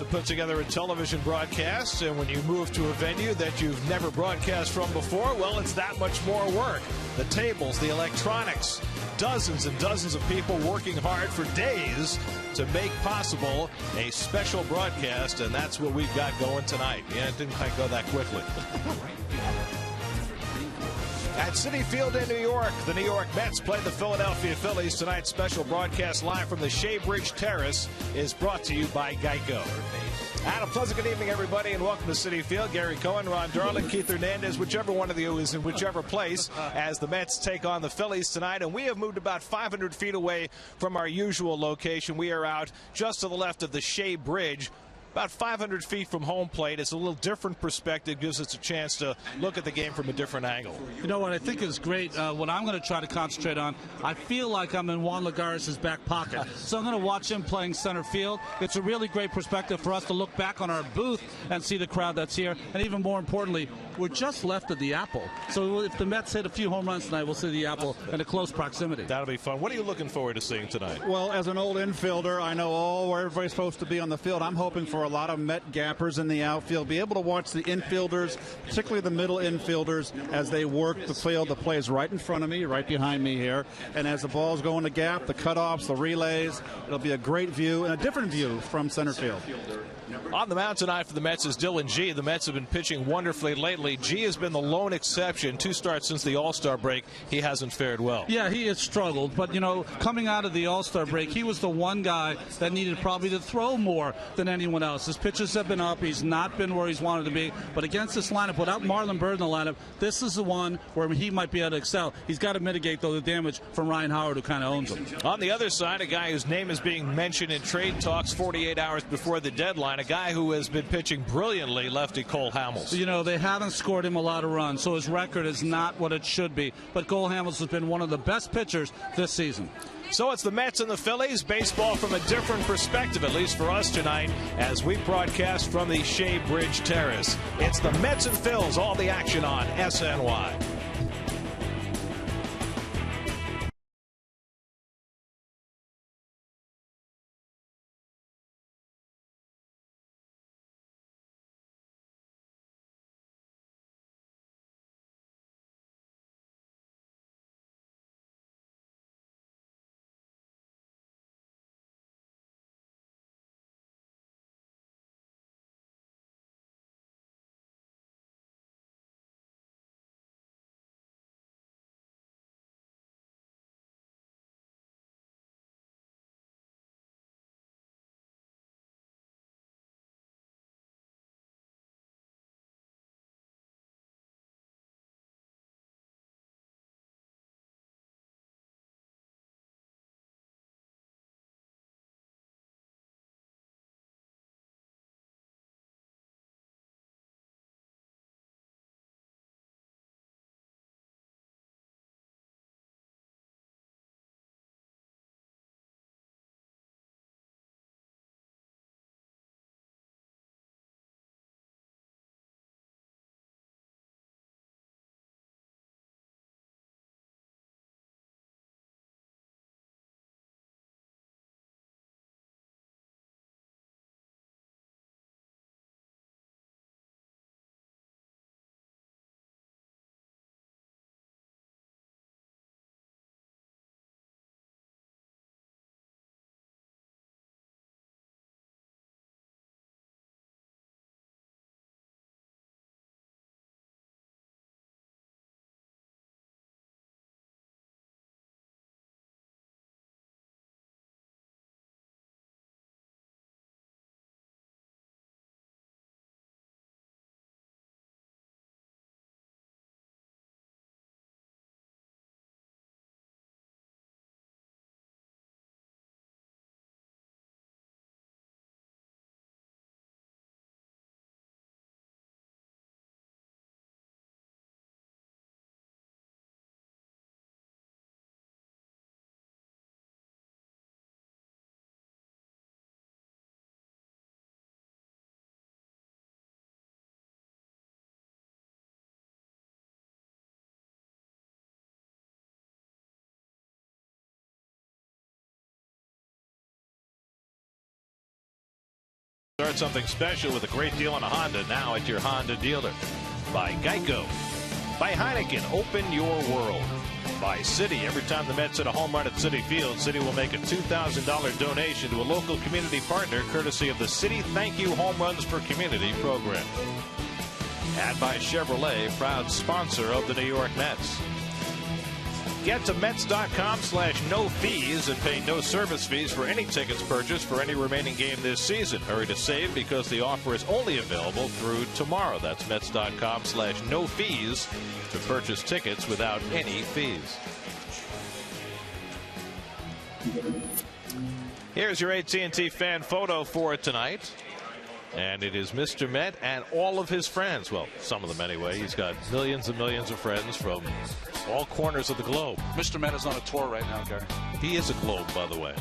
put together a television broadcast, and when you move to a venue that you've never broadcast from before, well, it's that much more work. The tables, the electronics, dozens and dozens of people working hard for days to make possible a special broadcast, and that's what we've got going tonight. Yeah, it didn't quite go that quickly. At Citi Field in New York, the New York Mets play the Philadelphia Phillies. Tonight's special broadcast live from the Shea Bridge Terrace is brought to you by Geico. And a pleasant good evening, everybody, and welcome to Citi Field. Gary Cohen, Ron Darling, Keith Hernandez, whichever one of you is in whichever place as the Mets take on the Phillies tonight. And we have moved about 500 feet away from our usual location. We are out just to the left of the Shea Bridge, about 500 feet from home plate. It's a little different perspective, gives us a chance to look at the game from a different angle. You know what I think is great, what I'm going to try to concentrate on, I feel like I'm in Juan Lagares' back pocket. So I'm going to watch him playing center field. It's a really great perspective for us to look back on our booth and see the crowd that's here. And even more importantly, we're just left of the Apple. So if the Mets hit a few home runs tonight, we'll see the Apple in a close proximity. That'll be fun. What are you looking forward to seeing tonight? Well, as an old infielder, I know where everybody's supposed to be on the field. I'm hoping for a lot of Met gappers in the outfield, be able to watch the infielders, particularly the middle infielders, as they work the field. The play is right in front of me, right behind me here. And as the ball's going to gap, the cutoffs, the relays, it'll be a great view and a different view from center field. On the mound tonight for the Mets is Dylan G. The Mets have been pitching wonderfully lately. G has been the lone exception. 2 starts since the All-Star break. He hasn't fared well. Yeah, he has struggled. But, you know, coming out of the All-Star break, he was the one guy that needed probably to throw more than anyone else. His pitches have been up. He's not been where he's wanted to be. But against this lineup, without Marlon Byrd in the lineup, this is the one where he might be able to excel. He's got to mitigate, though, the damage from Ryan Howard, who kind of owns him. On the other side, a guy whose name is being mentioned in trade talks 48 hours before the deadline, a guy who has been pitching brilliantly, lefty Cole Hamels. You know, they haven't scored him a lot of runs, so his record is not what it should be. But Cole Hamels has been one of the best pitchers this season. So it's the Mets and the Phillies, baseball from a different perspective, at least for us tonight, as we broadcast from the Shea Bridge Terrace. It's the Mets and Phils, all the action on SNY. Start something special with a great deal on a Honda now at your Honda dealer. By Geico. By Heineken, open your world. By Citi, every time the Mets hit a home run at Citi Field, Citi will make a $2,000 donation to a local community partner courtesy of the Citi Thank You Home Runs for Community program. And by Chevrolet, proud sponsor of the New York Mets. Get to Mets.com/no fees and pay no service fees for any tickets purchased for any remaining game this season. Hurry to save because the offer is only available through tomorrow. That's Mets.com/no fees to purchase tickets without any fees. Here's your AT&T fan photo for tonight. And it is Mr. Met and all of his friends. Well, some of them anyway. He's got millions and millions of friends from all corners of the globe. Mr. Met is on a tour right now, Gary. He is a globe, by the way.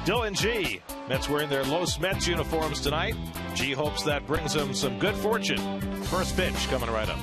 Dylan G. Mets wearing their Los Mets uniforms tonight. G hopes that brings him some good fortune. First pitch coming right up.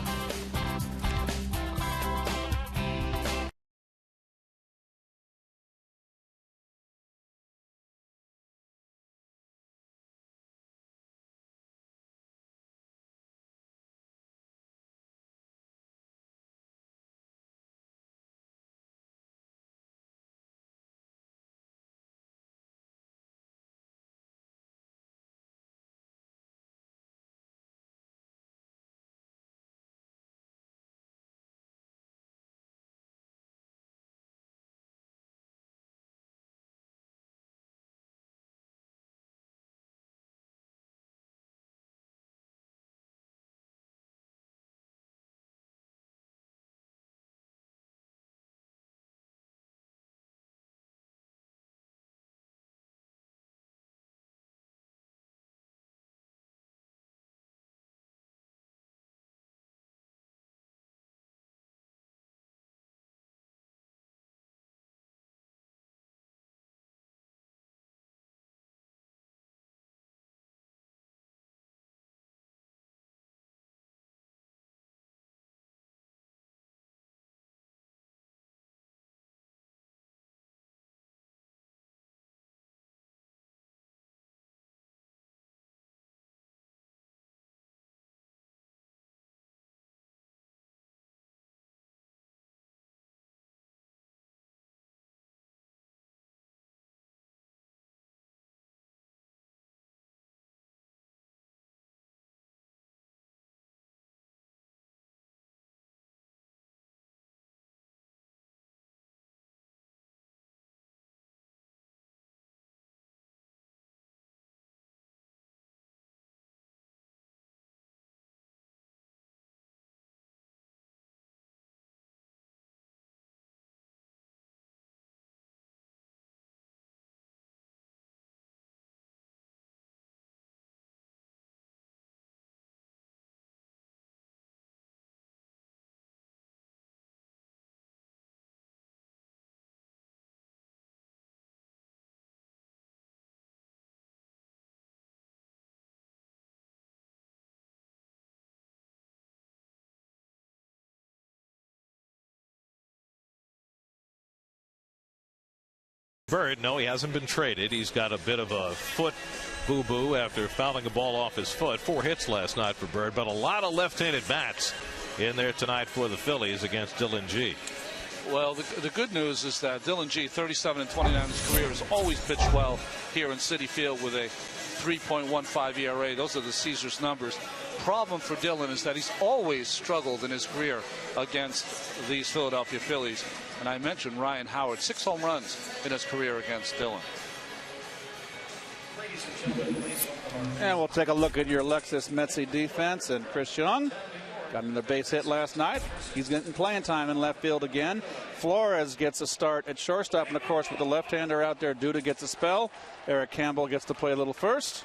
Bird, no, he hasn't been traded. He's got a bit of a foot boo-boo after fouling a ball off his foot. 4 hits last night for Bird, but a lot of left-handed bats in there tonight for the Phillies against Dylan G. Well, the good news is that Dylan G, 37-29 in his career, has always pitched well here in Citi Field with a 3.15 ERA. Those are the Caesars numbers. Problem for Dylan is that he's always struggled in his career against these Philadelphia Phillies. And I mentioned Ryan Howard, 6 home runs in his career against Dylan. And we'll take a look at your Lexus Metsy defense. And Chris Young got another base hit last night. He's getting playing time in left field again. Flores gets a start at shortstop. And, of course, with the left-hander out there, Duda gets a spell. Eric Campbell gets to play a little first.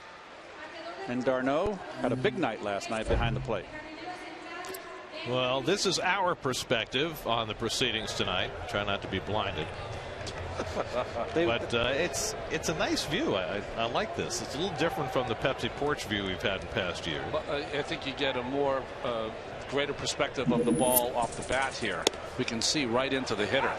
And d'Arnaud had a big night last night behind the plate. Well, this is our perspective on the proceedings tonight. Try not to be blinded. But it's a nice view. I like this. It's a little different from the Pepsi porch view we've had in past years. I think you get a more greater perspective of the ball off the bat here. We can see right into the hitter.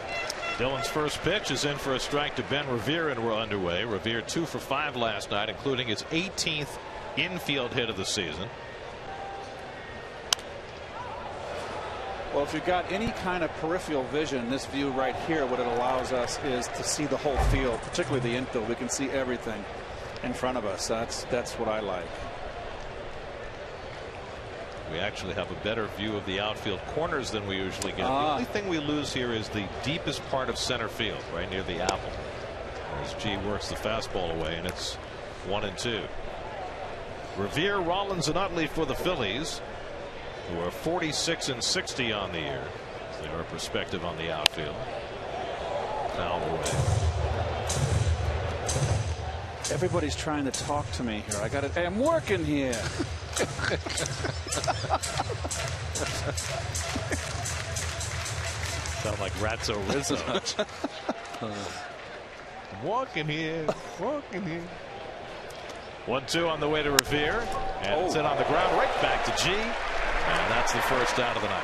Dylan's first pitch is in for a strike to Ben Revere, and we're underway. Revere 2 for 5 last night, including his 18th infield hit of the season. Well, if you've got any kind of peripheral vision, this view right here, what it allows us is to see the whole field, particularly the infield. We can see everything in front of us. That's what I like. We actually have a better view of the outfield corners than we usually get. The only thing we lose here is the deepest part of center field, right near the apple, as G works the fastball away, and it's 1-2. Revere, Rollins, and Utley for the Phillies, who are 46-60 on the year. They are perspective on the outfield. Foul away. Everybody's trying to talk to me here. I got it. Hey, I'm working here. Sound like Ratso Rizzo. Walking here. 1-2 on the way to Revere, and it's in on the ground, right back to G, and that's the first out of the night.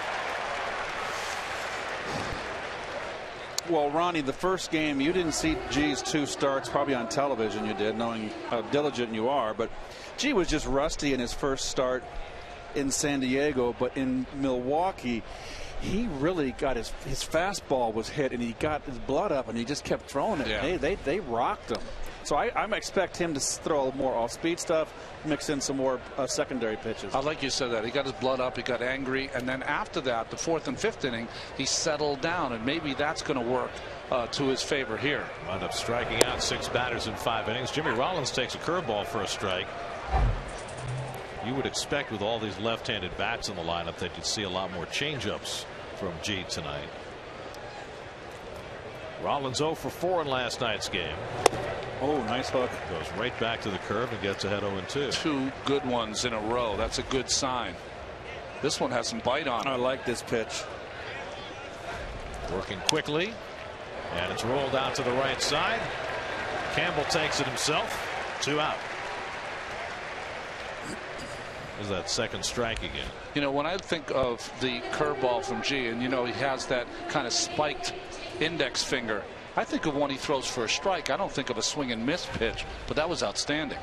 Well, Ronnie, the first game, you didn't see G's 2 starts, probably on television you did, knowing how diligent you are, but G was just rusty in his first start in San Diego, but in Milwaukee, he really got his fastball was hit, and he got his blood up, and he just kept throwing it. Yeah. They rocked him. So I expect him to throw more off-speed stuff, mix in some more secondary pitches. I like you said that. He got his blood up, he got angry, and then after that, the 4th and 5th inning, he settled down, and maybe that's going to work to his favor here. Wound up striking out 6 batters in 5 innings. Jimmy Rollins takes a curveball for a strike. You would expect with all these left-handed bats in the lineup that you'd see a lot more changeups from G tonight. Rollins 0 for 4 in last night's game. Oh, nice hook. Goes right back to the curve and gets ahead 0-2. 2 good ones in a row. That's a good sign. This one has some bite on it. I like this pitch. Working quickly, and it's rolled out to the right side. Campbell takes it himself. 2 out. Is that second strike again? You know, when I think of the curveball from G, and you know he has that kind of spiked index finger, I think of when he throws for a strike. I don't think of a swing and miss pitch, but that was outstanding.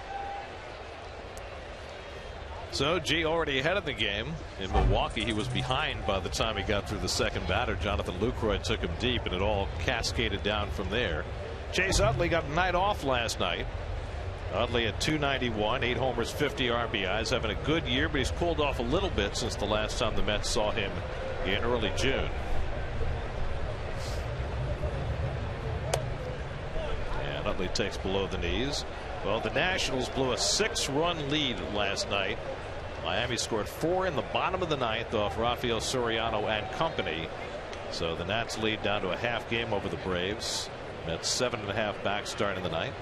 So G already ahead of the game. In Milwaukee, he was behind by the time he got through the second batter. Jonathan Lucroy took him deep, and it all cascaded down from there. Chase Utley got a night off last night. Utley at 291, 8 homers, 50 RBIs, having a good year, but he's cooled off a little bit since the last time the Mets saw him in early June. And Utley takes below the knees. Well, the Nationals blew a 6-run lead last night. Miami scored 4 in the bottom of the 9th off Rafael Soriano and company. So the Nats lead down to a half game over the Braves. Mets 7.5 back starting the night.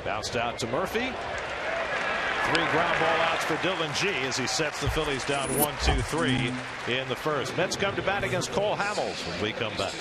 Bounced out to Murphy. 3 ground ball outs for Dylan G as he sets the Phillies down 1-2-3 in the first. Mets come to bat against Cole Hamels when we come back.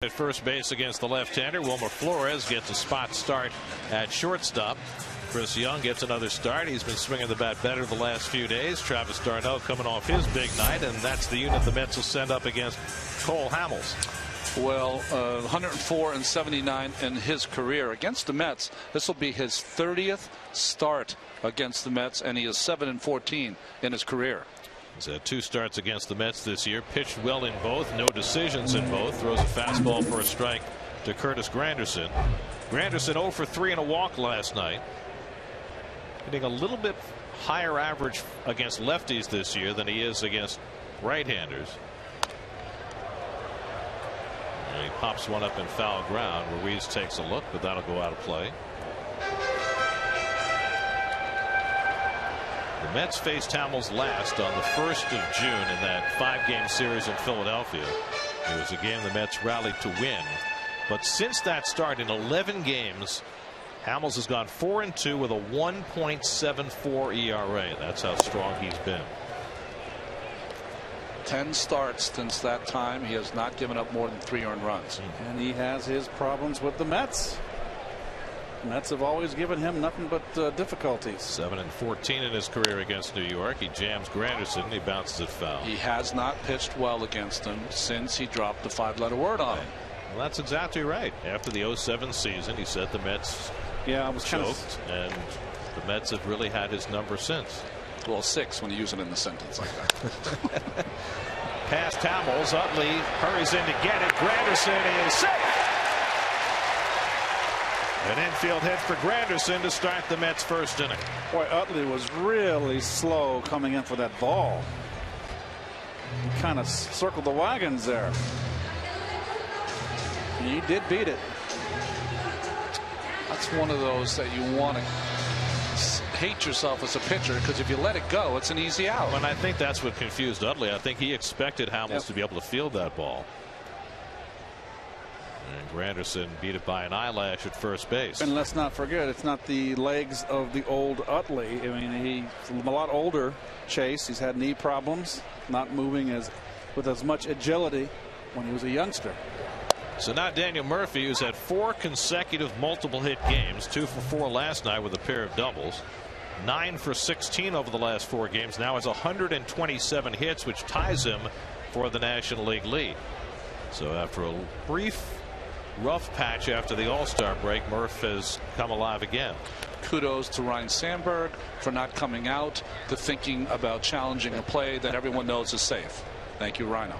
At first base against the left-hander, Wilmer Flores gets a spot start at shortstop. Chris Young gets another start. He's been swinging the bat better the last few days. Travis d'Arnaud coming off his big night, and that's the unit the Mets will send up against Cole Hamels. Well, 104 and 79 in his career against the Mets. This will be his 30th start against the Mets, and he is 7 and 14 in his career. He's had 2 starts against the Mets this year. Pitched well in both. No decisions in both. Throws a fastball for a strike to Curtis Granderson. Granderson 0 for 3 and a walk last night. Hitting a little bit higher average against lefties this year than he is against right-handers. And he pops one up in foul ground. Ruiz takes a look, but that'll go out of play. The Mets faced Hamels last on the 1st of June in that 5-game series in Philadelphia. It was a game the Mets rallied to win. But since that start, in 11 games, Hamels has gone 4-2 with a 1.74 ERA. That's how strong he's been. 10 starts since that time. He has not given up more than 3 earned runs. And he has his problems with the Mets. The Mets have always given him nothing but difficulties. 7 and 14 in his career against New York. He jams Granderson. He bounces it foul. He has not pitched well against him since he dropped the 5-letter word on him. Well, that's exactly right. After the 07 season, he said the Mets choked, and the Mets have really had his number since. Well, 6 when you use it in the sentence like that. Past Hamels, Utley hurries in to get it. Granderson is safe. An infield hit for Granderson to start the Mets' first inning. Boy, Utley was really slow coming in for that ball. He kind of circled the wagons there. He did beat it. That's one of those that you want to hate yourself as a pitcher, because if you let it go, it's an easy out. And I think that's what confused Utley. I think he expected Hamels to be able to field that ball. And Granderson beat it by an eyelash at first base. And let's not forget, it's not the legs of the old Utley. I mean, he's a lot older. Chase, he's had knee problems, not moving with as much agility when he was a youngster. So now Daniel Murphy, who's had 4 consecutive multiple hit games, 2 for 4 last night with a pair of doubles, 9 for 16 over the last 4 games, now has 127 hits, which ties him for the National League lead. So after a brief rough patch after the All-Star break, Murph has come alive again. Kudos to Ryan Sandberg for not coming out, to thinking about challenging a play that everyone knows is safe. Thank you, Rhino.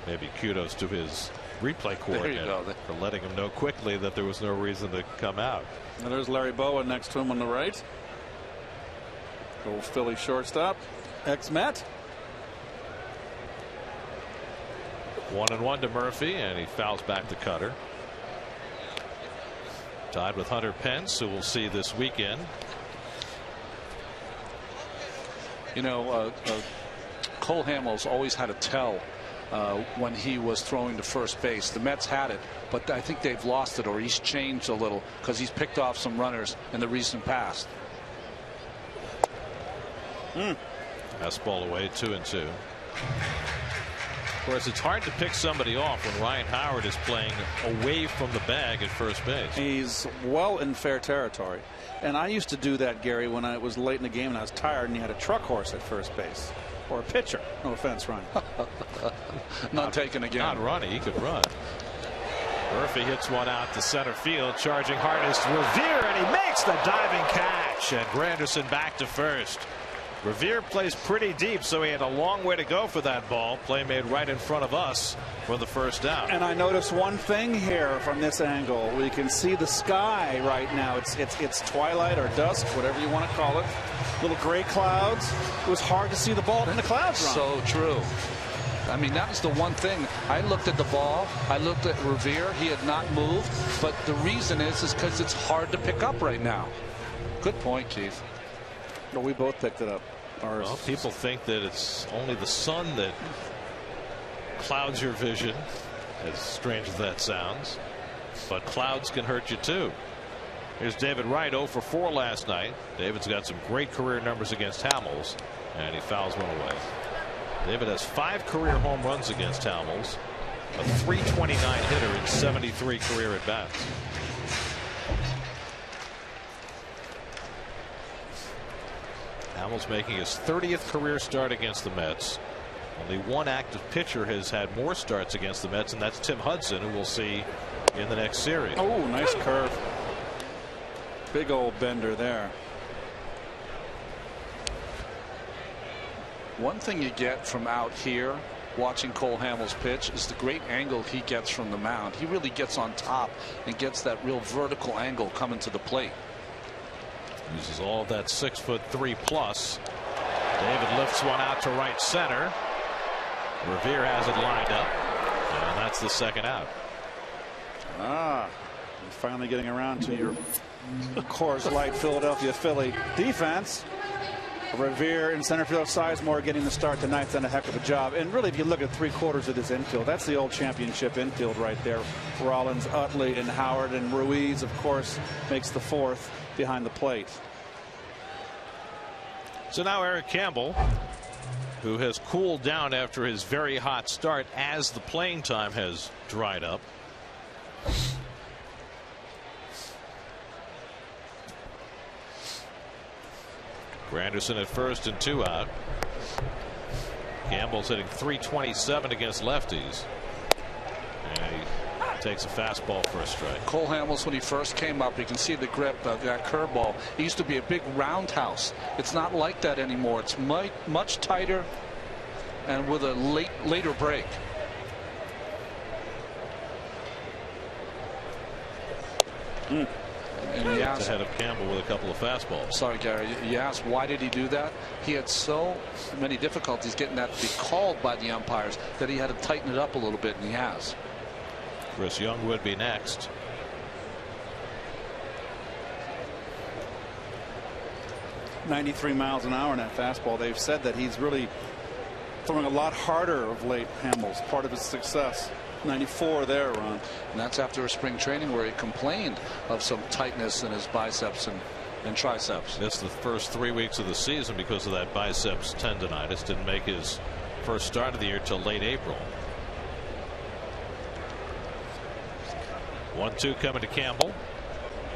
Maybe kudos to his replay coordinator for letting him know quickly that there was no reason to come out. And there's Larry Bowa next to him on the right. Old Philly shortstop, ex-Met. 1-1 to Murphy, and he fouls back the cutter. Tied with Hunter Pence, who we'll see this weekend. You know, Cole Hamels always had a tell when he was throwing to first base. The Mets had it, but I think they've lost it, or he's changed a little because he's picked off some runners in the recent past. Fastball away, 2-2. Of course, it's hard to pick somebody off when Ryan Howard is playing away from the bag at first base. He's well in fair territory. And I used to do that, Gary, when I was late in the game and I was tired and you had a truck horse at first base. Or a pitcher. No offense, Ryan. Not taken again. Not running. He could run. Murphy hits one out to center field. Charging hard is Revere, and he makes the diving catch. And Granderson back to first. Revere plays pretty deep, so he had a long way to go for that ball. Play made right in front of us for the first down. And I noticed one thing here from this angle. We can see the sky right now. It's twilight or dusk, whatever you want to call it. Little gray clouds. It was hard to see the ball in the clouds. Ron. So true. I mean, that was the one thing. I looked at the ball. I looked at Revere. He had not moved. But the reason is because it's hard to pick up right now. Good point, Keith. Well, we both picked it up. Well, people think that it's only the sun that clouds your vision, as strange as that sounds. But clouds can hurt you too. Here's David Wright, 0 for 4 last night. David's got some great career numbers against Hamels, and he fouls one away. David has 5 career home runs against Hamels. A .329 hitter in 73 career at bats. Hamels making his 30th career start against the Mets. Only one active pitcher has had more starts against the Mets, and that's Tim Hudson, who we'll see in the next series. Oh, nice curve. Big old bender there. One thing you get from out here watching Cole Hamels pitch is the great angle he gets from the mound. He really gets on top and gets that real vertical angle coming to the plate. Uses all of that 6'3" plus. David lifts one out to right center. Revere has it lined up, and that's the second out. You're finally getting around to your Coors Light Philadelphia Philly defense. Revere in center field. Sizemore getting the start tonight. Done a heck of a job. And really, if you look at 3/4 of this infield, that's the old championship infield right there. Rollins, Utley, and Howard, and Ruiz, of course, makes the fourth behind the plate. So now Eric Campbell, who has cooled down after his very hot start as the playing time has dried up. Granderson at first and 2 out. Campbell's hitting .327 against lefties. And he takes a fastball for a strike. Cole Hamels, when he first came up, you can see the grip of that curveball. It used to be a big roundhouse. It's not like that anymore. It's much tighter and with a later break. And he asked, ahead of Campbell with a couple of fastballs. Sorry, Gary. You asked why did he do that? He had so many difficulties getting that to be called by the umpires that he had to tighten it up a little bit, and he has. Chris Young would be next. .93 miles an hour in that fastball. They've said that he's really throwing a lot harder of late. Hamels, part of his success. 94 there, Ron. And that's after a spring training where he complained of some tightness in his biceps and triceps. That's the first 3 weeks of the season because of that biceps tendonitis. Didn't make his first start of the year till late April. 1-2 coming to Campbell,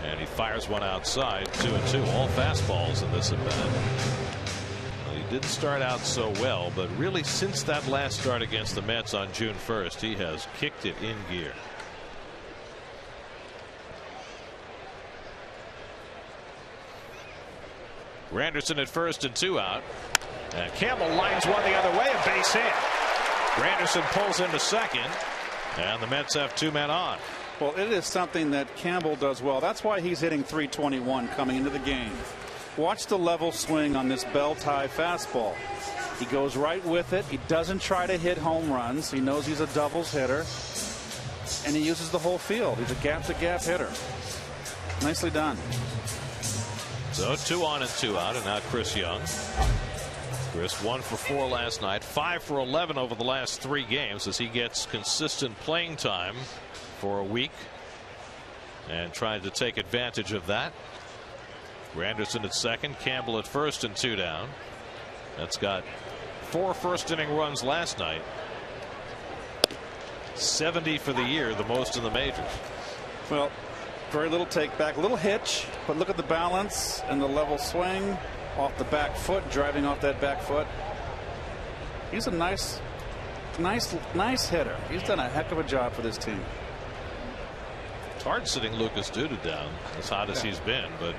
and he fires one outside. 2-2, all fastballs in this at bat. He didn't start out so well, but really since that last start against the Mets on June 1st, he has kicked it in gear. Granderson at first and 2 out. And Campbell lines one the other way, a base hit. Granderson pulls into second, and the Mets have 2 men on. Well, it is something that Campbell does well. That's why he's hitting .321 coming into the game. Watch the level swing on this bell-tie fastball. He goes right with it. He doesn't try to hit home runs. He knows he's a doubles hitter, and he uses the whole field. He's a gap-to-gap hitter. Nicely done. So 2 on and 2 out, and now Chris Young. Chris 1 for 4 last night, 5 for 11 over the last 3 games as he gets consistent playing time for a week and trying to take advantage of that. Granderson at second, Campbell at first and 2 down. That's got 4 first-inning runs last night. 70 for the year, the most in the majors. Well, very little take back, a little hitch, but look at the balance and the level swing off the back foot, driving off that back foot. He's a nice hitter. He's done a heck of a job for this team. It's hard sitting Lucas Duda down as hot as he's been, but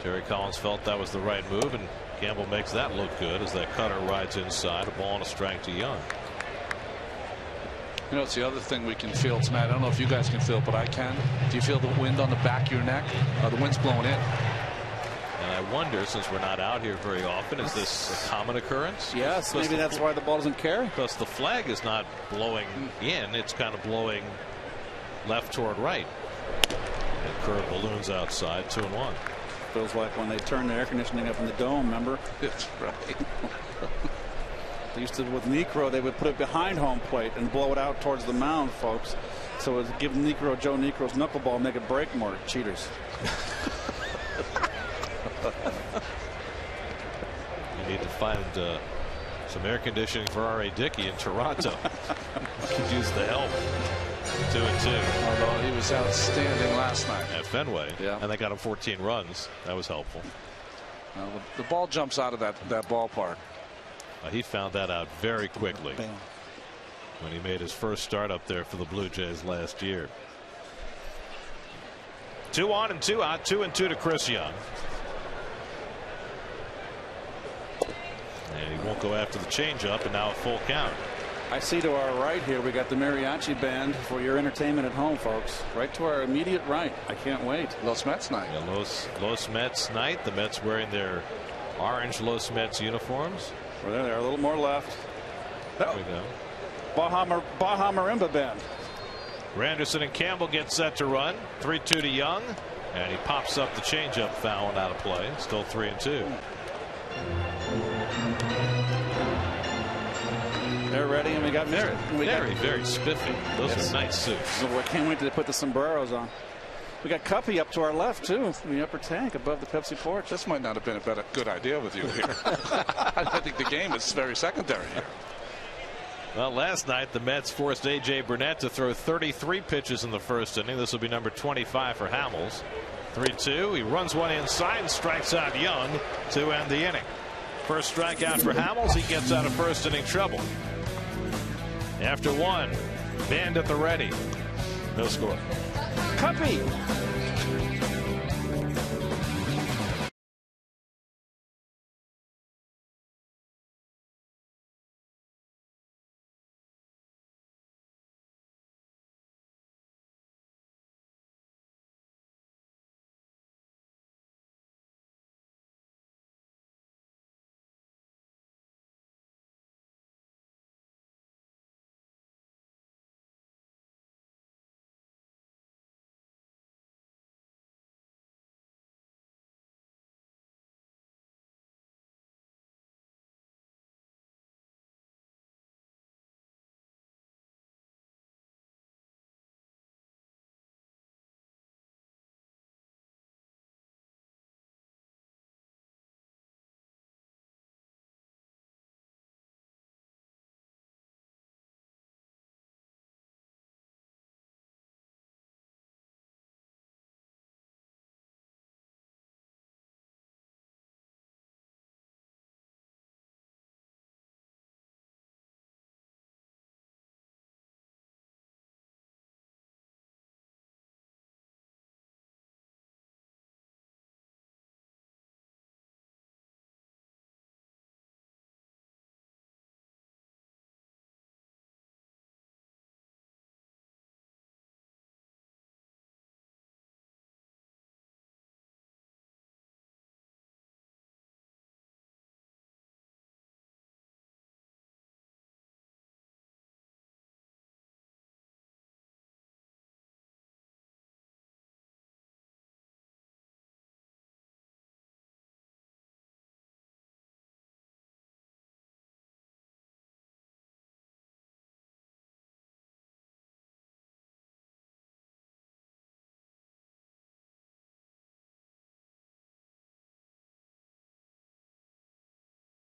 Terry Collins felt that was the right move, and Campbell makes that look good as that cutter rides inside. A ball and a strike to Young. You know, it's the other thing we can feel tonight. I don't know if you guys can feel it, but I can. Do you feel the wind on the back of your neck? The wind's blowing in. And I wonder, since we're not out here very often, is this a common occurrence? Yes, maybe that's why the ball doesn't carry. Because the flag is not blowing in, it's kind of blowing left toward right. And curved balloons outside, 2-1. Feels like when they turned the air conditioning up in the dome, remember? That's right. They used to, with Necro, they would put it behind home plate and blow it out towards the mound, folks. So it would give Joe Necro's knuckleball, make it break more. Cheaters. You need to find Some air conditioning for R.A. Dickey in Toronto. Could use the help. 2-2. Although he was outstanding last night At Fenway. Yeah. And they got him 14 runs. That was helpful. The ball jumps out of that ballpark. He found that out very quickly when he made his first start up there for the Blue Jays last year. 2 on and 2 out. 2-2 to Chris Young. And he won't go after the changeup, and now a full count. I see to our right here we got the mariachi band for your entertainment at home, folks. Right to our immediate right. I can't wait. Los Mets night. Yeah, Los Mets night. The Mets wearing their orange Los Mets uniforms. Well, there, a little more left. There we go. Baja Marimba band. Granderson and Campbell get set to run. 3-2 to Young, and he pops up the changeup foul and out of play. Still 3-2. They're ready, and we got very spiffy. Those are nice suits. So I can't wait to put the sombreros on. We got Cuppy up to our left too, in the upper tank above the Pepsi porch. This might not have been a good idea with you here. I think the game is very secondary here. Well, last night the Mets forced A.J. Burnett to throw 33 pitches in the first inning. This will be number 25 for Hamels. 3-2. He runs one inside and strikes out Young to end the inning. First strikeout for Hamels. He gets out of first inning trouble. After one, Band at the ready. No score. Cuppy.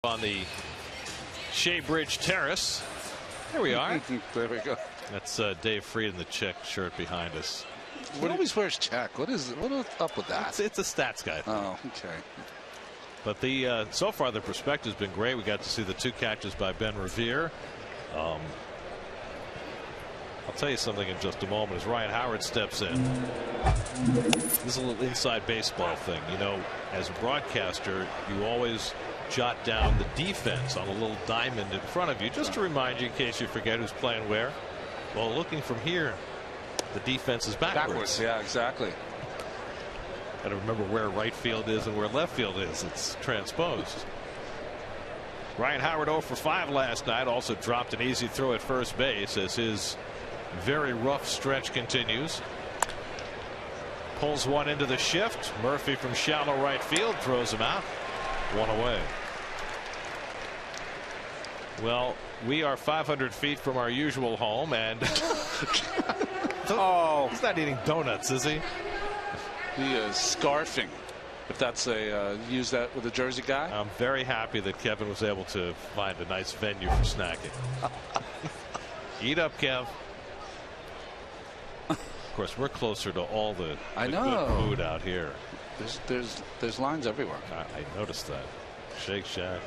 On the Shea Bridge Terrace. Here we are. There we go. That's Dave Freed in the check shirt behind us. He always wears check. What is up with that? It's a stats guy thing. Oh, okay. But so far the perspective's been great. We got to see the 2 catches by Ben Revere. I'll tell you something in just a moment as Ryan Howard steps in. This is a little inside baseball thing. You know, as a broadcaster, you always jot down the defense on a little diamond in front of you just to remind you in case you forget who's playing where. Well, looking from here, the defense is backwards. Yeah, exactly. Got to remember where right field is and where left field is. It's transposed. Ryan Howard 0 for 5 last night. Also dropped an easy throw at first base as his very rough stretch continues. Pulls one into the shift. Murphy from shallow right field throws him out. 1 away. Well, we are 500 feet from our usual home, and Oh, he's not eating donuts, is he? he is scarfing if that's a use that with a Jersey guy. I'm very happy that Kevin was able to find a nice venue for snacking. Eat up, Kev. Of course, we're closer to all the good food out here. There's lines everywhere. I noticed that. Shake Shack,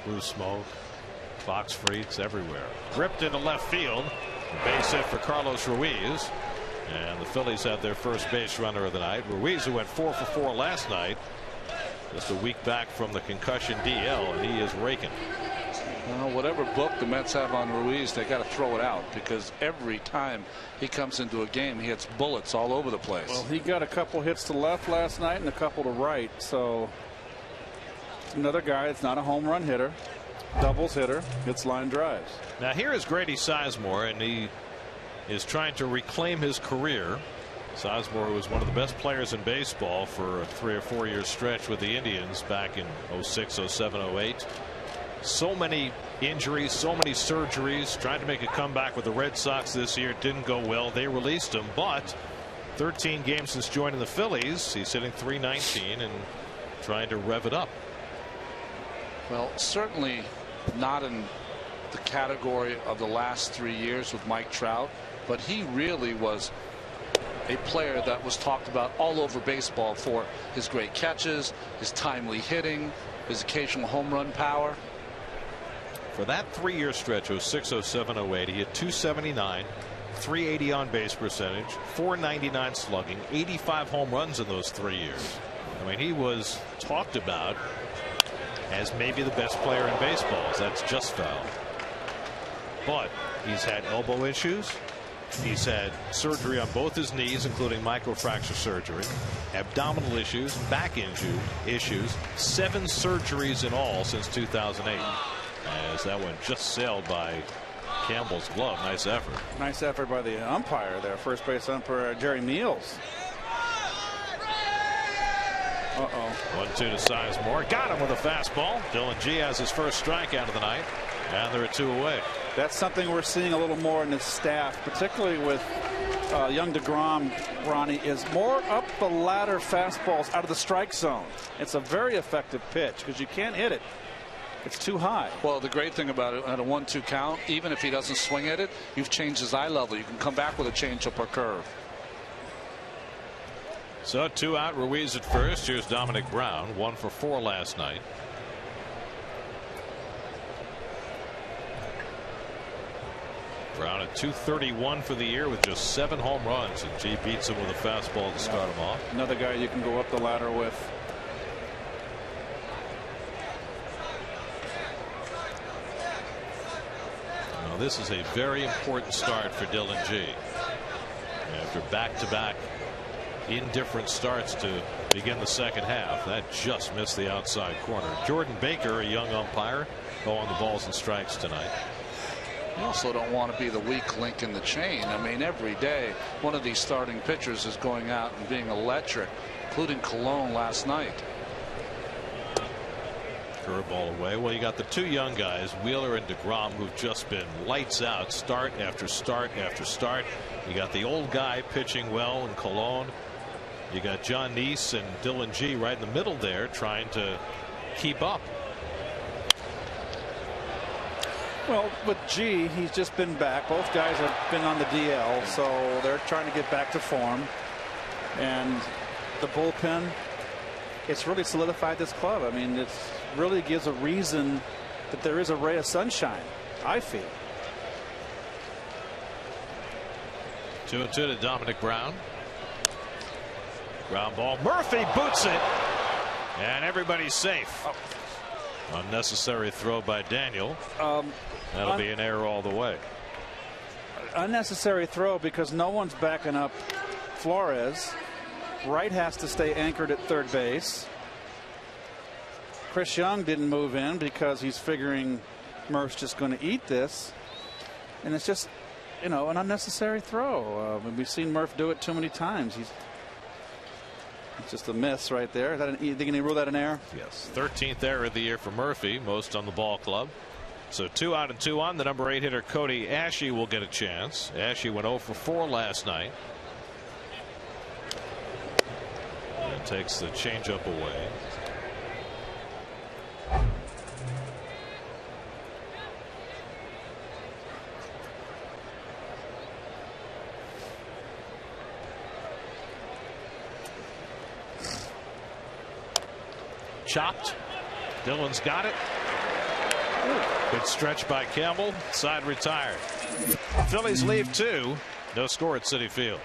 Blue Smoke, Fox Freaks, everywhere. Ripped into left field. Base hit for Carlos Ruiz. And the Phillies have their first base runner of the night. Ruiz, who went 4 for 4 last night, just a week back from the concussion DL, and he is raking. Well, whatever book the Mets have on Ruiz, they got to throw it out, because every time he comes into a game, he hits bullets all over the place. Well, he got a couple hits to left last night and a couple to right. So another guy that's not a home run hitter, doubles hitter, hits line drives. Now here is Grady Sizemore, and he is trying to reclaim his career. Sizemore was one of the best players in baseball for a 3 or 4 year stretch with the Indians back in 06, 07, 08. So many injuries, so many surgeries, trying to make a comeback with the Red Sox this year. It didn't go well. They released him, but 13 games since joining the Phillies, he's hitting .319 and trying to rev it up. Well, certainly not in the category of the last 3 years with Mike Trout, but he really was a player that was talked about all over baseball for his great catches, his timely hitting, his occasional home run power. For that 3 year stretch, 06, 07, 08, he had .279, .380 on base percentage, .499 slugging, 85 home runs in those 3 years. I mean, he was talked about as maybe the best player in baseball. That's just foul. But he's had elbow issues. He's had surgery on both his knees, including microfracture surgery, abdominal issues, back issues, 7 surgeries in all since 2008. As that one just sailed by Campbell's glove. Nice effort. Nice effort by the umpire there, first base umpire Jerry Meals. 1-2 to Sizemore. Got him with a fastball. Dylan G has his first strikeout of the night, and there are 2 away. That's something we're seeing a little more in this staff, particularly with young DeGrom, Ronnie, is more up the ladder fastballs out of the strike zone. It's a very effective pitch because you can't hit it. It's too high. Well, the great thing about it, at a 1-2 count, even if he doesn't swing at it, you've changed his eye level. You can come back with a changeup or curve. So 2 out, Ruiz at first. Here's Dominic Brown, 1 for 4 last night. Brown at .231 for the year with just 7 home runs, and G beats him with a fastball to start him off. Another guy you can go up the ladder with. Now, this is a very important start for Dylan G. After back-to-back indifferent starts to begin the second half, that just missed the outside corner. Jordan Baker, a young umpire, on the balls and strikes tonight. You also don't want to be the weak link in the chain. I mean, every day one of these starting pitchers is going out and being electric, including Cologne last night. Curveball away. Well, you got the 2 young guys, Wheeler and DeGrom, who've just been lights out, start after start after start. You got the old guy pitching well in Cologne. You got John Neese and Dylan G right in the middle there, trying to keep up. Well, with G, he's just been back. Both guys have been on the DL, so they're trying to get back to form. And the bullpen, it's really solidified this club. I mean, it really gives a reason that there is a ray of sunshine, I feel. 2-2 to Dominic Brown. Ground ball. Murphy boots it, and everybody's safe. Unnecessary throw by Daniel. That'll be an error all the way. Unnecessary throw because no one's backing up Flores. Wright has to stay anchored at third base. Chris Young didn't move in because he's figuring Murph's just going to eat this. And it's just, you know, an unnecessary throw. We've seen Murph do it too many times. It's just a miss right there. Is that they going to rule that an error? Yes. 13th error of the year for Murphy, most on the ball club. So 2 out and 2 on. The number 8 hitter Cody Ashe will get a chance. Ashe went 0 for 4 last night. and takes the changeup away. Chopped. Dillon's got it. Good stretch by Campbell. Side retired. Phillies leave 2. No score at Citi Field.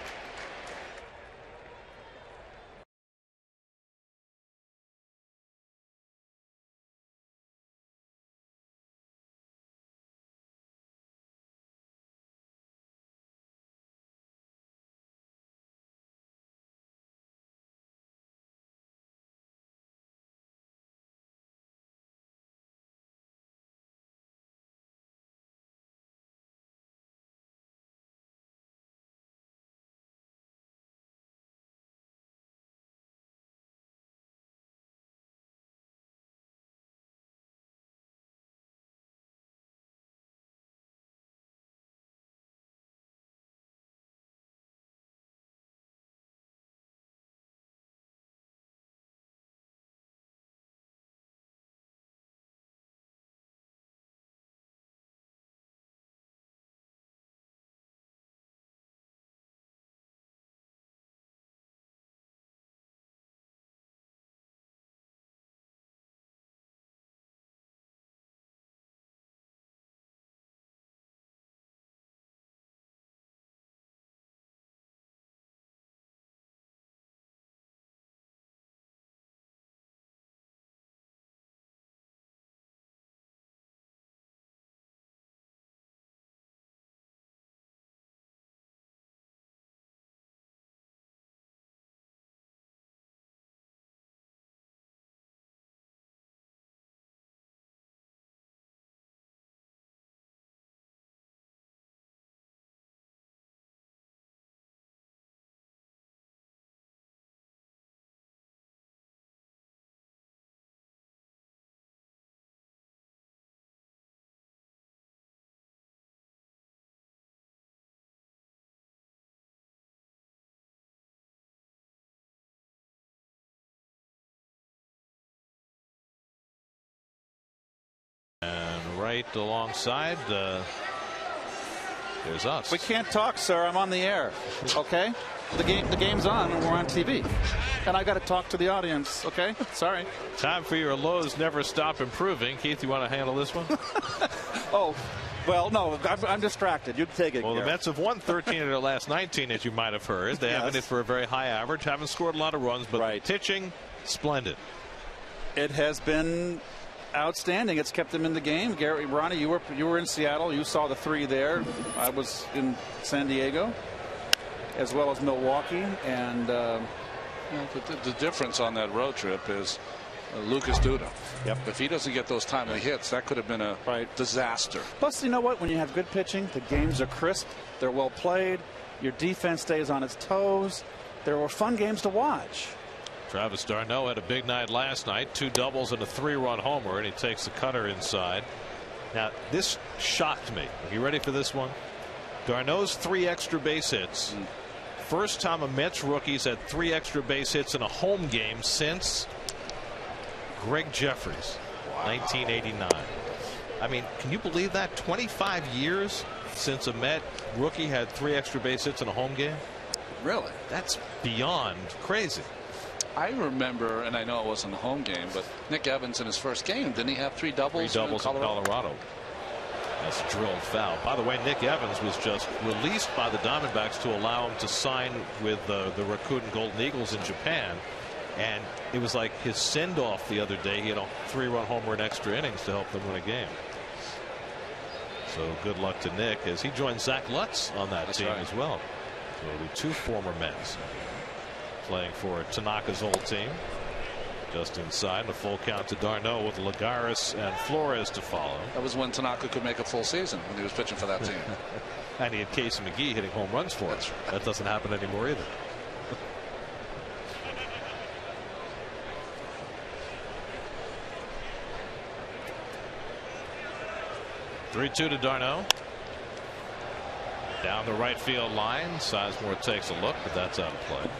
And right alongside, there's us. We can't talk, sir. I'm on the air. Okay? The game's on and we're on TV. And I got to talk to the audience. Okay? Sorry. Time for your lows never stop improving. Keith, you want to handle this one? Oh, well, no, I'm distracted. You take it. Well, Garrett. the Mets have won 13 of their last 19, as you might have heard. They haven't hit for a very high average, haven't scored a lot of runs, but pitching, splendid. It has been outstanding. It's kept them in the game. Gary, Ronnie, you were in Seattle. You saw the 3 there. I was in San Diego, as well as Milwaukee. And the difference on that road trip is Lucas Duda. Yep. If he doesn't get those timely hits, that could have been a disaster. Plus, you know what? When you have good pitching, the games are crisp. They're well played. Your defense stays on its toes. There were fun games to watch. Travis d'Arnaud had a big night last night, 2 doubles and a 3-run homer, and he takes the cutter inside. Now, this shocked me. Are you ready for this one? d'Arnaud's 3 extra base hits. First time a Mets rookie's had 3 extra base hits in a home game since Greg Jeffries, 1989. I mean, can you believe that? 25 years since a Met rookie had 3 extra base hits in a home game? Really? That's beyond crazy. I remember, and I know it wasn't a home game, but Nick Evans in his first game, didn't he have 3 doubles? 3 doubles in Colorado. That's drilled foul. By the way, Nick Evans was just released by the Diamondbacks to allow him to sign with the Rakuten Golden Eagles in Japan. And it was like his send-off the other day. He had a 3-run homer in extra innings to help them win a game. So good luck to Nick as he joins Zach Lutz on that team as well. So it'll be 2 former Mets playing for Tanaka's old team. Just inside, and a full count to d'Arnaud with Lagares and Flores to follow. That was when Tanaka could make a full season, when he was pitching for that team. And he had Casey McGee hitting home runs for us. That doesn't happen anymore either. (3-2) to d'Arnaud. Down the right field line. Sizemore takes a look, but that's out of play.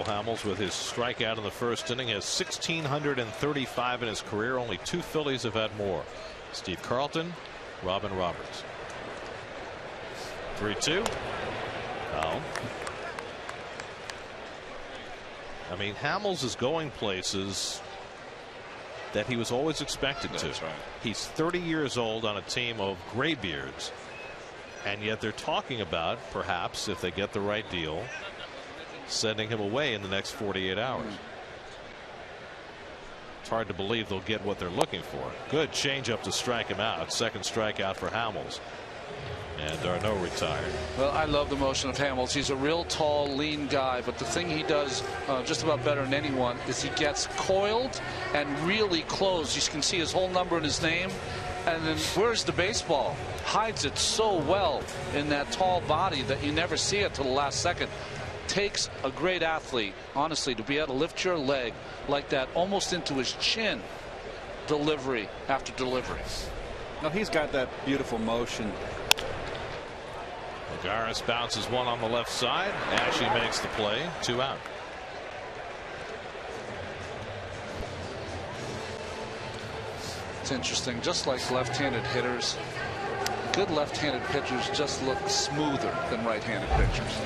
Hamels with his strikeout in the first inning has 1,635 in his career. Only 2 Phillies have had more. Steve Carlton, Robin Roberts. 3-2. Foul. I mean, Hamels is going places that he was always expected to. That's right. He's 30 years old on a team of graybeards, and yet they're talking about, perhaps, if they get the right deal, sending him away in the next 48 hours. It's hard to believe they'll get what they're looking for. Good changeup to strike him out. Second strikeout for Hamels. And Darno retired. Well, I love the motion of Hamels. He's a real tall, lean guy, but the thing he does just about better than anyone is he gets coiled and really close. You can see his whole number and his name, and then where's the baseball? Hides it so well in that tall body that you never see it till the last second. Takes a great athlete, honestly, to be able to lift your leg like that almost into his chin, delivery after delivery. No, he's got that beautiful motion. Lagares bounces one on the left side. Ashe makes the play. 2 out. It's interesting. Just like left-handed hitters, good left-handed pitchers just look smoother than right-handed pitchers.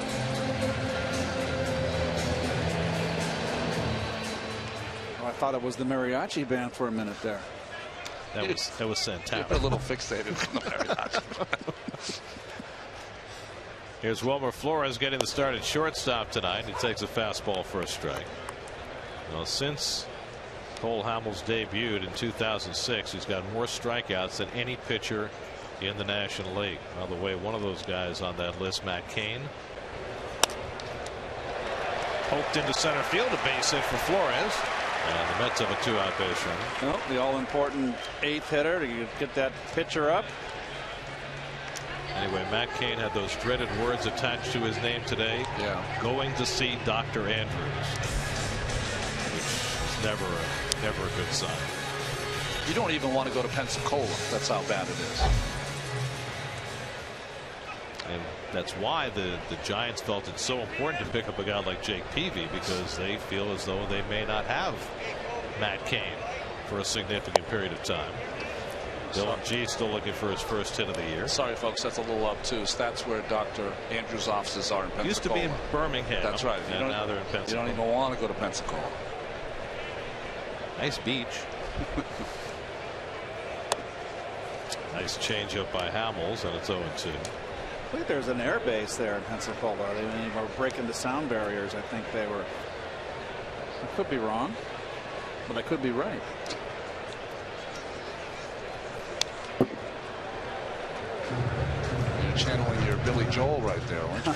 Oh, I thought it was the mariachi band for a minute there. That was Santana. You're a little fixated on the mariachi. Here's Wilmer Flores getting the start at shortstop tonight. He takes a fastball for a strike. Well, since Cole Hamels debuted in 2006, he's got more strikeouts than any pitcher in the National League. By the way, one of those guys on that list, Matt Cain, poked into center field, a base hit for Flores, and the Mets have a 2-out base runner. Well, the all-important 8th hitter to get that pitcher up. Anyway, Matt Cain had those dreaded words attached to his name today. Yeah. Going to see Dr. Andrews, which is never a good sign. You don't even want to go to Pensacola. That's how bad it is. And that's why the Giants felt it's so important to pick up a guy like Jake Peavy, because they feel as though they may not have Matt Cain for a significant period of time. Dylan G still looking for his first hit of the year. Sorry, folks, that's a little obtuse. That's where Dr. Andrews' offices are in Pensacola. Used to be in Birmingham. That's right. And now they're in Pensacola. You don't even want to go to Pensacola. Nice beach. Nice changeup by Hamels, and it's 0-2. I think there's an air base there in Pensacola. They were breaking the sound barriers. I think they were. I could be wrong, but I could be right. You're channeling your Billy Joel right there, aren't you?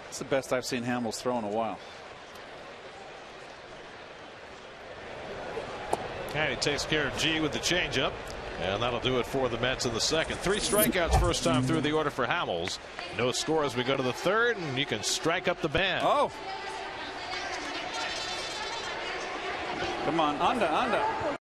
It's the best I've seen Hamels throw in a while. And he takes care of G with the changeup. And that'll do it for the Mets in the second. 3 strikeouts first time through the order for Hamels. No score as we go to the third, and you can strike up the band. Oh. Come on, under.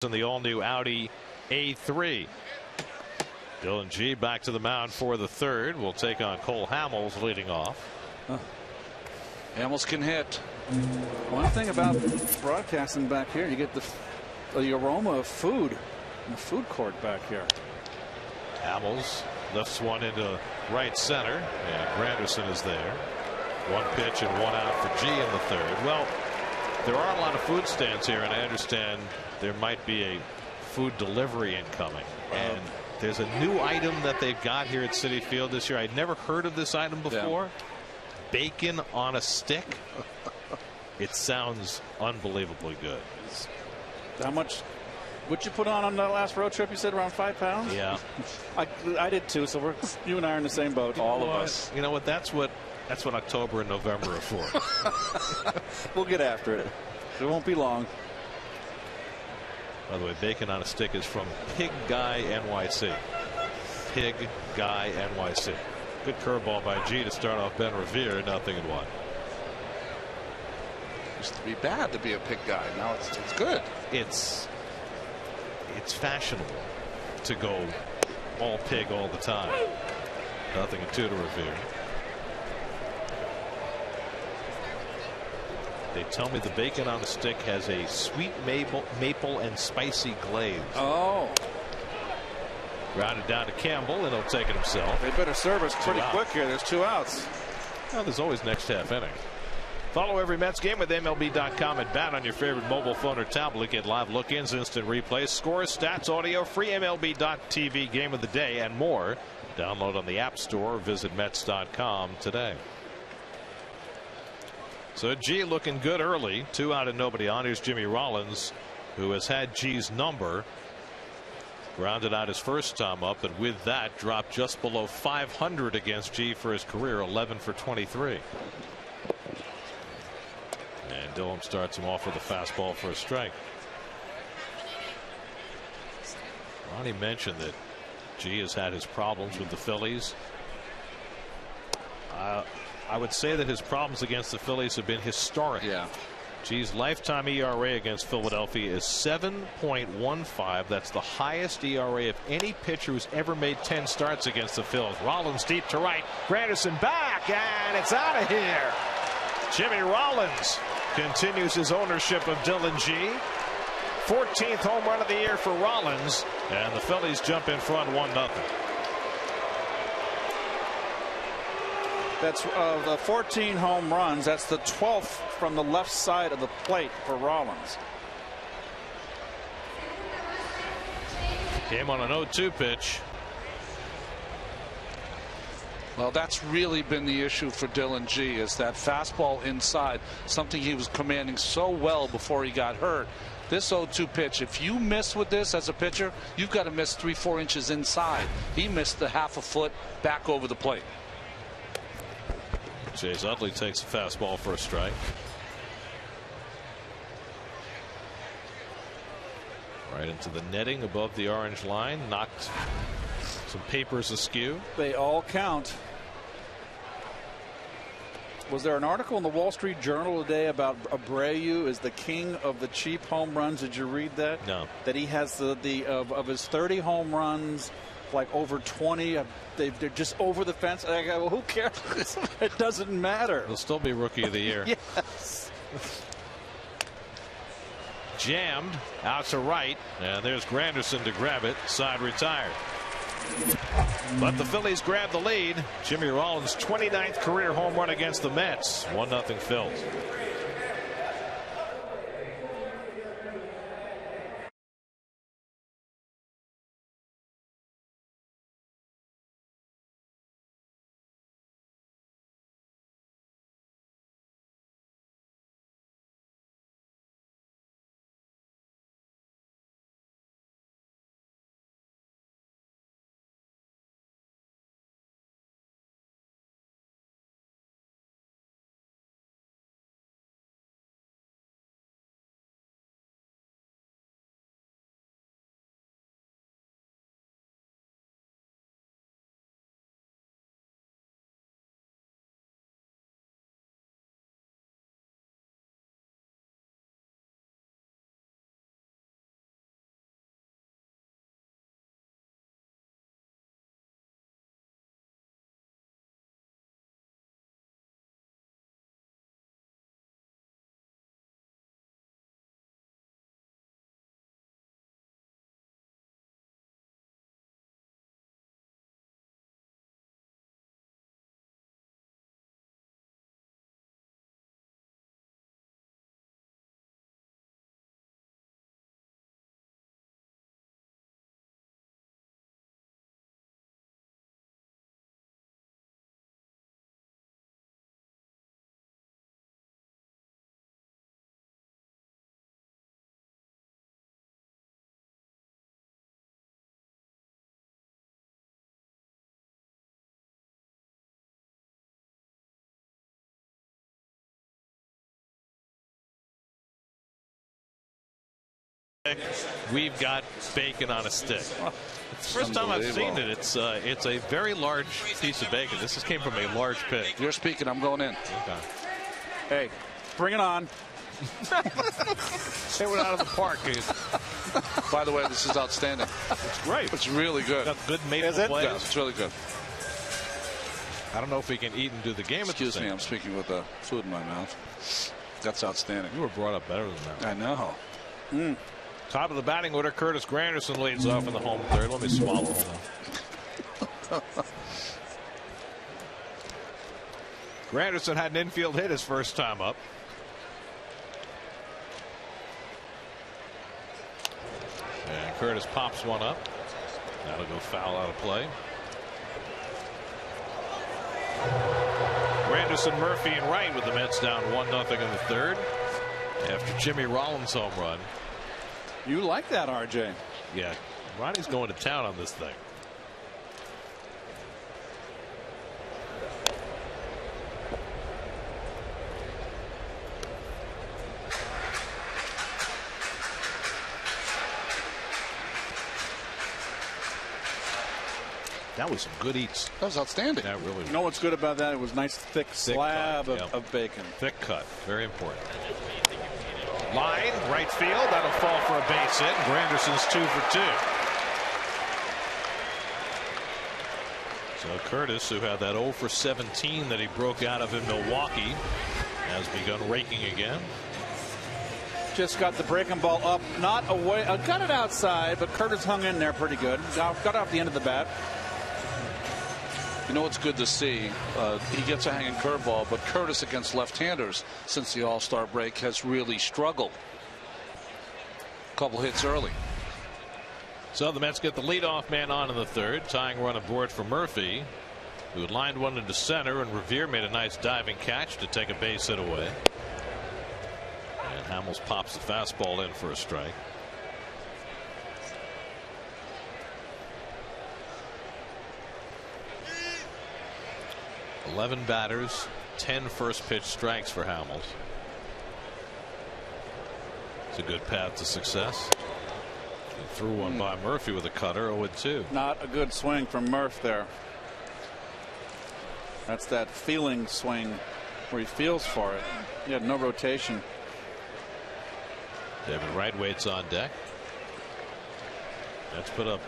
in the all-new Audi A3. Dylan G back to the mound for the third. Will take on Cole Hamels leading off. Hamels can hit. One thing about broadcasting back here, you get the aroma of food in the food court back here. Hamels lifts one into right center, and Granderson is there. One pitch and one out for G in the third. Well, there are a lot of food stands here, and I understand there might be a food delivery incoming. And there's a new item that they've got here at Citi Field this year. I'd never heard of this item before. Yeah. Bacon on a stick. It sounds unbelievably good. How much? What'd you put on that last road trip? You said around 5 pounds. Yeah, I did too. So you and I are in the same boat. All of us. You know what? That's what October and November are for. We'll get after it. It won't be long. By the way, bacon on a stick is from Pig Guy NYC. Pig Guy NYC. Good curveball by G to start off Ben Revere. 0-1. Used to be bad to be a pig guy. Now it's good. It's fashionable to go all pig all the time. 0-2 to Revere. They tell me the bacon on the stick has a sweet maple and spicy glaze. Oh. Grounded down to Campbell, and he'll take it himself. They better serve us pretty quick here. There's 2 outs. Well, there's always next half inning. Follow every Mets game with MLB.com and bat on your favorite mobile phone or tablet. Get live look-ins, instant replays, scores, stats, audio, free MLB.TV game of the day, and more. Download on the App Store or visit Mets.com today. So G looking good early. 2 out and nobody on. Here's Jimmy Rollins, who has had G's number. Grounded out his first time up, and with that dropped just below 500 against G for his career. 11 for 23. And Dillon starts him off with a fastball for a strike. Ronnie mentioned that G has had his problems with the Phillies. I would say that his problems against the Phillies have been historic. Yeah. G's lifetime ERA against Philadelphia is 7.15. That's the highest ERA of any pitcher who's ever made 10 starts against the Phillies. Rollins deep to right. Granderson back, and it's out of here. Jimmy Rollins continues his ownership of Dylan G. 14th home run of the year for Rollins, and the Phillies jump in front 1-0. That's the 14 home runs. That's the 12th from the left side of the plate for Rollins. Came on an 0-2 pitch. Well, that's really been the issue for Dylan G, is that fastball inside, something he was commanding so well before he got hurt. This 0-2 pitch, if you miss with this as a pitcher, you've got to miss 3-4 inches inside. He missed the half a foot back over the plate. Chase Utley takes a fastball for a strike. Right into the netting above the orange line. Knocked some papers askew. They all count. Was there an article in the Wall Street Journal today about Abreu is the king of the cheap home runs? Did you read that? No. That he has of his 30 home runs, like over 20, they're just over the fence. I go, well, who cares? It doesn't matter. He'll still be rookie of the year. Yes. Jammed out to right, and there's Granderson to grab it. Side retired. But the Phillies grab the lead. Jimmy Rollins' 29th career home run against the Mets. 1-0 Phillies. We've got bacon on a stick. It's the first time I've seen it. It's a very large piece of bacon. This came from a large pig. You're speaking. I'm going in. Okay. Hey, bring it on. They went out of the park. By the way, this is outstanding. It's great. It's really good. Got good maple Is it? flavor. Yeah, it's really good. I don't know if we can eat and do the game. Excuse me, I'm speaking with food in my mouth. That's outstanding. You were brought up better than that. I know. Top of the batting order, Curtis Granderson leads off in the home third. Let me swallow. Granderson had an infield hit his first time up. And Curtis pops one up. That'll go foul out of play. Granderson, Murphy, and Wright with the Mets down 1-0 in the third after Jimmy Rollins' home run. You like that, RJ? Yeah, Ronnie's going to town on this thing. That was some good eats. That was outstanding. That really was. You know what's good about that? It was nice thick slab cut, of bacon. Thick cut. Very important. Line, right field. That'll fall for a base hit. Granderson's 2 for 2. So Curtis, who had that 0 for 17 that he broke out of in Milwaukee, has begun raking again. Just got the breaking ball up, not away. Got it outside, but Curtis hung in there pretty good. Got off the end of the bat. You know what's good to see? He gets a hanging curveball, but Curtis against left-handers since the All-Star break has really struggled. A couple hits early. So the Mets get the leadoff man on in the third. Tying run aboard for Murphy, who lined one into center, and Revere made a nice diving catch to take a base hit away. And Hamels pops the fastball in for a strike. $11 batters, 10 first pitch strikes for Hamels. It's a good path to success. He threw one by Murphy with a cutter, 0-2. Not a good swing from Murph there. That's that feeling swing where he feels for it. He had no rotation. David Wright waits on deck. That's put up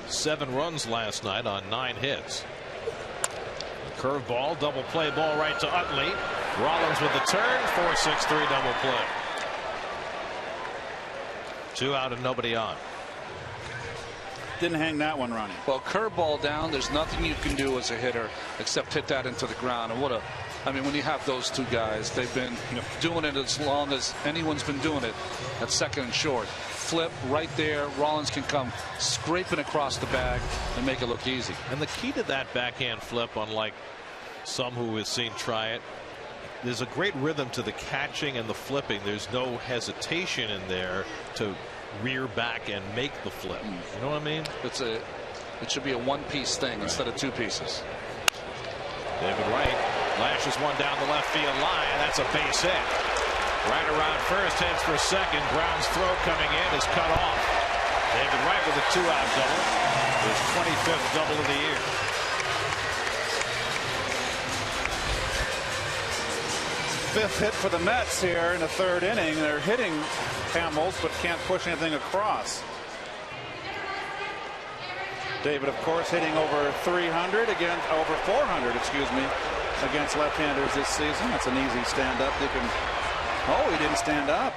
7 runs last night on 9 hits. Curveball, double play ball right to Utley. Rollins with the turn, 4-6-3 double play. 2 out and nobody on. Didn't hang that one, Ronnie. Well, curveball down, there's nothing you can do as a hitter except hit that into the ground. And I mean, when you have those two guys, they've been doing it as long as anyone's been doing it at second and short. Flip right there. Rollins can come scraping across the bag and make it look easy. And the key to that backhand flip, unlike some who we've seen try it, there's a great rhythm to the catching and the flipping. There's no hesitation in there to rear back and make the flip. You know what I mean? It should be a one-piece thing instead of 2 pieces. David Wright lashes one down the left field line. That's a base hit. Right around first, heads for second. Brown's throw coming in is cut off. David Wright with a 2-out double. His 25th double of the year. Fifth hit for the Mets here in the third inning. They're hitting Hamels but can't push anything across. David, of course, hitting over 300 against over 400, excuse me, against left-handers this season. That's an easy stand-up. You can. Oh, he didn't stand up.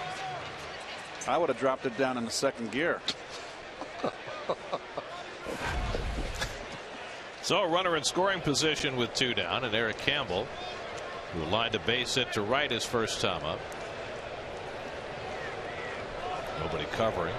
I would have dropped it down in the second gear. So a runner in scoring position with 2 down, and Eric Campbell, who lined a base hit to right his first time up. Nobody covering.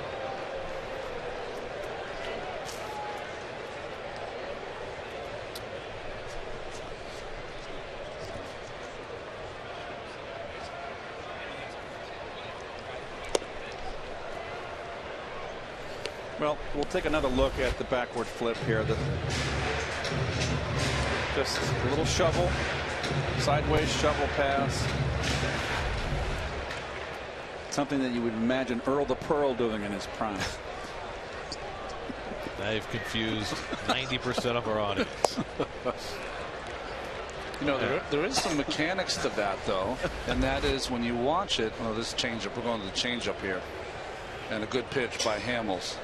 Well, we'll take another look at the backward flip here. Just a little shovel, sideways shovel pass. Something that you would imagine Earl the Pearl doing in his prime. Now you've confused 90% of our audience. You know, there is some mechanics to that, though, and that is when you watch it. Oh, this changeup. We're going to the changeup here, and a good pitch by Hamels.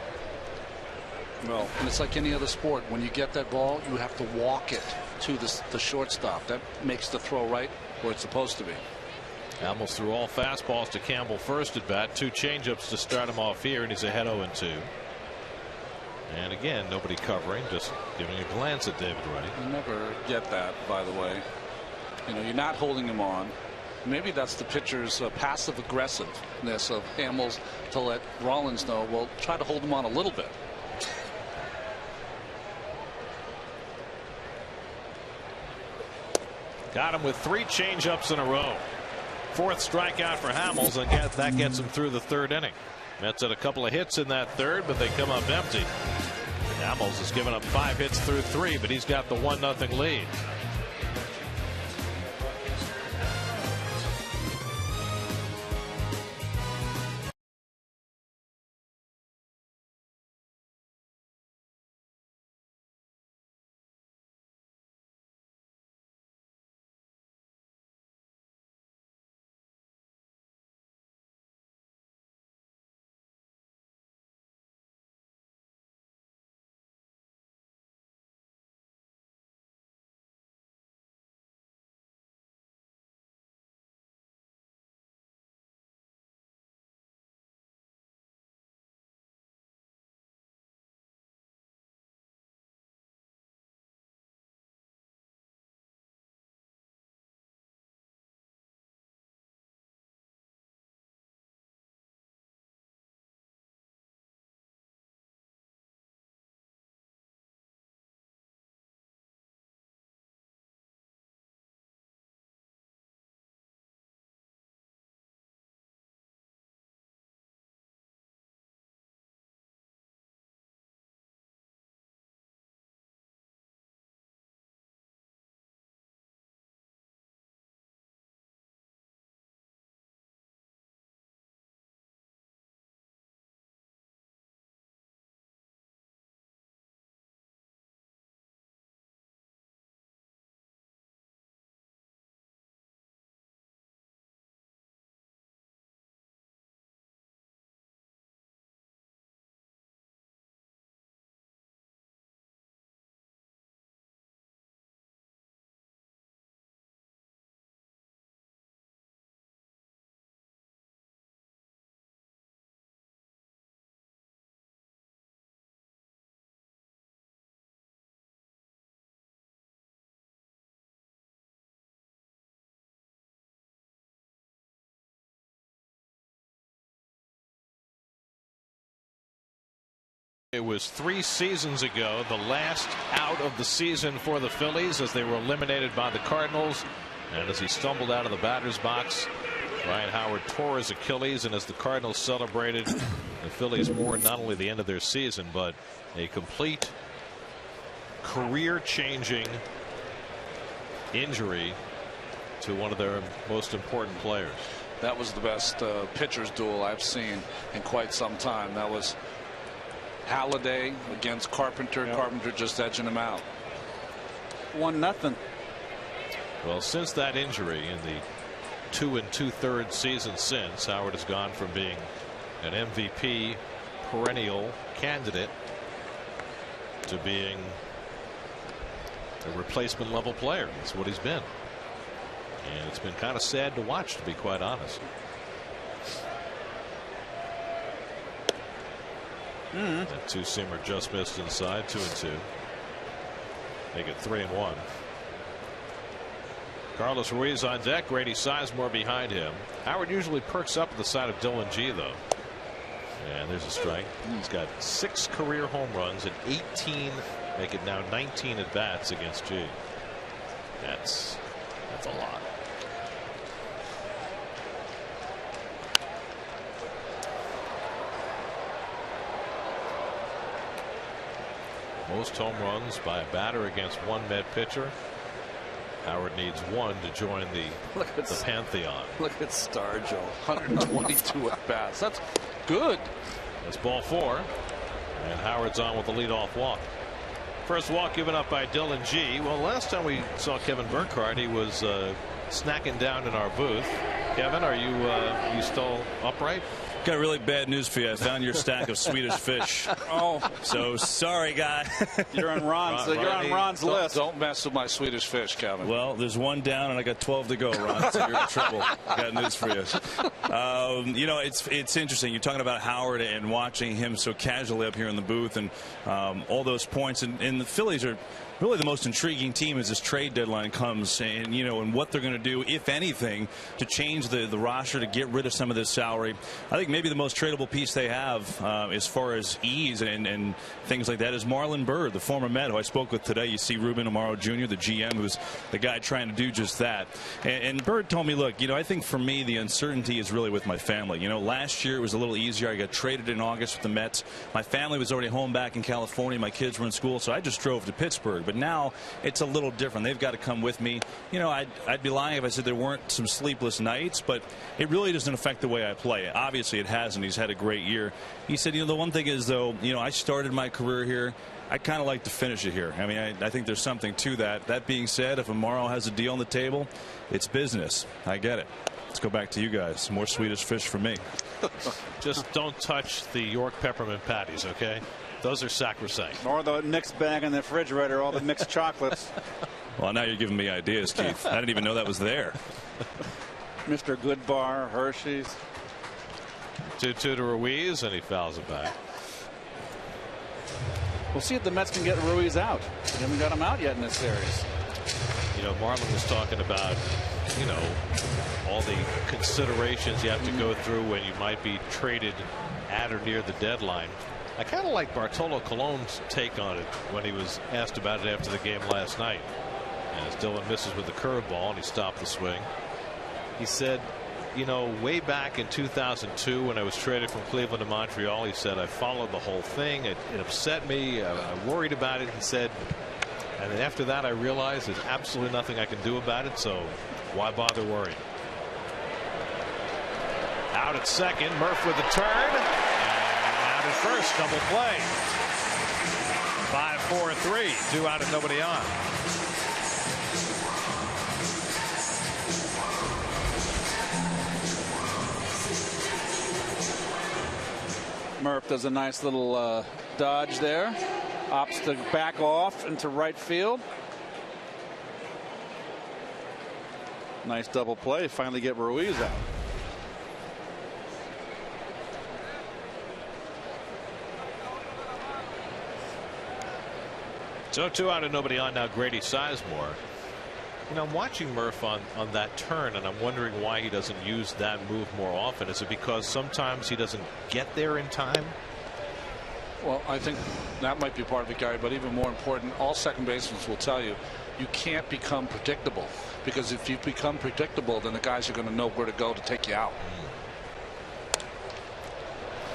Well, and it's like any other sport. When you get that ball, you have to walk it to the shortstop. That makes the throw right where it's supposed to be. Hamels threw all fastballs to Campbell first at bat. 2 changeups to start him off here, and he's ahead 0-2. And again, nobody covering, just giving a glance at David Wright. You never get that, by the way. You know, you're not holding him on. Maybe that's the pitcher's passive aggressiveness of Hamels to let Rollins know, well, try to hold him on a little bit. Got him with 3 changeups in a row. 4th strikeout for Hamels, and that gets him through the 3rd inning. Mets had a couple of hits in that 3rd, but they come up empty. Hamels has given up 5 hits through 3, but he's got the 1-0 lead. It was 3 seasons ago, the last out of the season for the Phillies, as they were eliminated by the Cardinals. And as he stumbled out of the batter's box, Ryan Howard tore his Achilles, and as the Cardinals celebrated, the Phillies mourned not only the end of their season, but a complete career-changing injury to one of their most important players. That was the best pitcher's duel I've seen in quite some time. That was Halladay against Carpenter. Yep. Carpenter just edging him out. 1-0. Well, since that injury in the 2 2/3 season since, Howard has gone from being an MVP perennial candidate to being a replacement level player. That's what he's been. And it's been kind of sad to watch, to be quite honest. That 2-seamer just missed inside. 2-2. Make it 3-1. Carlos Ruiz on deck. Grady Sizemore behind him. Howard usually perks up at the side of Dylan G, though. And there's a strike. He's got 6 career home runs and 18, make it now 19 at bats against G. That's a lot. Most home runs by a batter against one Met pitcher. Howard needs 1 to join the pantheon. Look at Stargell, 122 at bats. That's good. That's ball 4, and Howard's on with the leadoff walk. First walk given up by Dylan G. Well, last time we saw Kevin Burkhardt, he was snacking down in our booth. Kevin, are you still upright? Got really bad news for you. I found your stack of Swedish fish. Oh, so sorry, guy. You're on Ron's list. Don't mess with my Swedish fish, Kevin. Well, there's 1 down, and I got 12 to go, Ron. So you're in trouble. Got news for you. You know, it's interesting. You're talking about Howard and watching him so casually up here in the booth, and all those points. And the Phillies are really the most intriguing team as this trade deadline comes, and and what they're going to do, if anything, to change the roster to get rid of some of this salary. I think maybe the most tradable piece they have as far as ease and things like that is Marlon Byrd, the former Met who I spoke with today. You see Ruben Amaro Jr., the GM, who's the guy trying to do just that. And Byrd told me, look, I think for me the uncertainty is really with my family. Last year it was a little easier. I got traded in August with the Mets. My family was already home back in California. My kids were in school, so I just drove to Pittsburgh. But now it's a little different. They've got to come with me. I'd be lying if I said there weren't some sleepless nights, but it really doesn't affect the way I play. Obviously it hasn't. He's had a great year. He said, the one thing is, though, I started my career here. I kind of like to finish it here. I mean, I think there's something to that. That being said, if Amaro has a deal on the table, it's business. I get it. Let's go back to you guys. More Swedish fish for me. Just don't touch the York peppermint patties, okay? Those are sacrosanct. Or the mixed bag in the refrigerator, all the mixed chocolates. Well, now you're giving me ideas, Keith. I didn't even know that was there. Mr. Goodbar, Hershey's. 2-2 to Ruiz, and he fouls it back. We'll see if the Mets can get Ruiz out. They haven't got him out yet in this series. Marlon was talking about, all the considerations you have to go through when you might be traded at or near the deadline. I kind of like Bartolo Colon's take on it when he was asked about it after the game last night. As Dylan misses with the curveball and he stopped the swing. He said, way back in 2002 when I was traded from Cleveland to Montreal, he said, I followed the whole thing. It upset me. I worried about it. He said, and then after that I realized there's absolutely nothing I can do about it, so why bother worrying? Out at second, Murph with the turn. And out at first, double play. 5-4-3, 2 out and nobody on. Murph does a nice little dodge there. Opts to back off into right field. Nice double play. Finally get Ruiz out. So 2 out and nobody on now. Grady Sizemore. I'm watching Murph on that turn, and I'm wondering why he doesn't use that move more often. Is it because sometimes he doesn't get there in time? Well, I think that might be part of it, Gary, but even more important, all second basemen will tell you, you can't become predictable, because if you become predictable, then the guys are going to know where to go to take you out.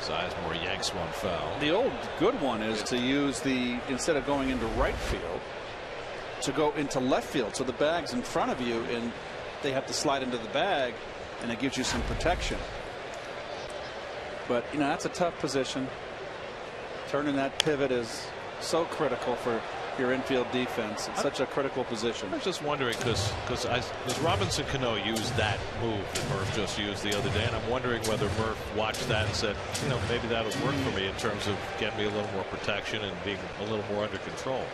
Sizemore yanks one foul. The old good one is to use instead of going into right field, to go into left field, so the bag's in front of you and they have to slide into the bag, and it gives you some protection. But that's a tough position. Turning that pivot is so critical for your infield defense. It's such a critical position. I was just wondering because Robinson Cano used that move that Murph just used the other day, and I'm wondering whether Murph watched that and said, maybe that'll work for me in terms of getting me a little more protection and being a little more under control.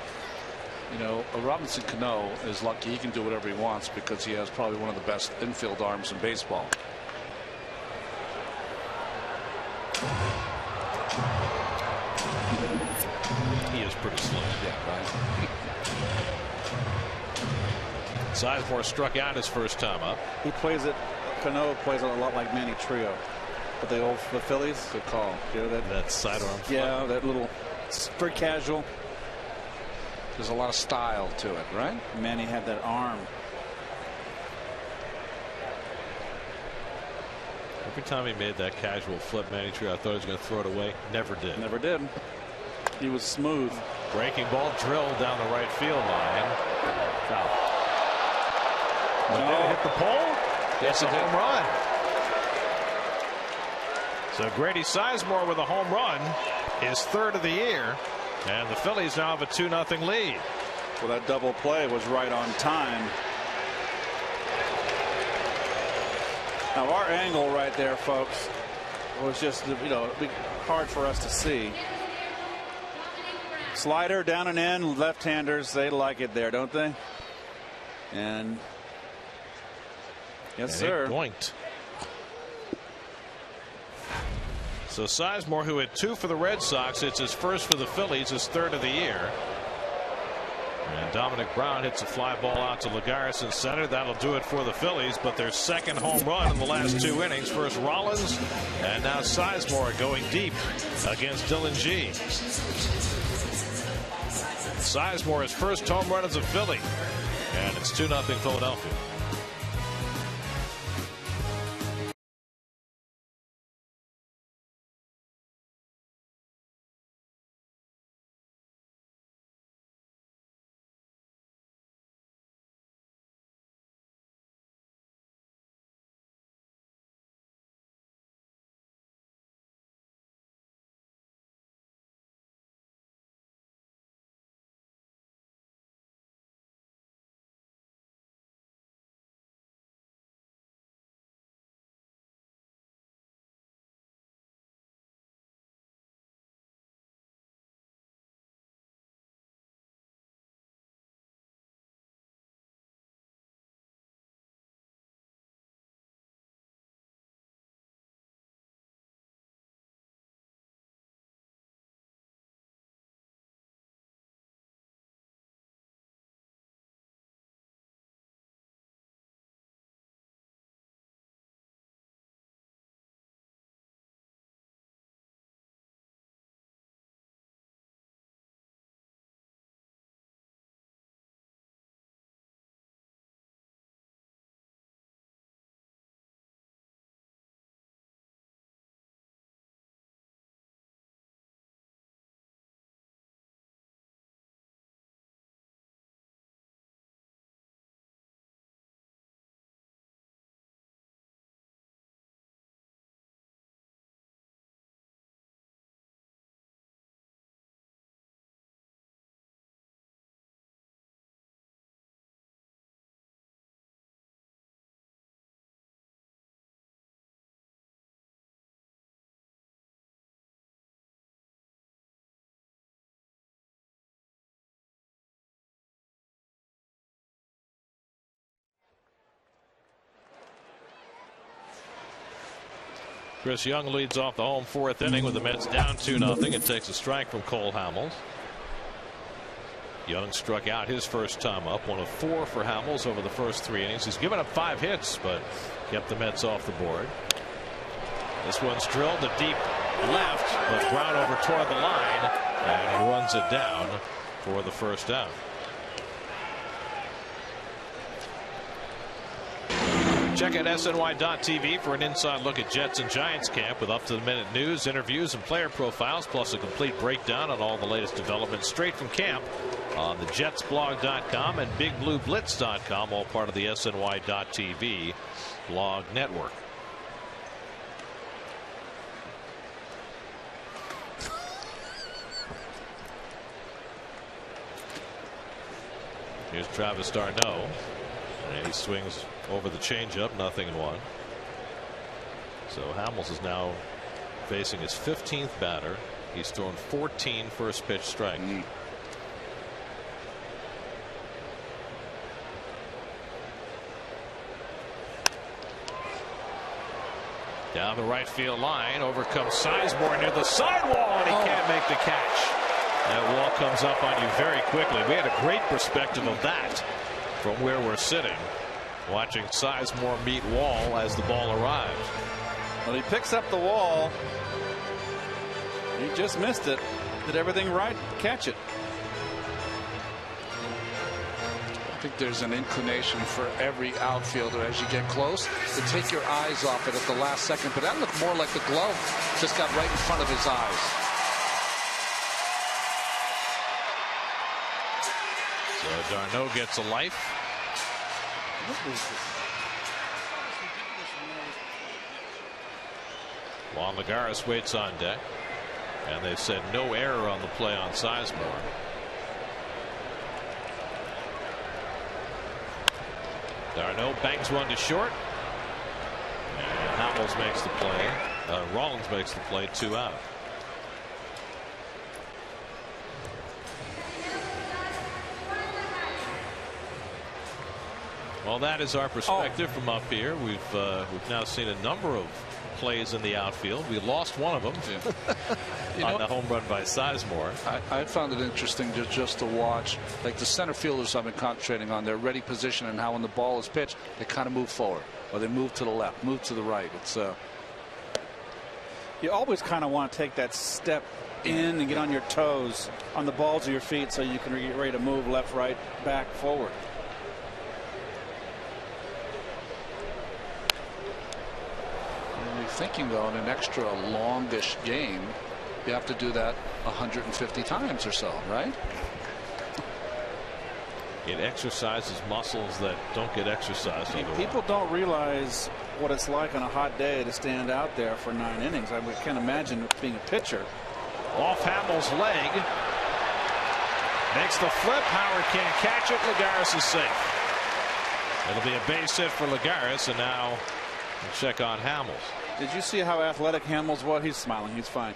Robinson Cano is lucky he can do whatever he wants because he has probably one of the best infield arms in baseball. He is pretty slow. Yeah, right. Sizemore struck out his first time up. Cano plays it a lot like Manny Trio. But the Phillies. Good call. That sidearm. Yeah, that little, very casual. There's a lot of style to it, right? Manny had that arm. Every time he made that casual flip, Manny Trio, I thought he was going to throw it away. Never did. Never did. He was smooth. Breaking ball drilled down the right field line. Foul. But did it hit the pole? It's a home run. So Grady Sizemore with a home run, his third of the year, and the Phillies now have a 2-0 lead. Well, that double play was right on time. Now our angle right there, folks, was just, hard for us to see. Slider down and in, left-handers, they like it there, don't they? And yes, sir. Boinked. So Sizemore, who had 2 for the Red Sox, it's his first for the Phillies, his third of the year. And Dominic Brown hits a fly ball out to Lagares in center. That'll do it for the Phillies, but their second home run in the last 2 innings. First Rollins, and now Sizemore going deep against Dylan G. Sizemore's first home run as a Philly, and it's 2-0 Philadelphia. Chris Young leads off the home 4th inning with the Mets down 2-0. It takes a strike from Cole Hamels. Young struck out his first time up, 1 of 4 for Hamels over the first 3 innings. He's given up 5 hits, but kept the Mets off the board. This one's drilled to deep left, but Brown over toward the line, and he runs it down for the first out. Check out SNY.TV for an inside look at Jets and Giants camp with up-to-the-minute news, interviews, and player profiles, plus a complete breakdown on all the latest developments straight from camp on the JetsBlog.com and BigBlueBlitz.com, all part of the SNY.TV blog network. Here's Travis d'Arnaud, and he swings over the changeup, 0-1. So Hamels is now facing his 15th batter. He's thrown 14 first pitch strike. Down the right field line, over comes Sizemore near the sidewall, and he can't make the catch. That wall comes up on you very quickly. We had a great perspective of that from where we're sitting, watching Sizemore meet Wall as the ball arrived. Well, he picks up the wall. He just missed it. Did everything right. Catch it. I think there's an inclination for every outfielder as you get close to take your eyes off it at the last second. But that looked more like the glove just got right in front of his eyes. So d'Arnaud gets a life. Juan Lagares waits on deck, and they said no error on the play on Sizemore. D'Arnaud bangs one to short, and Hamels makes the play. Rollins makes the play, 2 out. Well, that is our perspective from up here. We've now seen a number of plays in the outfield. We lost one of them on the home run by Sizemore. I found it interesting just to watch, like the center fielders I've been concentrating on their ready position and how when the ball is pitched they kind of move forward or they move to the left, move to the right. It's you always kind of want to take that step in and get on your toes on the balls of your feet so you can get ready to move left, right, back, forward. Thinking though in an extra longish game you have to do that 150 times or so, right? It exercises muscles that don't get exercised otherwise. People don't realize what it's like on a hot day to stand out there for 9 innings. I can't imagine being a pitcher. Off Hamels' leg, makes the flip. Howard can't catch it. Lagares is safe. It'll be a base hit for Lagares, and now we'll check on Hamels. Did you see how athletic Hamels was? He's smiling. He's fine.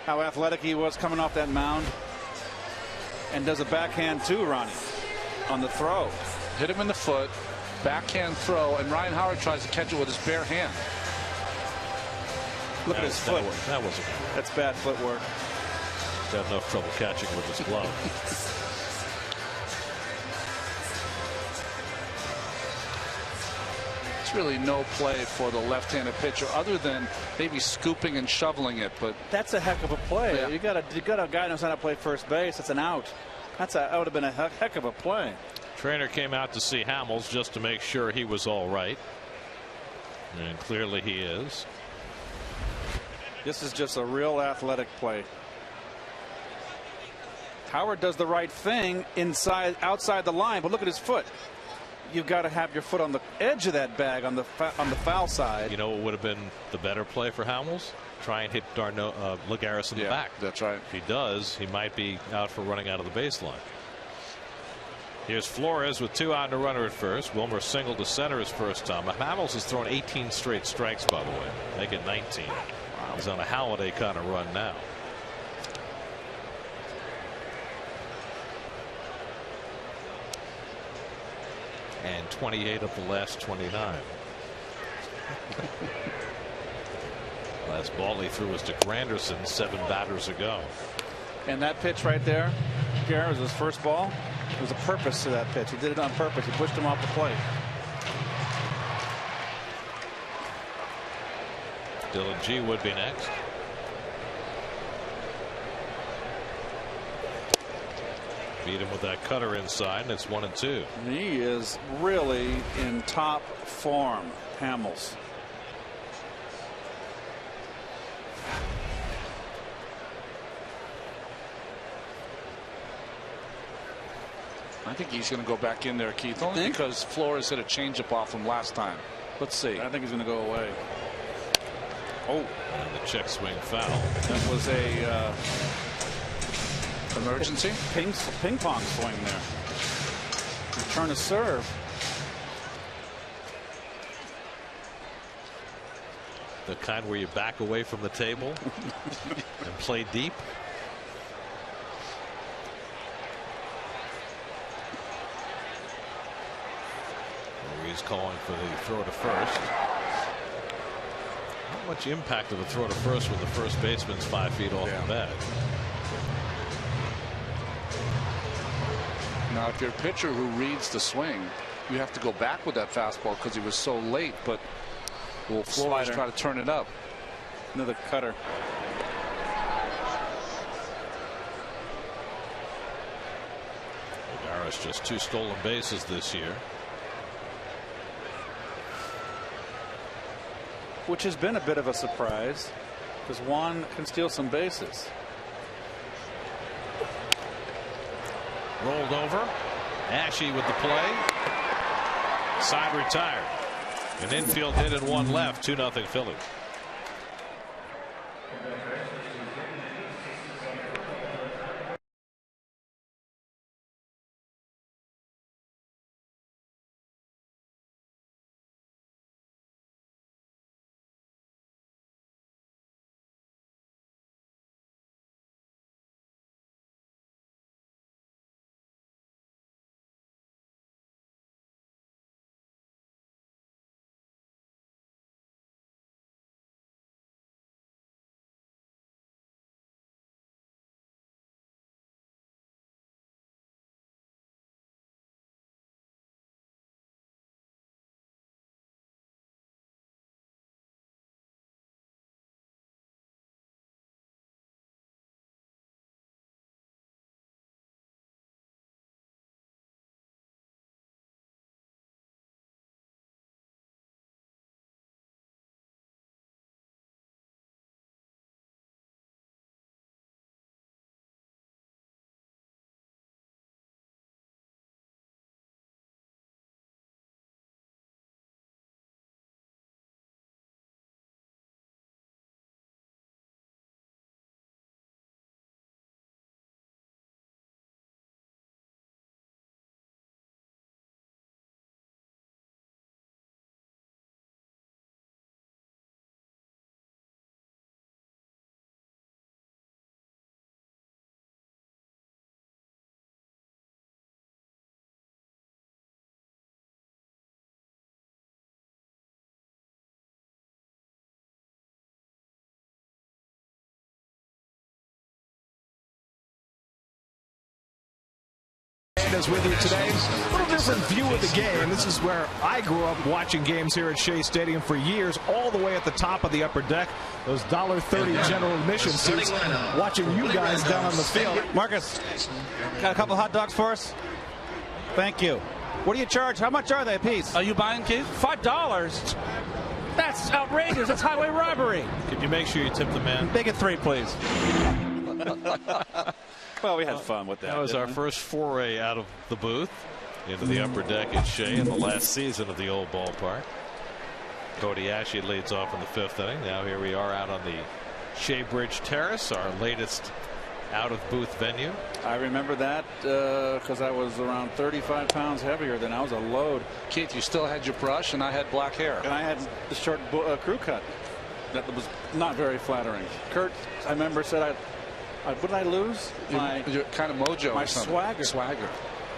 How athletic he was coming off that mound. And does a backhand too, Ronnie, on the throw. Hit him in the foot, backhand throw, and Ryan Howard tries to catch it with his bare hand. Look at his foot. That wasn't. That's bad footwork. He's had enough trouble catching with his glove. Really no play for the left-handed pitcher other than maybe scooping and shoveling it, but that's a heck of a play. Yeah. You got a guy who knows how to play first base. It's an out. That would have been a heck of a play. Trainer came out to see Hamels just to make sure he was all right, and clearly he is. This is just a real athletic play. Howard does the right thing outside the line, but look at his foot. You've got to have your foot on the edge of that bag on the foul side. You know what would have been the better play for Hamels? Try and hit Lagares in the back. That's right. If he does, he might be out for running out of the baseline. Here's Flores with 2 out and a runner at first. Wilmer singled to center his first time. Hamels has thrown 18 straight strikes, by the way. Make it 19. Wow. He's on a Halladay kind of run now. And 28 of the last 29. Last ball he threw was to Granderson 7 batters ago. And that pitch right there, Garrett, was his first ball. There was a purpose to that pitch. He did it on purpose. He pushed him off the plate. Dylan G would be next. Beat him with that cutter inside, and it's 1-2. He is really in top form, Hamels. I think he's going to go back in there, Keith, only because Flores hit a changeup off him last time. Let's see. I think he's going to go away. Oh, and the check swing foul. That was a emergency ping pong swing there. Return to serve. The kind where you back away from the table and play deep. He's calling for the throw to first. Not much impact of the throw to first when the first baseman's 5 feet off the bag. Now, if you're a pitcher who reads the swing, you have to go back with that fastball because he was so late. But will Flores try to turn it up? Another cutter. Lagares just 2 stolen bases this year, which has been a bit of a surprise because Juan can steal some bases. Rolled over. Ashe with the play. Side retired. An infield hit and one left. 2-0 Phillies. Is with you today. A little different view of the game. This is where I grew up watching games here at Shea Stadium for years, all the way at the top of the upper deck. Those $1.30 general admission seats. Watching you guys down on the field. Marcus, got a couple hot dogs for us? Thank you. What do you charge? How much are they a piece? Are you buying, Keith? $5. That's outrageous. That's highway robbery. Could you make sure you tip the man? Make it 3, please. Well, we had fun with that. That was our first foray out of the booth into the upper deck at Shea in the last season of the old ballpark. Cody Ashley leads off in the 5th inning. Now here we are out on the Shea Bridge Terrace, our latest out of booth venue. I remember that because I was around 35 pounds heavier than I was a load. Keith, you still had your brush, and I had black hair. And I had the short crew cut. That was not very flattering. Kurt, I remember, said what did I lose? Your kind of mojo. My swagger.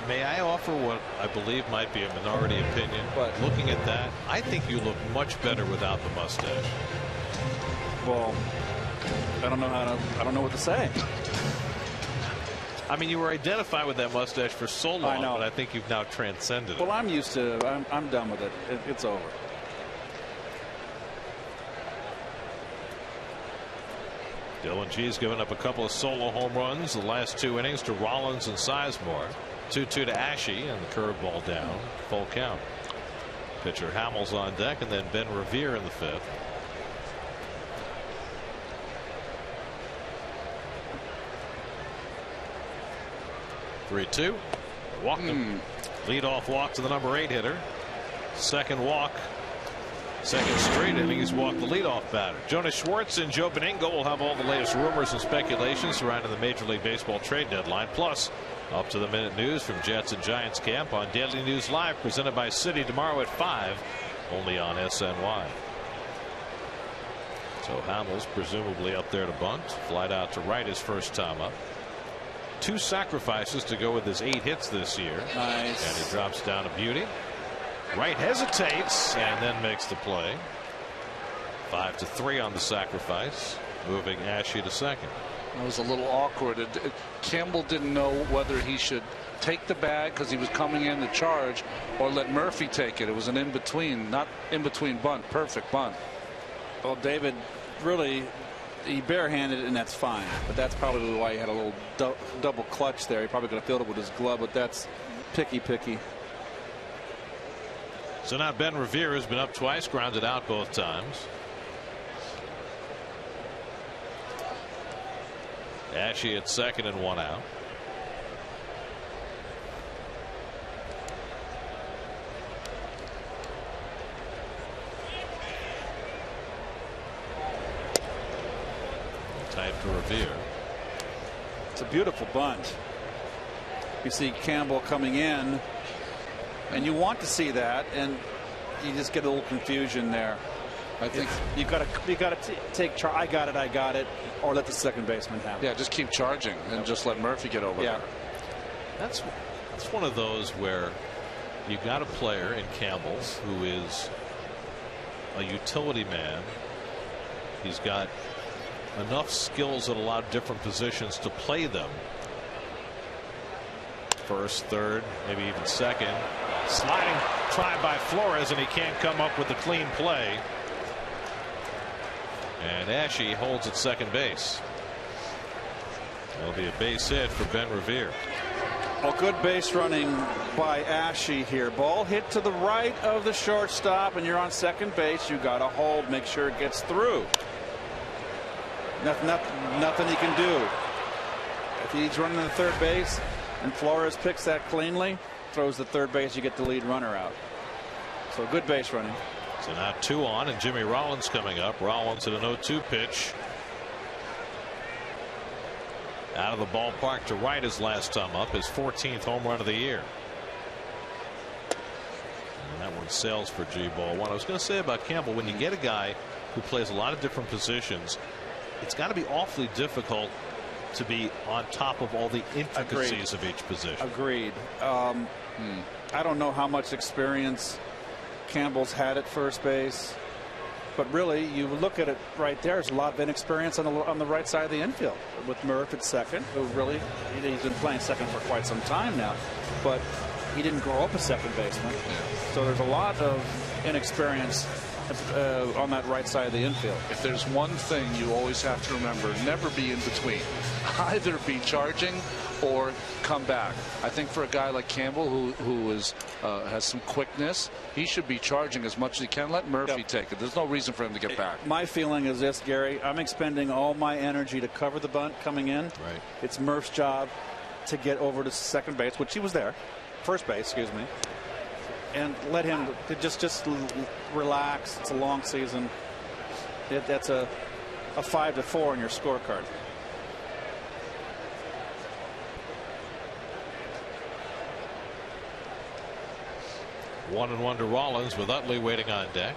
May I offer what I believe might be a minority opinion? But looking at that, I think you look much better without the mustache. Well, I don't know what to say. I mean, you were identified with that mustache for so long, I know. but I think you've now transcended it. Well, I'm used to. I'm done with it. It's over. Dylan G's given up a couple of solo home runs the last 2 innings to Rollins and Sizemore. 2-2 to Ashe, and the curveball down. Full count. Pitcher Hamels on deck, and then Ben Revere in the 5th. (3-2). Walked him. Leadoff walk to the number 8 hitter. Second walk. Second straight inning he's walked the leadoff batter. Jonas Schwartz and Joe Beningo will have all the latest rumors and speculations surrounding the Major League Baseball trade deadline. Plus, up to the minute news from Jets and Giants camp on Daily News Live, presented by Citi tomorrow at 5, only on SNY. So Hamels presumably up there to bunt. Flied out to right his first time up. 2 sacrifices to go with his 8 hits this year. Nice. And he drops down a beauty. Right hesitates and then makes the play. 5-3 on the sacrifice, moving Ashe to second. It was a little awkward. Campbell didn't know whether he should take the bag because he was coming in to charge, or let Murphy take it. It was an in-between, not in-between bunt. Perfect bunt. Well, David, really, he barehanded it, and that's fine. But that's probably why he had a little double clutch there. He probably could have filled it with his glove, but that's picky. So now Ben Revere has been up twice, grounded out both times. Ashe at second and 1 out. to Revere. It's a beautiful bunt. You see Campbell coming in, and you want to see that, and you just get a little confusion there. I think you got to take I got it, or let the second baseman have it. Yeah, just keep charging and just let Murphy get over there. That's one of those where you got a player in Campbell who is a utility man. He's got enough skills at a lot of different positions to play them. First, third, maybe even second. Sliding try by Flores, and he can't come up with a clean play. And Ashe holds at second base. That'll be a base hit for Ben Revere. Well, good base running by Ashe here. Ball hit to the right of the shortstop, and you're on second base. You got to hold, make sure it gets through. Nothing he can do. If he's running to third base and Flores picks that cleanly, throws the third base, you get the lead runner out. So good base running. So now 2 on, and Jimmy Rollins coming up. Rollins at an 0-2 pitch. Out of the ballpark to right his last time up, his 14th home run of the year. And that one sails for G. Ball one. I was going to say about Campbell, when you get a guy who plays a lot of different positions, it's got to be awfully difficult to be on top of all the intricacies of each position. Agreed. I don't know how much experience Campbell's had at first base, but really you look at it right there, there's a lot of inexperience on the right side of the infield with Murph at second, who really he's been playing second for quite some time now, but he didn't grow up a second baseman. So there's a lot of inexperience on that right side of the infield. If there's one thing you always have to remember, never be in between. Either be charging or come back. I think for a guy like Campbell who has some quickness, he should be charging as much as he can. Let Murphy take it. There's no reason for him to get back. My feeling is this, Gary. I'm expending all my energy to cover the bunt coming in. Right. It's Murph's job to get over to second base, which he was there. First base, excuse me. And let him just relax. It's a long season. That's a 5-4 on your scorecard. One and one to Rollins with Utley waiting on deck.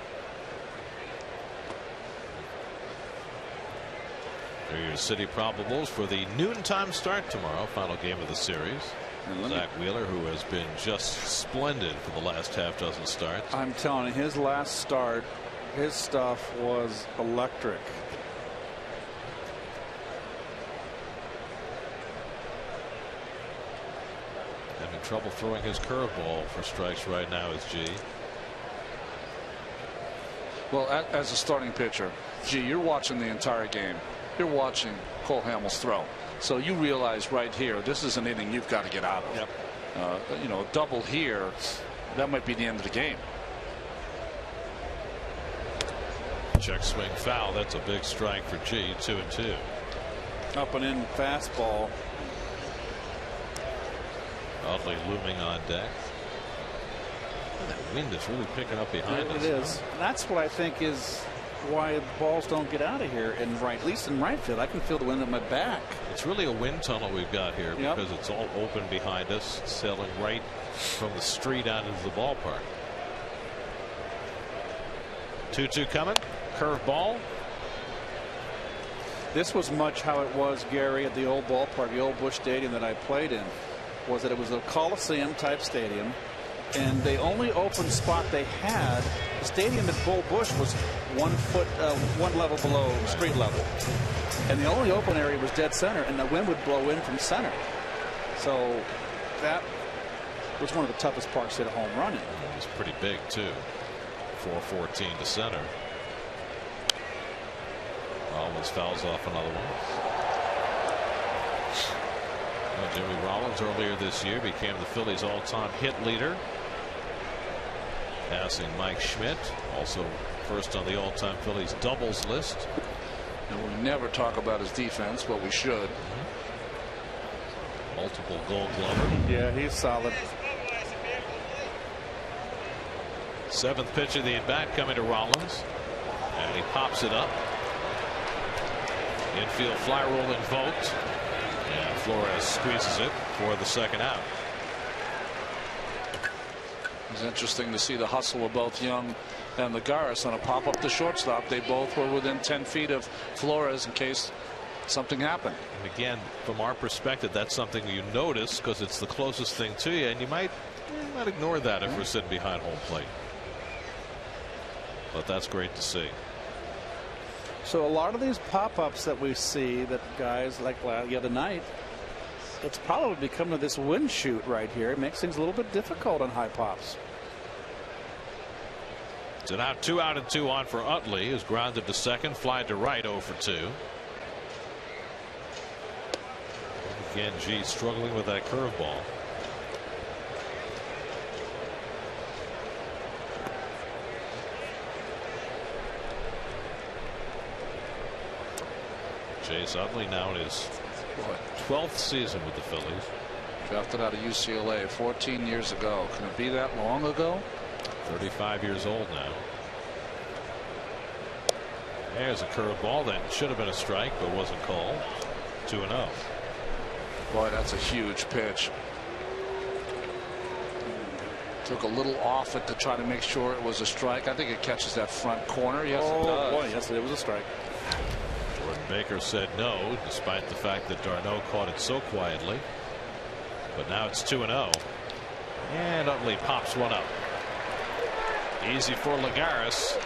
There are your city probables for the noontime start tomorrow, final game of the series. Zach Wheeler, who has been just splendid for the last half dozen starts. I'm telling you, his last start, his stuff was electric. Having trouble throwing his curveball for strikes right now is G. Well, as a starting pitcher, G, you're watching the entire game. You're watching Cole Hamels throw. So you realize right here, this is an inning you've got to get out of. Yep. You know, a double here, that might be the end of the game. Check swing foul. That's a big strike for G. 2-2. Up and in fastball. Utley looming on deck. That wind is really picking up behind us. It is. That's what I think is why balls don't get out of here in right, at least in right field. I can feel the wind at my back. It's really a wind tunnel we've got here because it's all open behind us. It's sailing right from the street out into the ballpark. 2-2 coming. Curve ball. This was much how it was, Gary, at the old ballpark, the old Busch Stadium that I played in, was that it was a Coliseum type stadium, and the only open spot they had, the stadium at Bull Busch was 1 foot, 1 level below street level, and the only open area was dead center, and the wind would blow in from center. So that was one of the toughest parks to hit a home run in. It was pretty big too. 414 to center. Rollins fouls off another one. Jimmy Rollins earlier this year became the Phillies all-time hit leader, passing Mike Schmidt, also first on the all-time Phillies doubles list. And we never talk about his defense, but we should. Multiple Gold Glover. Yeah, he's solid. 7th pitch of the at-bat coming to Rollins, and he pops it up. Infield fly rule invoked, and Flores squeezes it for the second out. It's interesting to see the hustle of both Young and Lagares on a pop up to shortstop. They both were within 10 feet of Flores in case something happened. And again, from our perspective, that's something you notice because it's the closest thing to you, and you might ignore that if we're sitting behind home plate. But that's great to see. So a lot of these pop-ups that we see, that guys like the other night, it's probably become this wind shoot right here. It makes things a little bit difficult on high pops. So now 2 out and 2 on for Utley, who's grounded to second, fly to right, 0 for 2. Again, G struggling with that curveball. Chase Utley now in his 12th season with the Phillies. Drafted out of UCLA 14 years ago. Can it be that long ago? 35 years old now. There's a curveball that should have been a strike but wasn't called. 2-0. Boy, that's a huge pitch. Took a little off it to try to make sure it was a strike. I think it catches that front corner. Yes, it does. Boy, yes, it was a strike. Jordan Baker said no, despite the fact that Darno caught it so quietly. But now it's 2-0. And Utley pops one up. Easy for Lagares.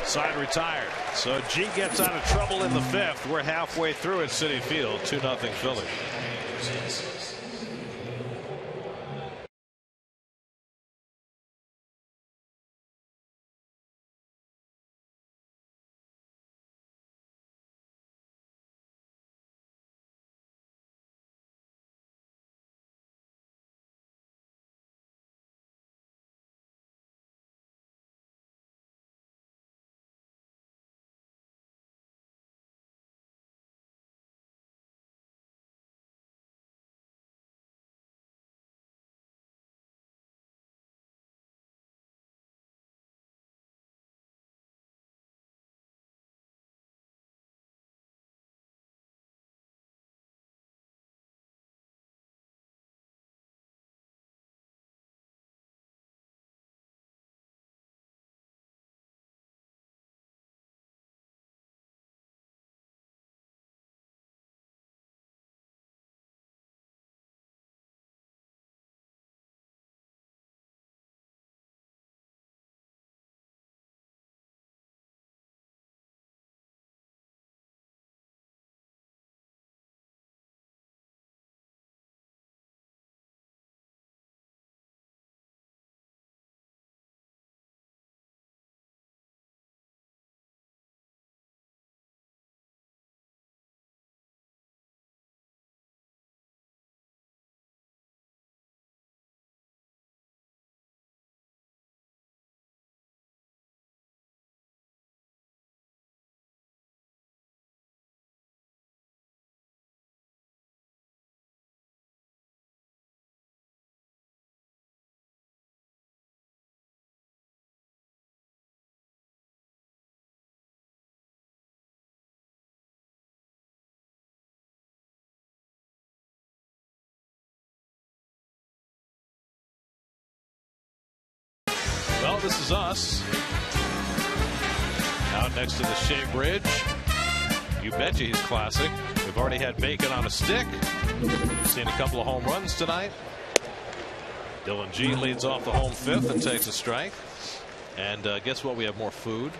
Side retired. So G gets out of trouble in the 5th. We're halfway through at Citi Field. 2-0 Phillies. Well, this is us. Out next to the Shea Bridge. You betcha he's classic. We've already had bacon on a stick. Seen a couple of home runs tonight. Dylan G leads off the home 5th and takes a strike. And guess what? We have more food.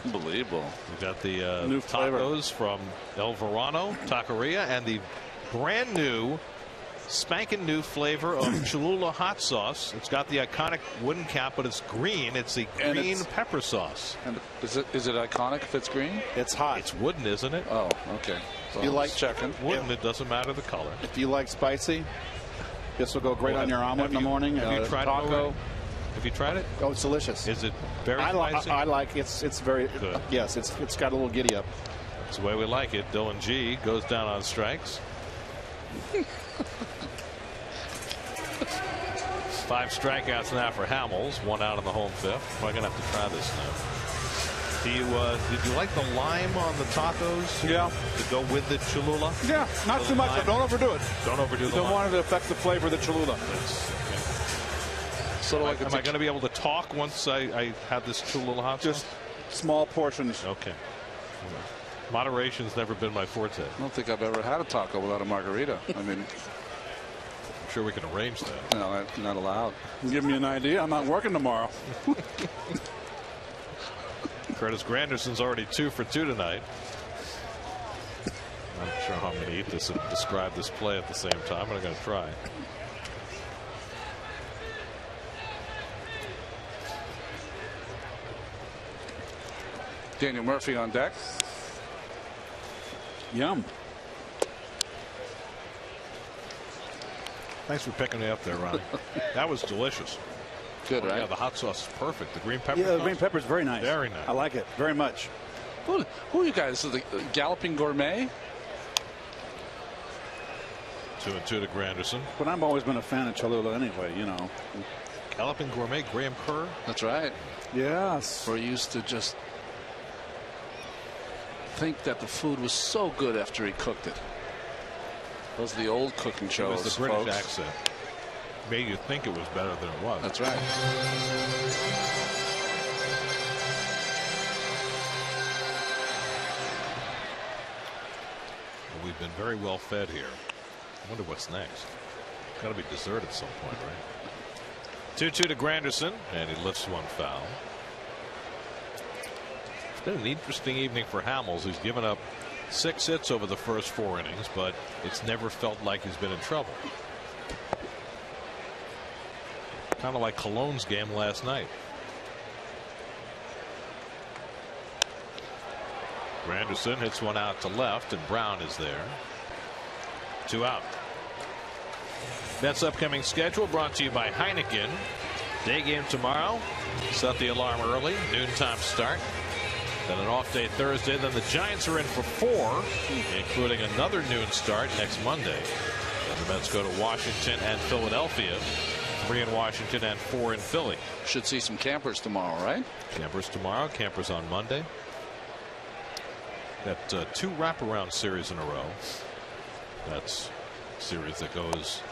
Unbelievable. We've got the new tacos from El Verano Taqueria and the brand new spanking new flavor of Cholula hot sauce. It's got the iconic wooden cap, but it's green. It's the green pepper sauce. And is it iconic if it's green? It's hot. It's wooden, isn't it? Oh, okay. So you like checking? Wooden. It doesn't matter the color. If you like spicy, this will go great on your omelet in the morning. Have you tried taco. it? Have you tried it? Oh, it's delicious. Is it very spicy? I like it's very good. Yes, it's got a little giddy up. That's the way we like it. Dylan G goes down on strikes. 5 strikeouts now for Hamels. 1 out in the home 5th. Probably gonna have to try this now. Did you like the lime on the tacos? Yeah. To go with the Cholula? Yeah, not too much, but don't overdo it. Don't overdo the Don't lime. want it to affect the flavor of the Cholula. Sort of like am I going to be able to talk once I have this Cholula hot sauce? Just small portions. Okay. Moderation's never been my forte. I don't think I've ever had a taco without a margarita. I mean, I'm sure we can arrange that. no, not allowed. Give me an idea. I'm not working tomorrow. Curtis Granderson's already 2 for 2 tonight. I'm not sure how I'm going to eat this and describe this play at the same time, but I'm going to try. Daniel Murphy on deck. Yum. Thanks for picking me up there, Ronnie. That was delicious. Good, right? Yeah, the hot sauce is perfect. The green pepper. Yeah, the green pepper is very nice. Very nice. I like it very much. Who are you guys? The Galloping Gourmet? 2-2 to Granderson. But I've always been a fan of Cholula anyway, you know. Galloping Gourmet, Graham Kerr. That's right. Yes. We're used to just think that the food was so good after he cooked it. Those are the old cooking shows. It was the British folks. accent. Made you think it was better than it was. That's right. Well, we've been very well fed here. I wonder what's next. Got to be dessert at some point, right? 2-2 to Granderson, and he lifts one foul. It's been an interesting evening for Hamels, who's given up 6 hits over the first 4 innings, but it's never felt like he's been in trouble. Kind of like Cologne's game last night. Granderson hits one out to left, and Brown is there. 2 out. Mets upcoming schedule brought to you by Heineken. Day game tomorrow. Set the alarm early. Noontime start. Then an off day Thursday. Then the Giants are in for 4, including another noon start next Monday. Then the Mets go to Washington and Philadelphia. 3 in Washington and 4 in Philly. Should see some campers tomorrow, right? Campers tomorrow. Campers on Monday. Got 2 wraparound series in a row. That's a series that goes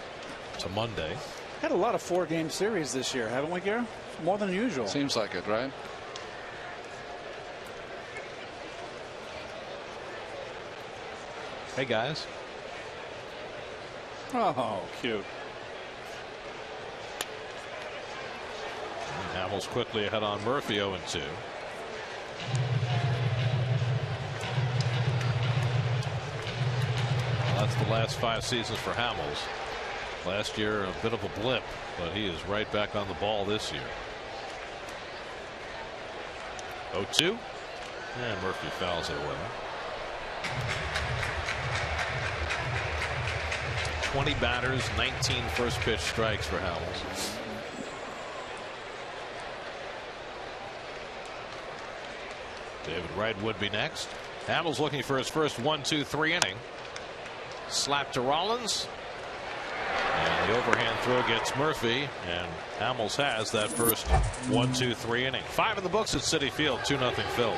to Monday. Had a lot of 4-game series this year, haven't we, Gary? More than usual. Seems like it, right? Hey, guys. Oh, cute. Hamels quickly ahead on Murphy 0-2. That's the last 5 seasons for Hamels. Last year, a bit of a blip, but he is right back on the ball this year. 0-2. And Murphy fouls it away. 20 batters, 19 first pitch strikes for Hamels. David Wright would be next. Hamels looking for his first 1-2-3 inning. Slap to Rollins. And the overhand throw gets Murphy. And Hamels has that first 1-2-3 inning. 5 in the books at Citi Field. 2-0 Phillies.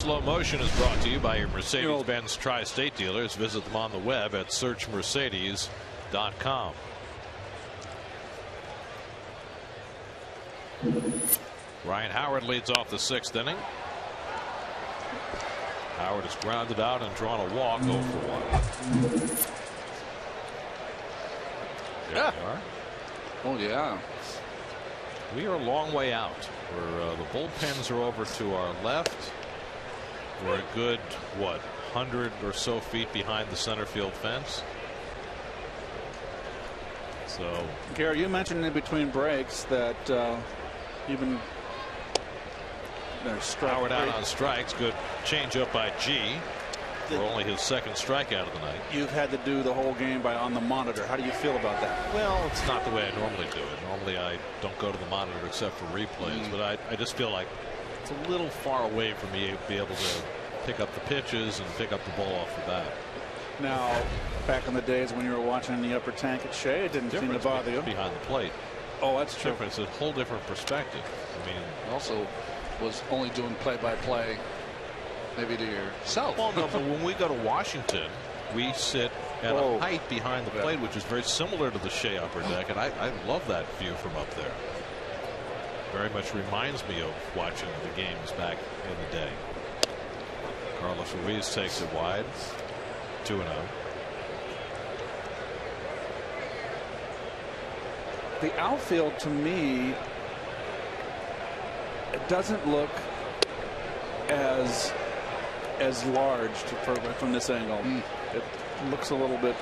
Slow Motion is brought to you by your Mercedes-Benz Tri-State dealers. Visit them on the web at searchmercedes.com. Ryan Howard leads off the 6th inning. Howard is grounded out and drawn a walk, 0 for 1. There we are. Oh, yeah. We are a long way out. The bullpens are over to our left. We're a good, 100 or so feet behind the center field fence. So, Gary, you mentioned in between breaks that even there's Howard out on strikes. Good change up by G for only his 2nd strikeout of the night. You've had to do the whole game on the monitor. How do you feel about that? Well, it's not the way I normally do it. Normally I don't go to the monitor except for replays, but I just feel like it's a little far away from me to be able to pick up the pitches and pick up the ball off the bat. Now, back in the days when you were watching in the upper tank at Shea, it didn't seem to bother you. Behind the plate. Oh, that's true. It's a whole different perspective. I mean, also was only doing play-by-play maybe to yourself. Well, no, but when we go to Washington, we sit at a height behind the plate, which is very similar to the Shea upper deck, and I love that view from up there. Very much reminds me of watching the games back in the day. Carlos Ruiz takes it wide, 2-0. The outfield, to me, it doesn't look as large from this angle. It looks a little bit.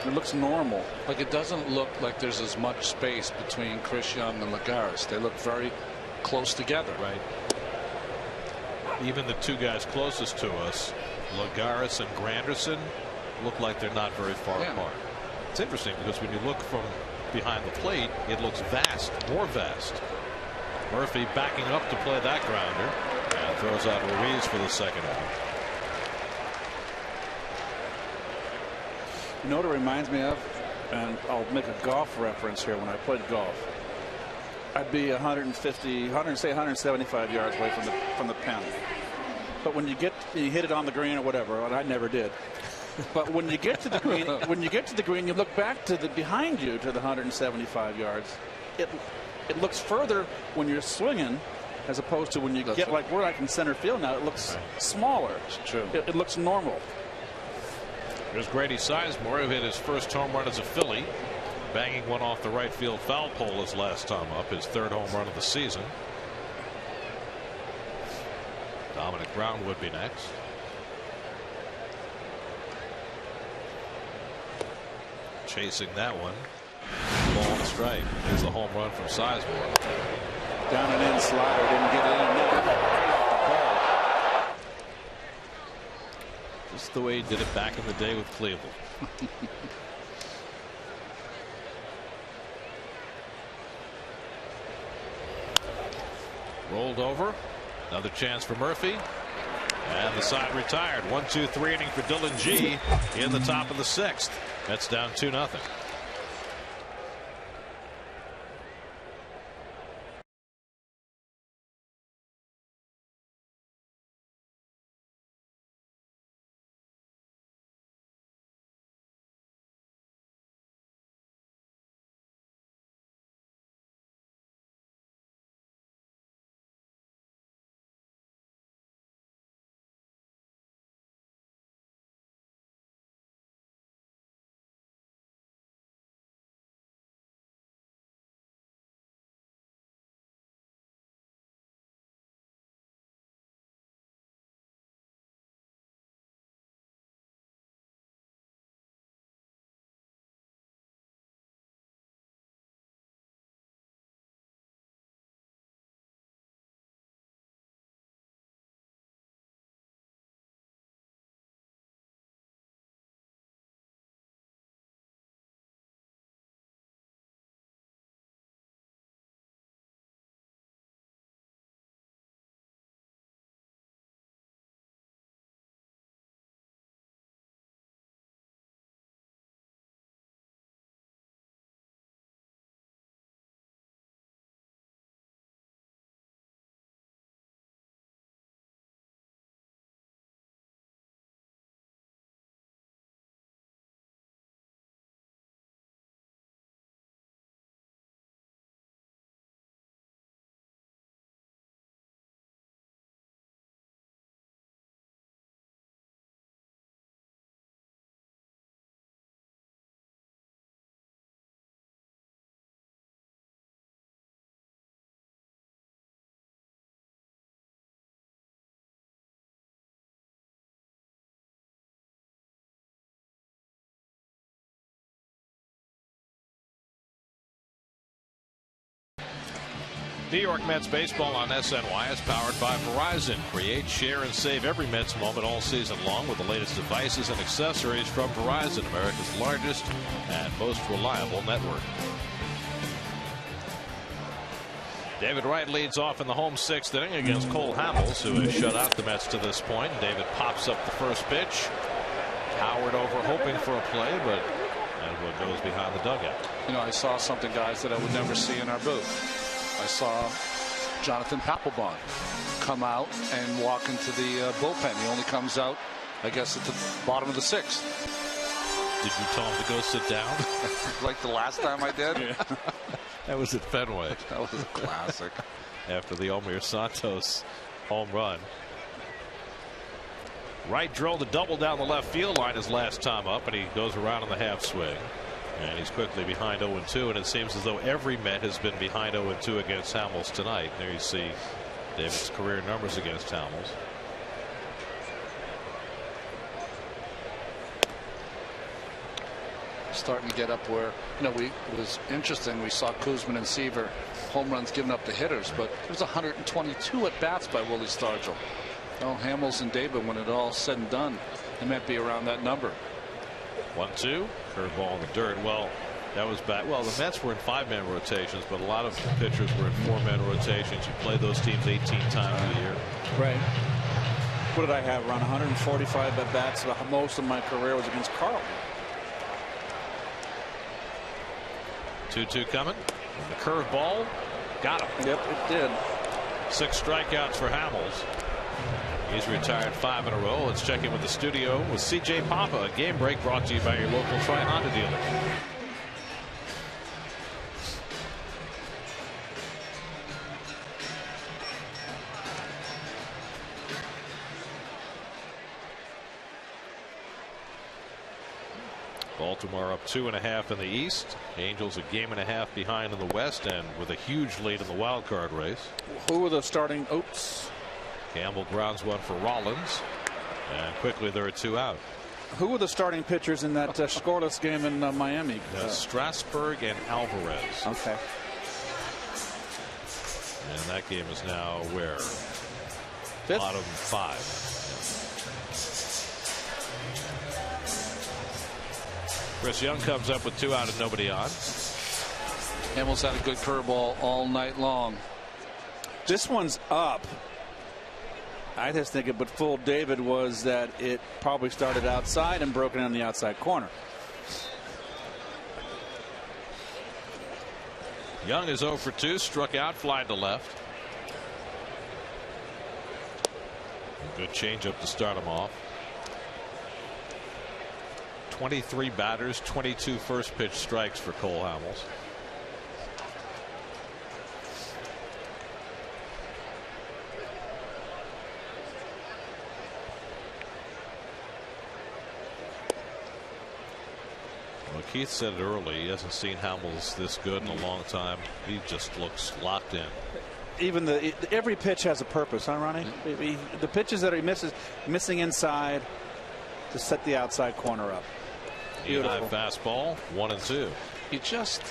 It looks normal. Like it doesn't look like there's as much space between Chris Young and Lagares. They look very close together. Right. Even the 2 guys closest to us, Lagares and Granderson, look like they're not very far apart. It's interesting because when you look from behind the plate, it looks vast, more vast. Murphy backing up to play that grounder and throws out Ruiz for the 2nd out. You know what it reminds me of? And I'll make a golf reference here. When I played golf, I'd be 175 yards away from the pin. But when you hit it on the green or whatever, and I never did. But when you get to the green, you look back to the behind you to the 175 yards. It looks further when you're swinging, as opposed to when you get like we're like in center field now. It looks smaller. It's true. It looks normal. There's Grady Sizemore, who hit his first home run as a Philly, banging one off the right field foul pole his last time up, his 3rd home run of the season. Dominic Brown would be next. Chasing that one. Ball and strike. Here's a home run from Sizemore. Down and in slider, didn't get it in there. Just the way he did it back in the day with Cleveland. Rolled over. Another chance for Murphy. And the side retired. 1-2-3 inning for Dylan G in the top of the 6th. That's down 2-0. New York Mets baseball on SNY is powered by Verizon. Create, share, and save every Mets moment all season long with the latest devices and accessories from Verizon, America's largest and most reliable network. David Wright leads off in the home 6th inning against Cole Hamels, who has shut out the Mets to this point. David pops up the first pitch. Howard over hoping for a play, but Edward goes behind the dugout. You know, I saw something, guys, that I would never see in our booth. I saw Jonathan Papelbon come out and walk into the bullpen. He only comes out, I guess, at the bottom of the 6th. Did you tell him to go sit down? Like the last time I did? Yeah. That was at Fenway. That was a classic. After the Omir Santos home run. Wright drilled a double down the left field line his last time up, and he goes around in the half swing. And he's quickly behind 0-2, and it seems as though every Met has been behind 0-2 against Hamels tonight. There you see David's career numbers against Hamels. Starting to get up where, you know, it was interesting. We saw Kuzman and Seaver home runs given up to hitters, but there was 122 at bats by Willie Stargell. Oh, Hamels and David, when it all said and done, it might be around that number. 1-2, curveball in the dirt. Well, that was back. Well, the Mets were in 5-man rotations, but a lot of pitchers were in 4-man rotations. You play those teams 18 times a year. Right. What did I have? Around 145 at bats. Most of my career was against Carlton. 2-2 coming. And the curveball got him. Yep, it did. 6 strikeouts for Hamels. He's retired 5 in a row. Let's check in with the studio with C.J. Papa. A game break brought to you by your local Tri-Honda dealer. Baltimore up 2.5 in the East. Angels a game and a half behind in the West, and with a huge lead in the wild card race. Who were the starting? Oops. Campbell grounds one for Rollins, and quickly there are 2 out. Who were the starting pitchers in that scoreless game in Miami? Strasburg and Alvarez. Okay. And that game is now where? 5th? Bottom 5. Chris Young comes up with 2 out and nobody on. Hamels had a good curveball all night long. This one's up. I just think it, but fooled David was that it probably started outside and broken on the outside corner. Young is 0 for 2, struck out, fly to left. Good changeup to start him off. 23 batters, 22 first pitch strikes for Cole Hamels. Well, Keith said it early. He hasn't seen Hamels this good in a long time. He just looks locked in. Even every pitch has a purpose, huh, Ronnie? The pitches that he missing inside to set the outside corner up. Beautiful. Fastball, 1-2. You just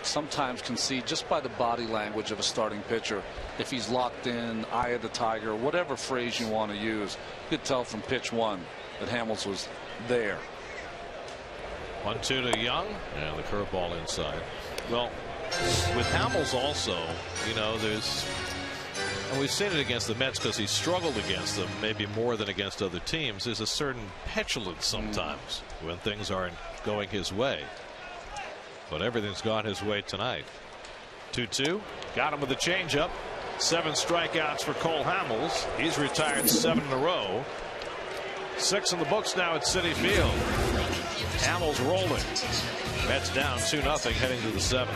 sometimes can see just by the body language of a starting pitcher if he's locked in, eye of the tiger, whatever phrase you want to use. You could tell from pitch 1 that Hamels was there. 1-2 to Young, and the curveball inside. Well, with Hamels also, you know, and we've seen it against the Mets because he struggled against them maybe more than against other teams. There's a certain petulance sometimes when things aren't going his way. But everything's gone his way tonight. 2-2. Got him with a changeup. 7 strikeouts for Cole Hamels. He's retired 7 in a row. 6 in the books now at Citi Field. Hamels rolling. Mets down 2-0 heading to the 7th.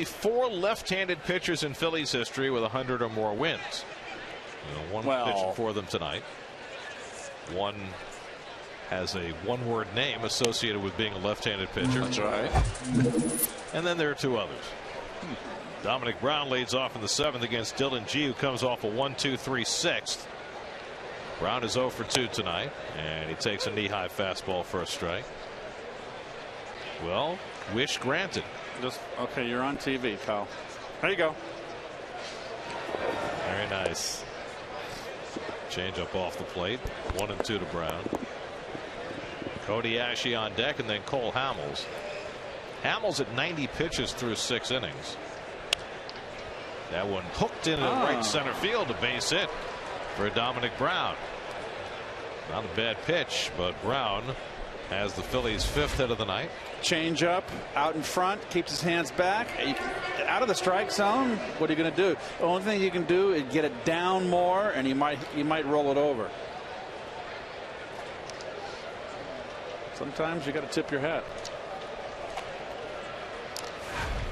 4 left-handed pitchers in Phillies history with 100 or more wins. One pitching for them tonight. One has a one-word name associated with being a left-handed pitcher. That's right. And then there are 2 others. Dominic Brown leads off in the 7th against Dylan G, who comes off a 1-2-3 6th. Brown is 0 for 2 tonight, and he takes a knee-high fastball for a strike. Well, wish granted. Okay, you're on TV, pal. There you go. Very nice. Change up off the plate. 1-2 to Brown. Cody Ashe on deck, and then Cole Hamels. Hamels at 90 pitches through 6 innings. That one hooked into right center field, a base hit for Dominic Brown. Not a bad pitch, but Brown has the Phillies' 5th hit of the night. Change up out in front, keeps his hands back, out of the strike zone. What are you going to do? The only thing you can do is get it down more, and you might roll it over. Sometimes you got to tip your hat.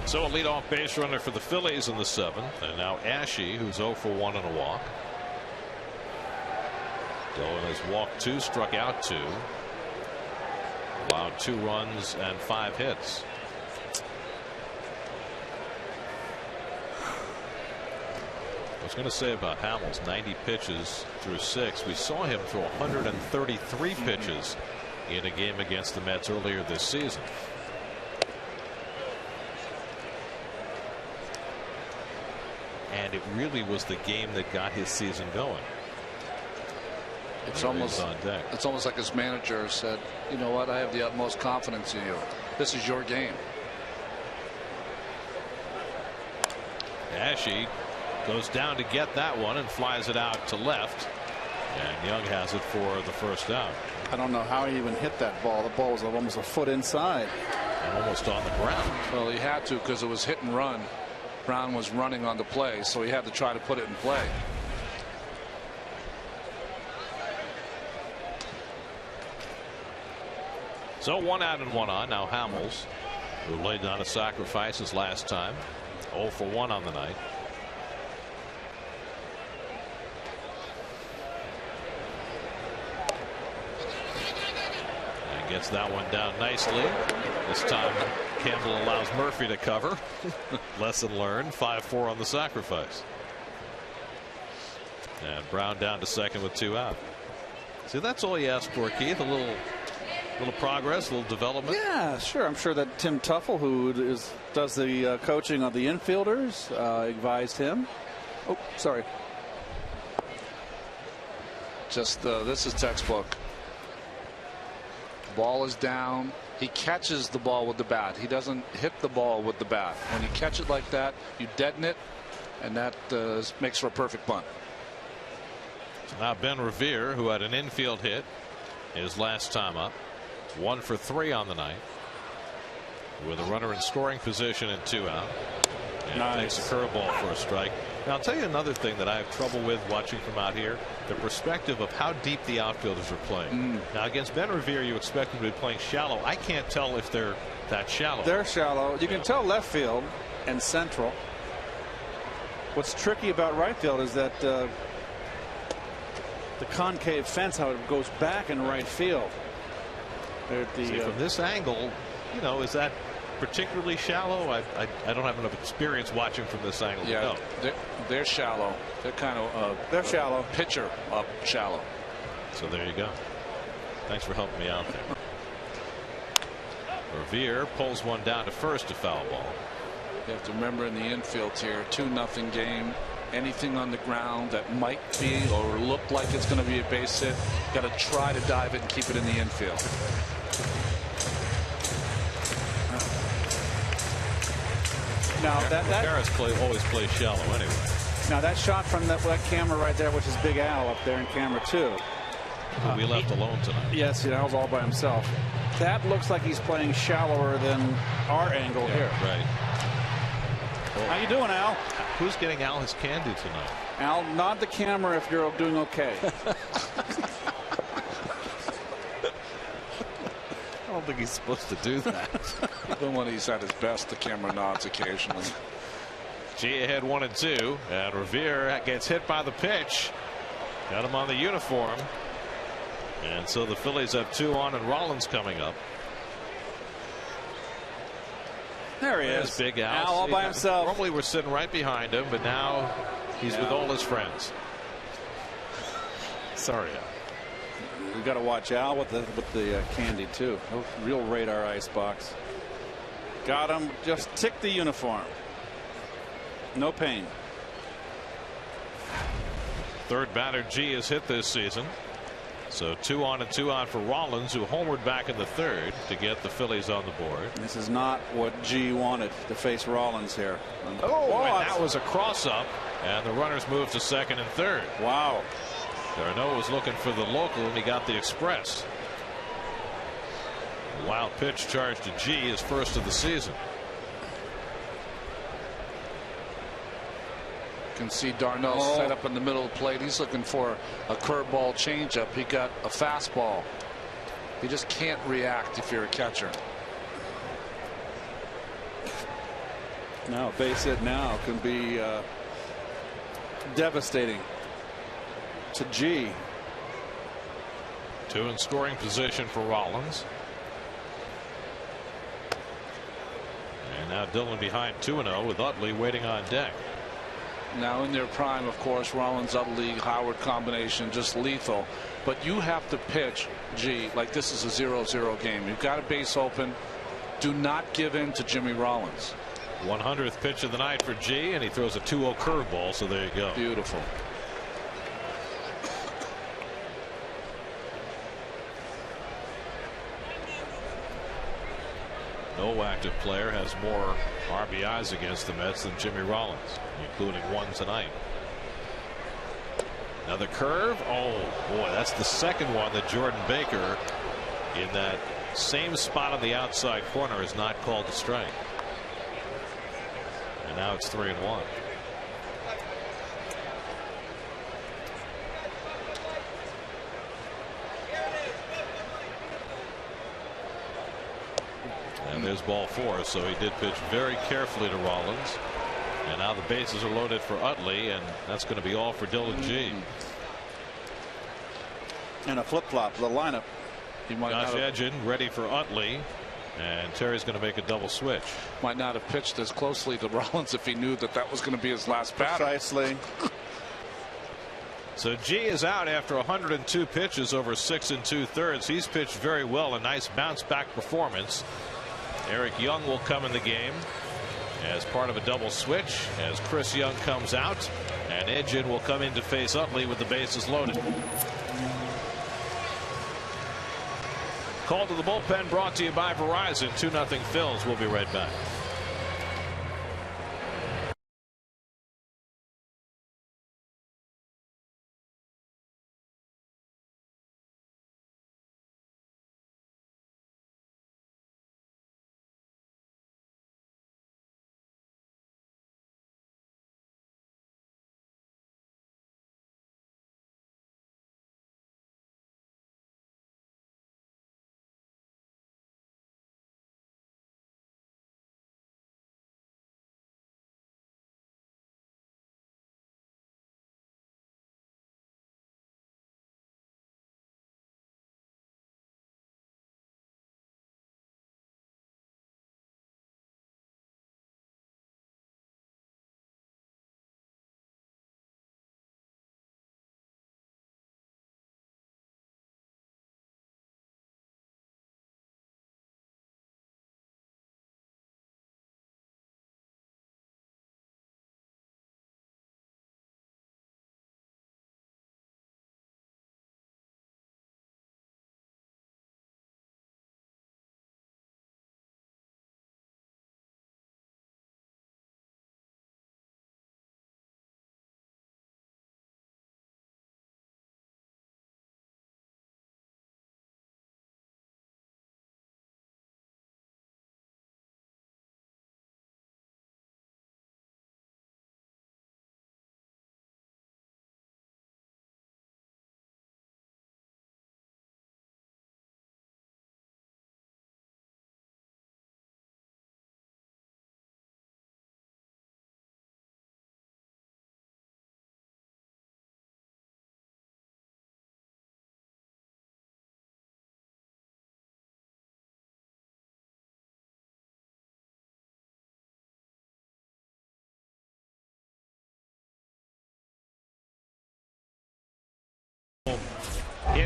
So a leadoff base runner for the Phillies in the 7th, and now Ashe, who's 0 for 1 on a walk. Dolan has walked 2, struck out 2, allowed 2 runs and 5 hits. I was going to say about Hamels, 90 pitches through 6. We saw him throw 133 pitches in a game against the Mets earlier this season. And it really was the game that got his season going. It's almost like his manager said, you know what, I have the utmost confidence in you. This is your game. Ashe goes down to get that one and flies it out to left. And Young has it for the first out. I don't know how he even hit that ball. The ball was almost a foot inside. And almost on the ground. Well, he had to because it was hit and run. Brown was running on the play, so he had to try to put it in play. So 1 out and 1 on. Now Hamels, who laid down a sacrifice his last time, 0 for 1 on the night. And gets that one down nicely. This time Campbell allows Murphy to cover. Lesson learned. 5-4 on the sacrifice. And Brown down to second with 2 out. See, that's all you ask for, Keith. A little progress, a little development. Yeah, sure. I'm sure that Tim Tuffle, who does the coaching of the infielders, advised him. Oh, sorry. Just this is textbook. Ball is down. He catches the ball with the bat. He doesn't hit the ball with the bat. When you catch it like that, you deaden it, and that makes for a perfect bunt. So now Ben Revere, who had an infield hit his last time up, 1 for 3 on the night, with a runner in scoring position and 2 out. And nice. Takes a curveball for a strike. Now I'll tell you another thing that I have trouble with watching from out here: the perspective of how deep the outfielders are playing. Now against Ben Revere, you expect them to be playing shallow. I can't tell if they're that shallow. They're shallow. You can tell left field and central. What's tricky about right field is that the concave fence, how it goes back in right field. See, from this angle, you know, is that particularly shallow? I don't have enough experience watching from this angle. Yeah, they're shallow. They're kind of they're shallow. Pitcher up shallow. So there you go. Thanks for helping me out there. Revere pulls one down to first, a foul ball. You have to remember in the infield here, 2-0 game. Anything on the ground that might be or look like it's going to be a base hit, got to try to dive it and keep it in the infield. Now that Harris always plays shallow anyway. Now that shot from that camera right there, which is Big Al up there in camera 2. We left alone tonight. Yes, Al's all by himself. That looks like he's playing shallower than our angle here. Right. How you doing, Al? Who's getting Al his candy tonight? Al, nod the camera if you're doing okay. Oh think he's supposed to do that. Even when he's at his best, the camera nods occasionally. G ahead 1-2, and Revere gets hit by the pitch. Got him on the uniform. And so the Phillies have 2 on, and Rollins coming up. There he is. Big Al. All by himself. Normally we're sitting right behind him, but now he's with all his friends. Sorry, Al. We got to watch Al with the candy too. Real radar icebox. Got him. Just tick the uniform. No pain. Third batter G has hit this season. So 2 on and 2 on for Rollins, who homered back in the third to get the Phillies on the board. This is not what G wanted to face Rollins here. Oh, and that was a cross up, and the runners moved to second and third. Wow. Darno was looking for the local, and he got the express. Wild pitch charge to G, his first of the season. You can see Darno set up in the middle of the plate. He's looking for a curveball changeup. He got a fastball. You just can't react if you're a catcher. Now base hit now can be devastating to G. 2 in scoring position for Rollins. And now Dillon behind 2-0 with Utley waiting on deck. Now in their prime, of course, Rollins, Utley, Howard combination, just lethal. But you have to pitch, G, like this is a 0-0 game. You've got a base open. Do not give in to Jimmy Rollins. 100th pitch of the night for G, and he throws a 2-0 curveball, so there you go. Beautiful. No active player has more RBIs against the Mets than Jimmy Rollins, including 1 tonight. Now the curve. Oh boy, that's the second one that Jordan Baker in that same spot on the outside corner is not called a strike. And now it's 3-1. And there's ball 4, so he did pitch very carefully to Rollins. And now the bases are loaded for Utley, and that's going to be all for Dillon G. And a flip-flop, the lineup. Josh Edgin ready for Utley, and Terry's going to make a double switch. Might not have pitched as closely to Rollins if he knew that was going to be his last batter. Precisely. So G is out after 102 pitches over 6 2/3. He's pitched very well, a nice bounce back performance. Eric Young will come in the game as part of a double switch as Chris Young comes out, and Edgin will come in to face Utley with the bases loaded. Call to the bullpen brought to you by Verizon. 2-0 Phils. We'll be right back.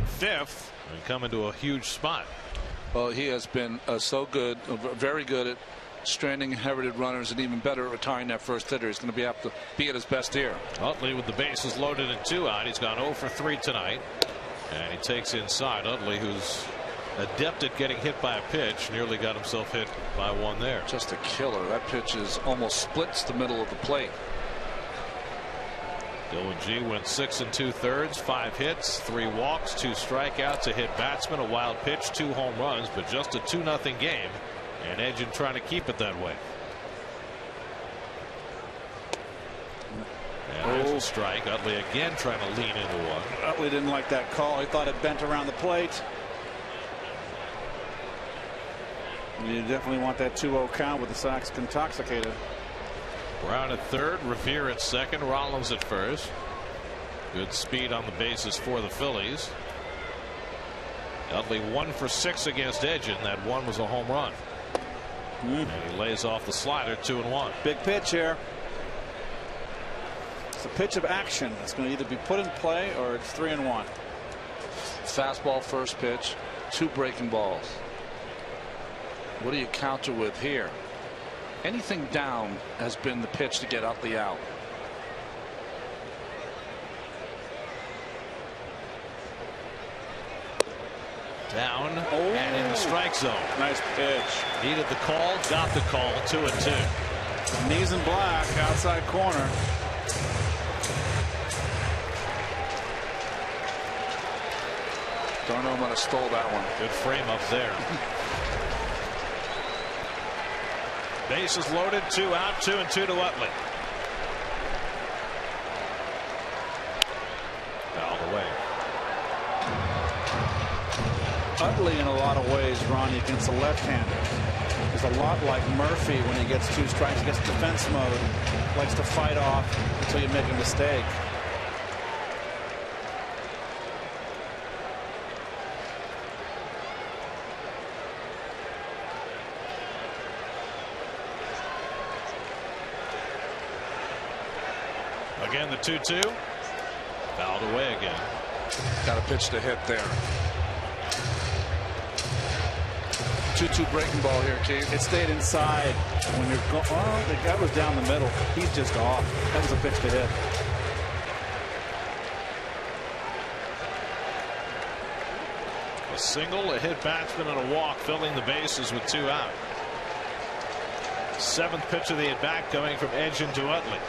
hit fifth and come into a huge spot. Well, he has been so good, very good at stranding inherited runners, and even better at retiring that first hitter. He's going to have to be at his best here. Utley with the bases loaded and 2 out. He's gone 0 for 3 tonight, and he takes inside. Utley, who's adept at getting hit by a pitch, nearly got himself hit by one there. Just a killer. That pitch is almost splits the middle of the plate. Dylan G went 6 2/3, 5 hits, 3 walks, 2 strikeouts, a hit batsman, a wild pitch, 2 home runs, but just a 2-0 game, and Edgin trying to keep it that way. And there's a strike. Utley again trying to lean into one. Utley didn't like that call. He thought it bent around the plate. You definitely want that 2-0 count with the Sox intoxicated. Brown at third, Revere at second, Rollins at first. Good speed on the bases for the Phillies. Utley 1 for 6 against Edgin. That one was a home run. And he lays off the slider, 2-1. Big pitch here. It's a pitch of action. It's going to either be put in play or it's 3-1. Fastball first pitch, 2 breaking balls. What do you counter with here? Anything down has been the pitch to get Utley out. Down and in the strike zone. Nice pitch. Needed the call, got the call, 2-2. Knees in black, outside corner. Darno might have stole that one. Good frame up there. Bases loaded, 2 out, 2-2 to Utley. All the way. Utley, in a lot of ways, Ronnie, against the left-handers, is a lot like Murphy when he gets 2 strikes, he gets defense mode, likes to fight off until you make a mistake. Again, the 2-2. Fouled away again. Got a pitch to hit there. 2-2 breaking ball here, Keith. It stayed inside. When you're going, oh, the guy was down the middle. He's just off. That was a pitch to hit. A single, a hit batsman, and a walk, filling the bases with 2 out. 7th pitch of the at-bat coming from Edgin to Utley.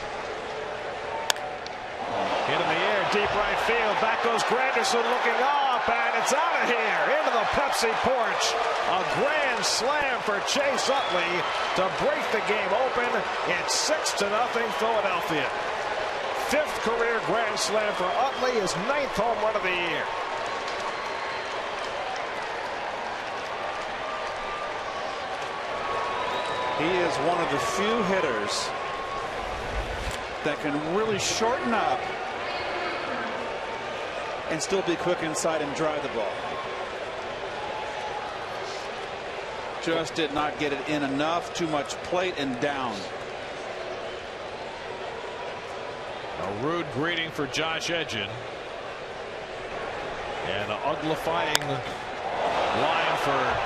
Hit in the air, deep right field. Back goes Granderson looking up, and it's out of here into the Pepsi porch. A grand slam for Chase Utley to break the game open. It's 6-0 Philadelphia. 5th career grand slam for Utley, his 9th home run of the year. He is one of the few hitters that can really shorten up and still be quick inside and drive the ball. Just did not get it in enough. Too much plate and down. A rude greeting for Josh Edgin. And an uglifying line for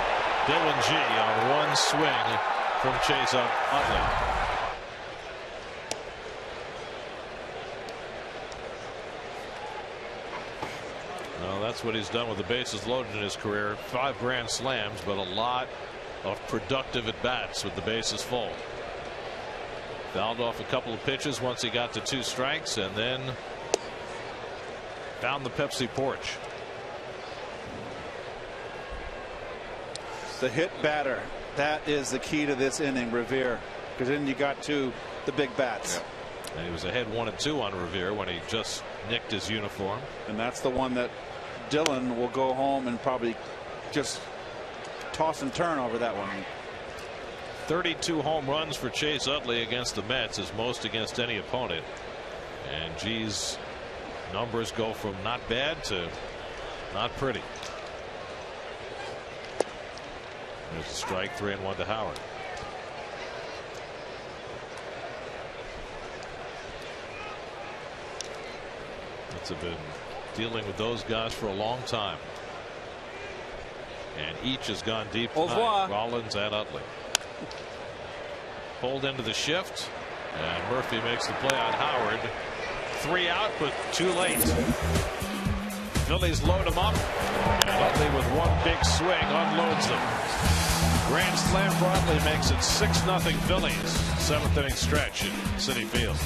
Dylan G on one swing from Chase Utley. Well, that's what he's done with the bases loaded in his career. 5 grand slams, but a lot of productive at bats with the bases full. Fouled off a couple of pitches once he got to 2 strikes, and then found the Pepsi porch. The hit batter, that is the key to this inning, Revere, because then you got to the big bats. Yeah. And he was ahead 1-2 on Revere when he just nicked his uniform. And that's the one that Dylan will go home and probably just toss and turn over that one. 32 home runs for Chase Utley against the Mets, his most against any opponent. And G's numbers go from not bad to not pretty. There's a strike, 3-1 to Howard. That's been dealing with those guys for a long time. And each has gone deep Au revoir. tonight, Rollins and Utley. Pulled into the shift, and Murphy makes the play on Howard. 3 out, but too late. Phillies load him up, and Utley with one big swing unloads them. Grand slam for Utley makes it 6-0 Phillies. 7th inning stretch at Citi Field.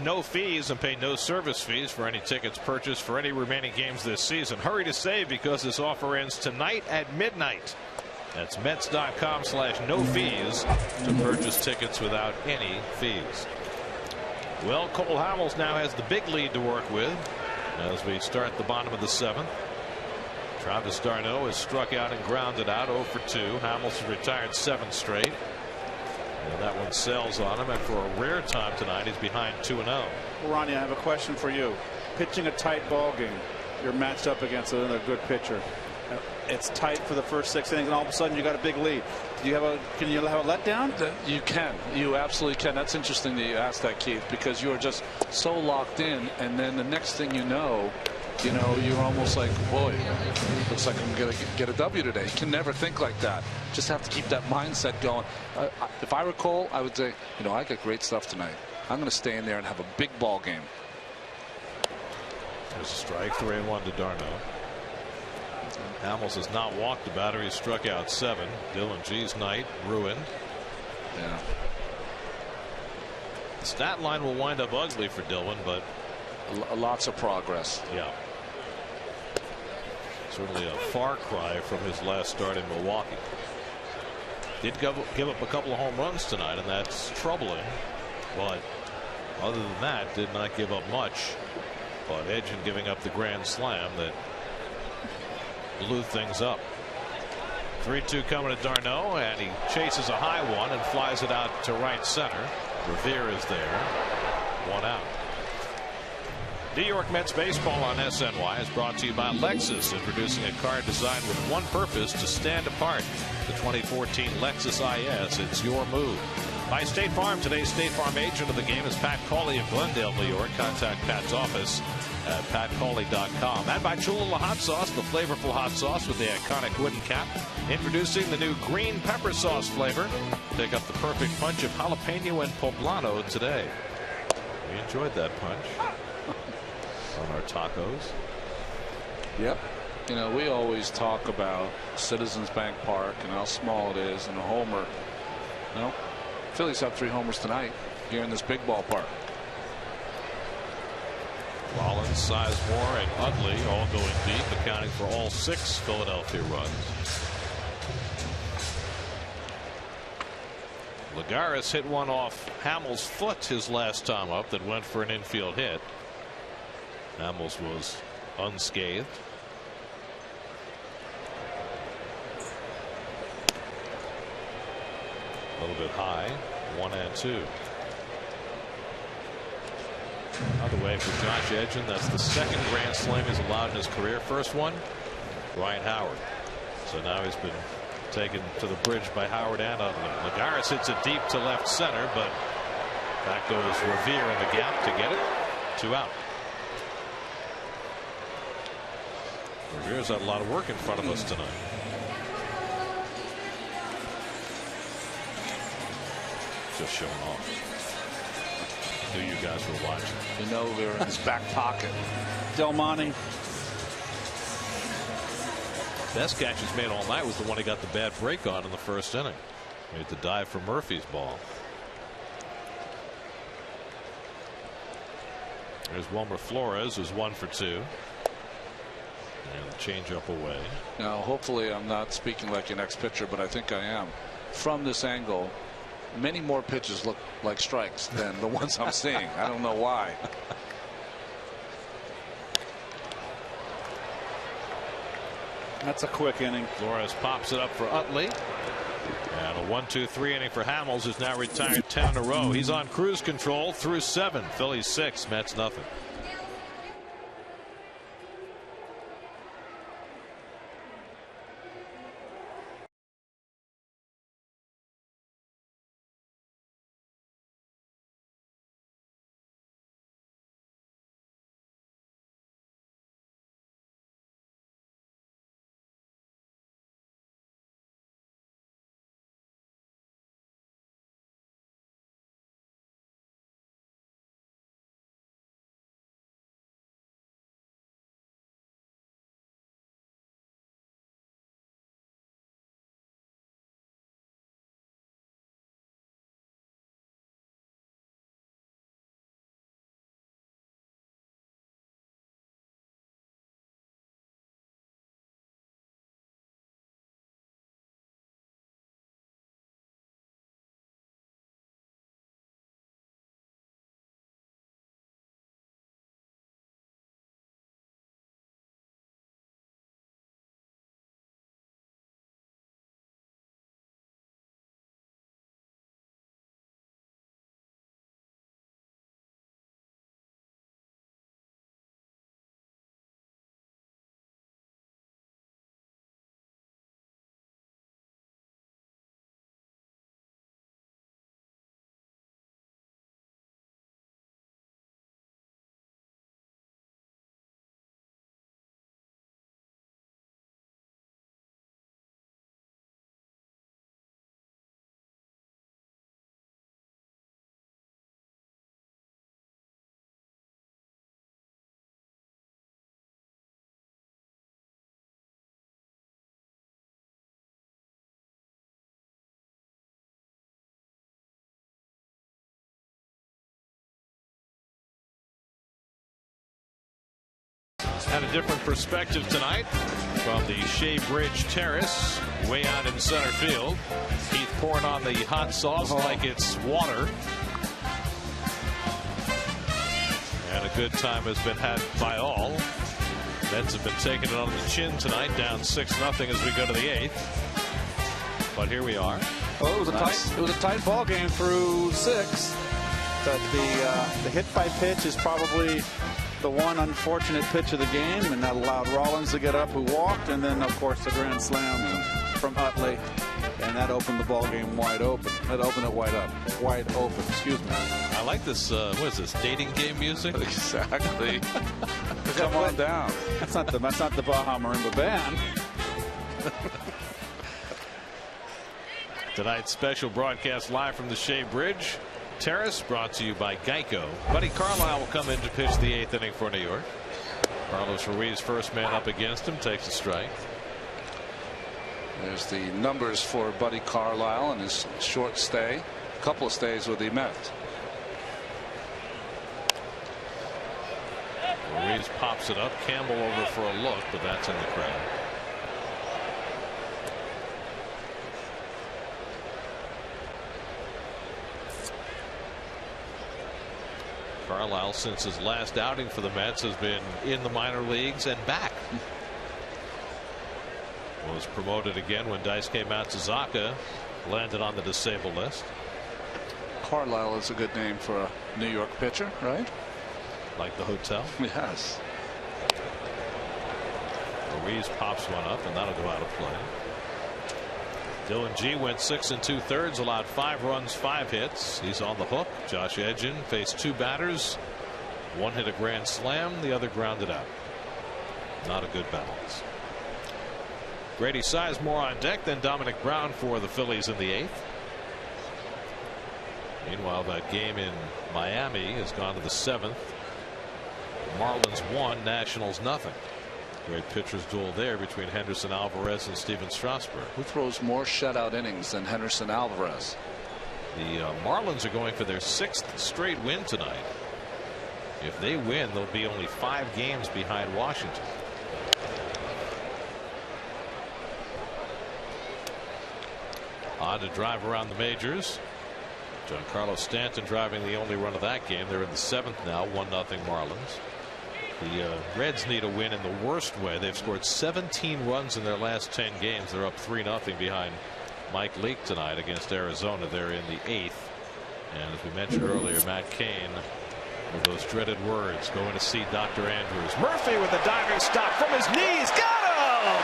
No fees and pay no service fees for any tickets purchased for any remaining games this season. Hurry to save because this offer ends tonight at midnight. That's Mets.com/no fees to purchase tickets without any fees. Well, Cole Hamels now has the big lead to work with as we start the bottom of the 7th. Travis d'Arnaud is struck out and grounded out 0 for 2. Hamels has retired 7 straight. And that one sails on him, and for a rare time tonight, he's behind 2-0. Well, Ronnie, I have a question for you. Pitching a tight ball game, you're matched up against another good pitcher. It's tight for the first 6 innings, and all of a sudden you got a big lead. Do you have can you have a letdown? You can. You absolutely can. That's interesting that you asked that, Keith, because you are just so locked in, and then the next thing you know, you're almost like, boy, looks like I'm going to get a W today. You can never think like that. Just have to keep that mindset going. If I recall, I would say, I got great stuff tonight. I'm going to stay in there and have a big ball game. There's a strike, 3-1 to d'Arnaud. Hamels has not walked the batter. He struck out 7. Dylan G's night ruined. Yeah. The stat line will wind up ugly for Dylan, but lots of progress. Yeah. Certainly a far cry from his last start in Milwaukee. Did give up a couple of home runs tonight, and that's troubling. But other than that, did not give up much. But edge in giving up the grand slam that blew things up. 3-2 coming to d'Arnaud, and he chases a high one and flies it out to right center. Revere is there. 1 out. New York Mets baseball on SNY is brought to you by Lexus, introducing a car designed with one purpose: to stand apart. The 2014 Lexus IS. It's your move. By State Farm. Today's State Farm agent of the game is Pat Cauley of Glendale, New York. Contact Pat's office at patcauley.com. And by Cholula Hot Sauce, the flavorful hot sauce with the iconic wooden cap. Introducing the new green pepper sauce flavor. Pick up the perfect punch of jalapeno and poblano today. We enjoyed that punch on our tacos. Yep. We always talk about Citizens Bank Park and how small it is and a homer. Phillies have 3 homers tonight here in this big ballpark. Rollins, Sizemore, and Utley all going deep, accounting for all 6 Philadelphia runs. Lagares hit one off Hamels' foot his last time up that went for an infield hit. Hamels was unscathed. A little bit high, 1-2. Other way for Josh Edgin. That's the 2nd grand slam he's allowed in his career. First one, Ryan Howard. So now he's been taken to the bridge by Howard and Utley. Lagares hits it deep to left center, but back goes Revere in the gap to get it. 2 out. Revere's had a lot of work in front of us tonight. Just showing off who you guys were watching. You know, we were in his back pocket. Del Monte. Best catch he's made all night was the one he got the bad break on in the first inning. Made the dive for Murphy's ball. There's Wilmer Flores, who's 1 for 2. And the changeup away. Now, hopefully, I'm not speaking like an ex-pitcher, but I think I am. From this angle, many more pitches look like strikes than the ones I'm seeing. I don't know why. That's a quick inning. Flores pops it up for Utley. And a 1-2-3 inning for Hamels, who's now retired 10 in a row. He's on cruise control through 7. Phillies 6, Mets nothing. Had a different perspective tonight from the Shea Bridge Terrace way out in center field. Keith pouring on the hot sauce like it's water. And a good time has been had by all. Mets have been taking it on the chin tonight, down 6-0 as we go to the 8th. But here we are. Well, it was a tight ball game through 6. But the hit by pitch is probably the one unfortunate pitch of the game, and that allowed Rollins to get up, who walked, and then of course the grand slam from Utley, and that opened the ball game wide open. That opened it wide open. Excuse me. I like this. What is this? Dating game music? Exactly. Come on down. That's not the Baja Marimba Band. Tonight's special broadcast live from the Shea Bridge Terrace, brought to you by Geico. Buddy Carlisle will come in to pitch the 8th inning for New York. Carlos Ruiz, first man up against him, takes a strike. There's the numbers for Buddy Carlisle and his short stay, a couple of stays with the Mets. Ruiz pops it up. Campbell over for a look, but that's in the crowd. Carlisle, since his last outing for the Mets, has been in the minor leagues and back. Was promoted again when Dice came out. Suzaka landed on the disabled list. Carlisle is a good name for a New York pitcher, right? Like the hotel? Yes. Ruiz pops one up, and that'll go out of play. Dylan G went 6 2/3, allowed 5 runs, 5 hits. He's on the hook. Josh Edgin faced 2 batters. One hit a grand slam, the other grounded out. Not a good balance. Grady Sizemore on deck, then Dominic Brown for the Phillies in the 8th. Meanwhile, that game in Miami has gone to the 7th. Marlins 1, Nationals nothing. Great pitchers duel there between Henderson Alvarez and Steven Strasburg. Who throws more shutout innings than Henderson Alvarez? The Marlins are going for their 6th straight win tonight. If they win, they'll be only 5 games behind Washington. On to drive around the majors. Giancarlo Stanton driving the only run of that game. They're in the 7th now, 1-0 Marlins. The Reds need a win in the worst way. They've scored 17 runs in their last 10 games. They're up 3-0 behind Mike Leake tonight against Arizona. They're in the 8th. And as we mentioned earlier, Matt Cain with those dreaded words going to see Dr. Andrews. Murphy with a diving stop from his knees. Got him!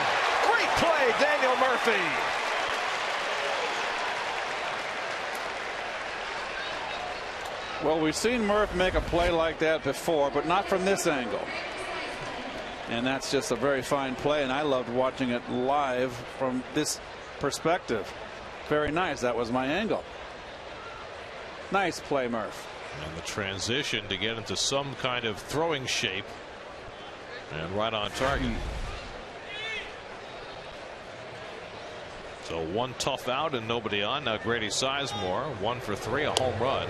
Great play, Daniel Murphy. Well, we've seen Murph make a play like that before, but not from this angle. And that's just a very fine play, and I loved watching it live from this perspective. Very nice. That was my angle. Nice play, Murph. And the transition to get into some kind of throwing shape. And right on target. So one tough out and nobody on. Now Grady Sizemore, 1 for 3, a home run.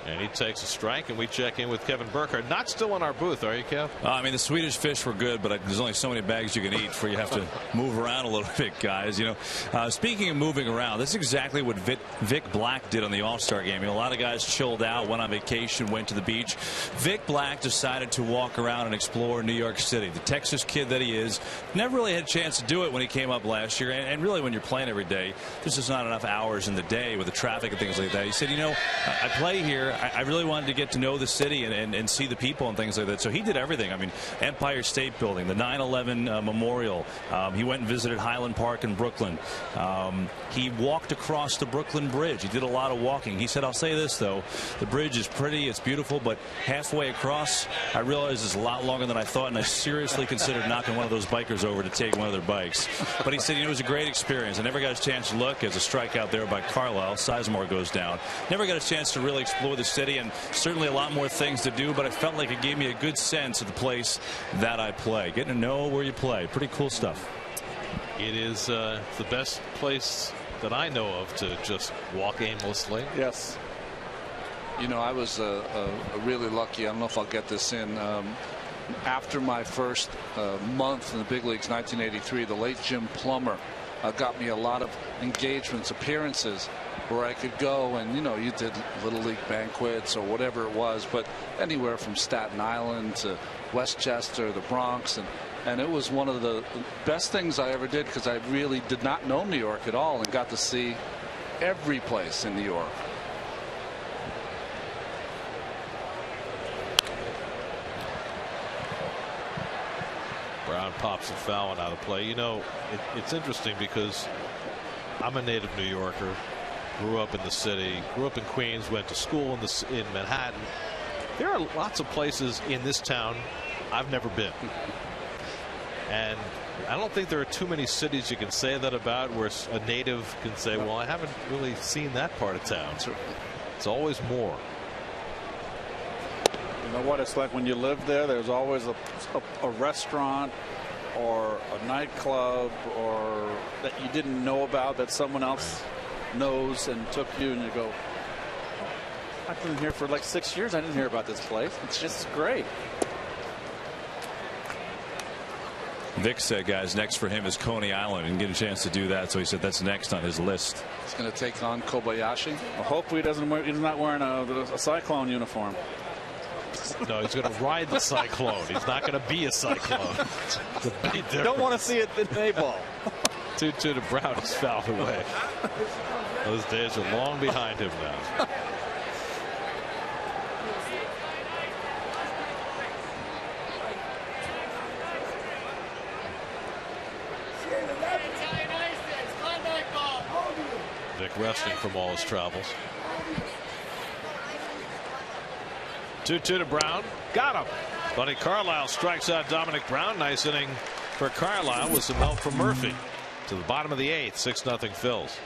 And he takes a strike, and we check in with Kevin Burkhardt. Not still in our booth, are you, Kev? I mean, the Swedish fish were good, but there's only so many bags you can eat before you have to move around a little bit, guys. You know, speaking of moving around, this is exactly what Vic Black did on the All-Star game. You know, a lot of guys chilled out, went on vacation, went to the beach. Vic Black decided to walk around and explore New York City. The Texas kid that he is, never really had a chance to do it when he came up last year. And really, when you're playing every day, there's just not enough hours in the day with the traffic and things like that. He said, you know, I play here. I really wanted to get to know the city and see the people and things like that. So he did everything. I mean, Empire State Building, the 9/11 Memorial. He went and visited Highland Park in Brooklyn. He walked across the Brooklyn Bridge. He did a lot of walking. He said, I'll say this, though. The bridge is pretty. It's beautiful. But halfway across, I realized it's a lot longer than I thought. And I seriously considered knocking one of those bikers over to take one of their bikes. But he said, you know, it was a great experience. I never got a chance to look as a strikeout there by Carlisle. Sizemore goes down. Never got a chance to really explore the city. And certainly a lot more things to do, but I felt like it gave me a good sense of the place that I play. Getting to know where you play. Pretty cool stuff. It is the best place that I know of to just walk aimlessly. Yes. You know, I was really lucky. I don't know if I'll get this in. After my first month in the big leagues, 1983, the late Jim Plummer got me a lot of engagements, appearances, where I could go and, you know, you did little league banquets or whatever it was, but anywhere from Staten Island to Westchester, the Bronx, and it was one of the best things I ever did because I really did not know New York at all and got to see every place in New York. Brown pops a foul and out of play. You know, it's interesting because I'm a native New Yorker. Grew up in the city, grew up in Queens, went to school in Manhattan. There are lots of places in this town I've never been. And I don't think there are too many cities you can say that about where a native can say, well, I haven't really seen that part of town. It's always more. You know what it's like when you live there? There's always a restaurant or a nightclub or that you didn't know about that someone else knows and took you, and you go, oh, I've been here for like 6 years. I didn't hear about this place. It's just great. Vic said, guys, next for him is Coney Island, and get a chance to do that. So he said that's next on his list. He's going to take on Kobayashi. Well, hopefully he's not wearing a Cyclone uniform. No, he's going to ride the Cyclone. He's not going to be a Cyclone. It's a big difference. Don't want to see it in A-ball. 2-2 to Brown is fouled away. Those days are long behind him now. Vic resting from all his travels. 2-2 to Brown. Got him. Buddy Carlisle strikes out Dominic Brown. Nice inning for Carlisle with some help from Murphy. To the bottom of the 8th, 6-0 Phils.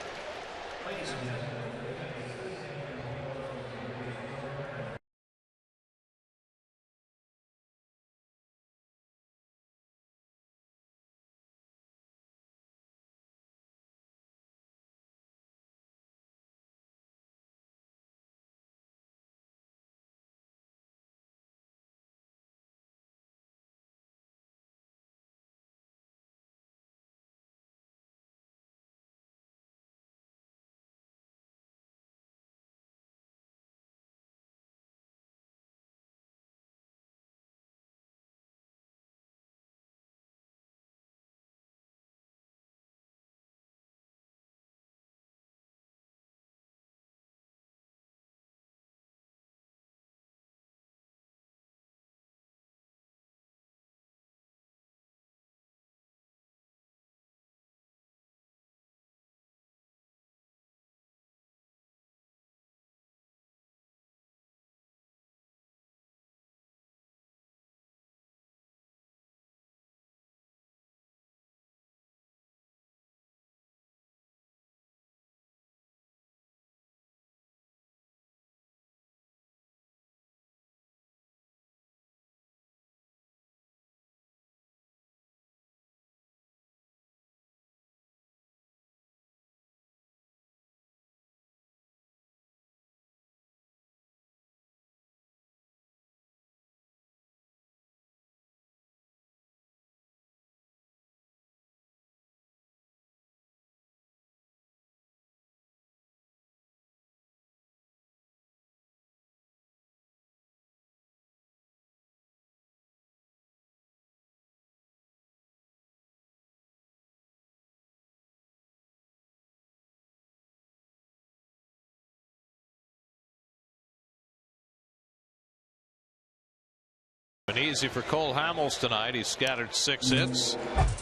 Easy for Cole Hamels tonight. He scattered 6 hits.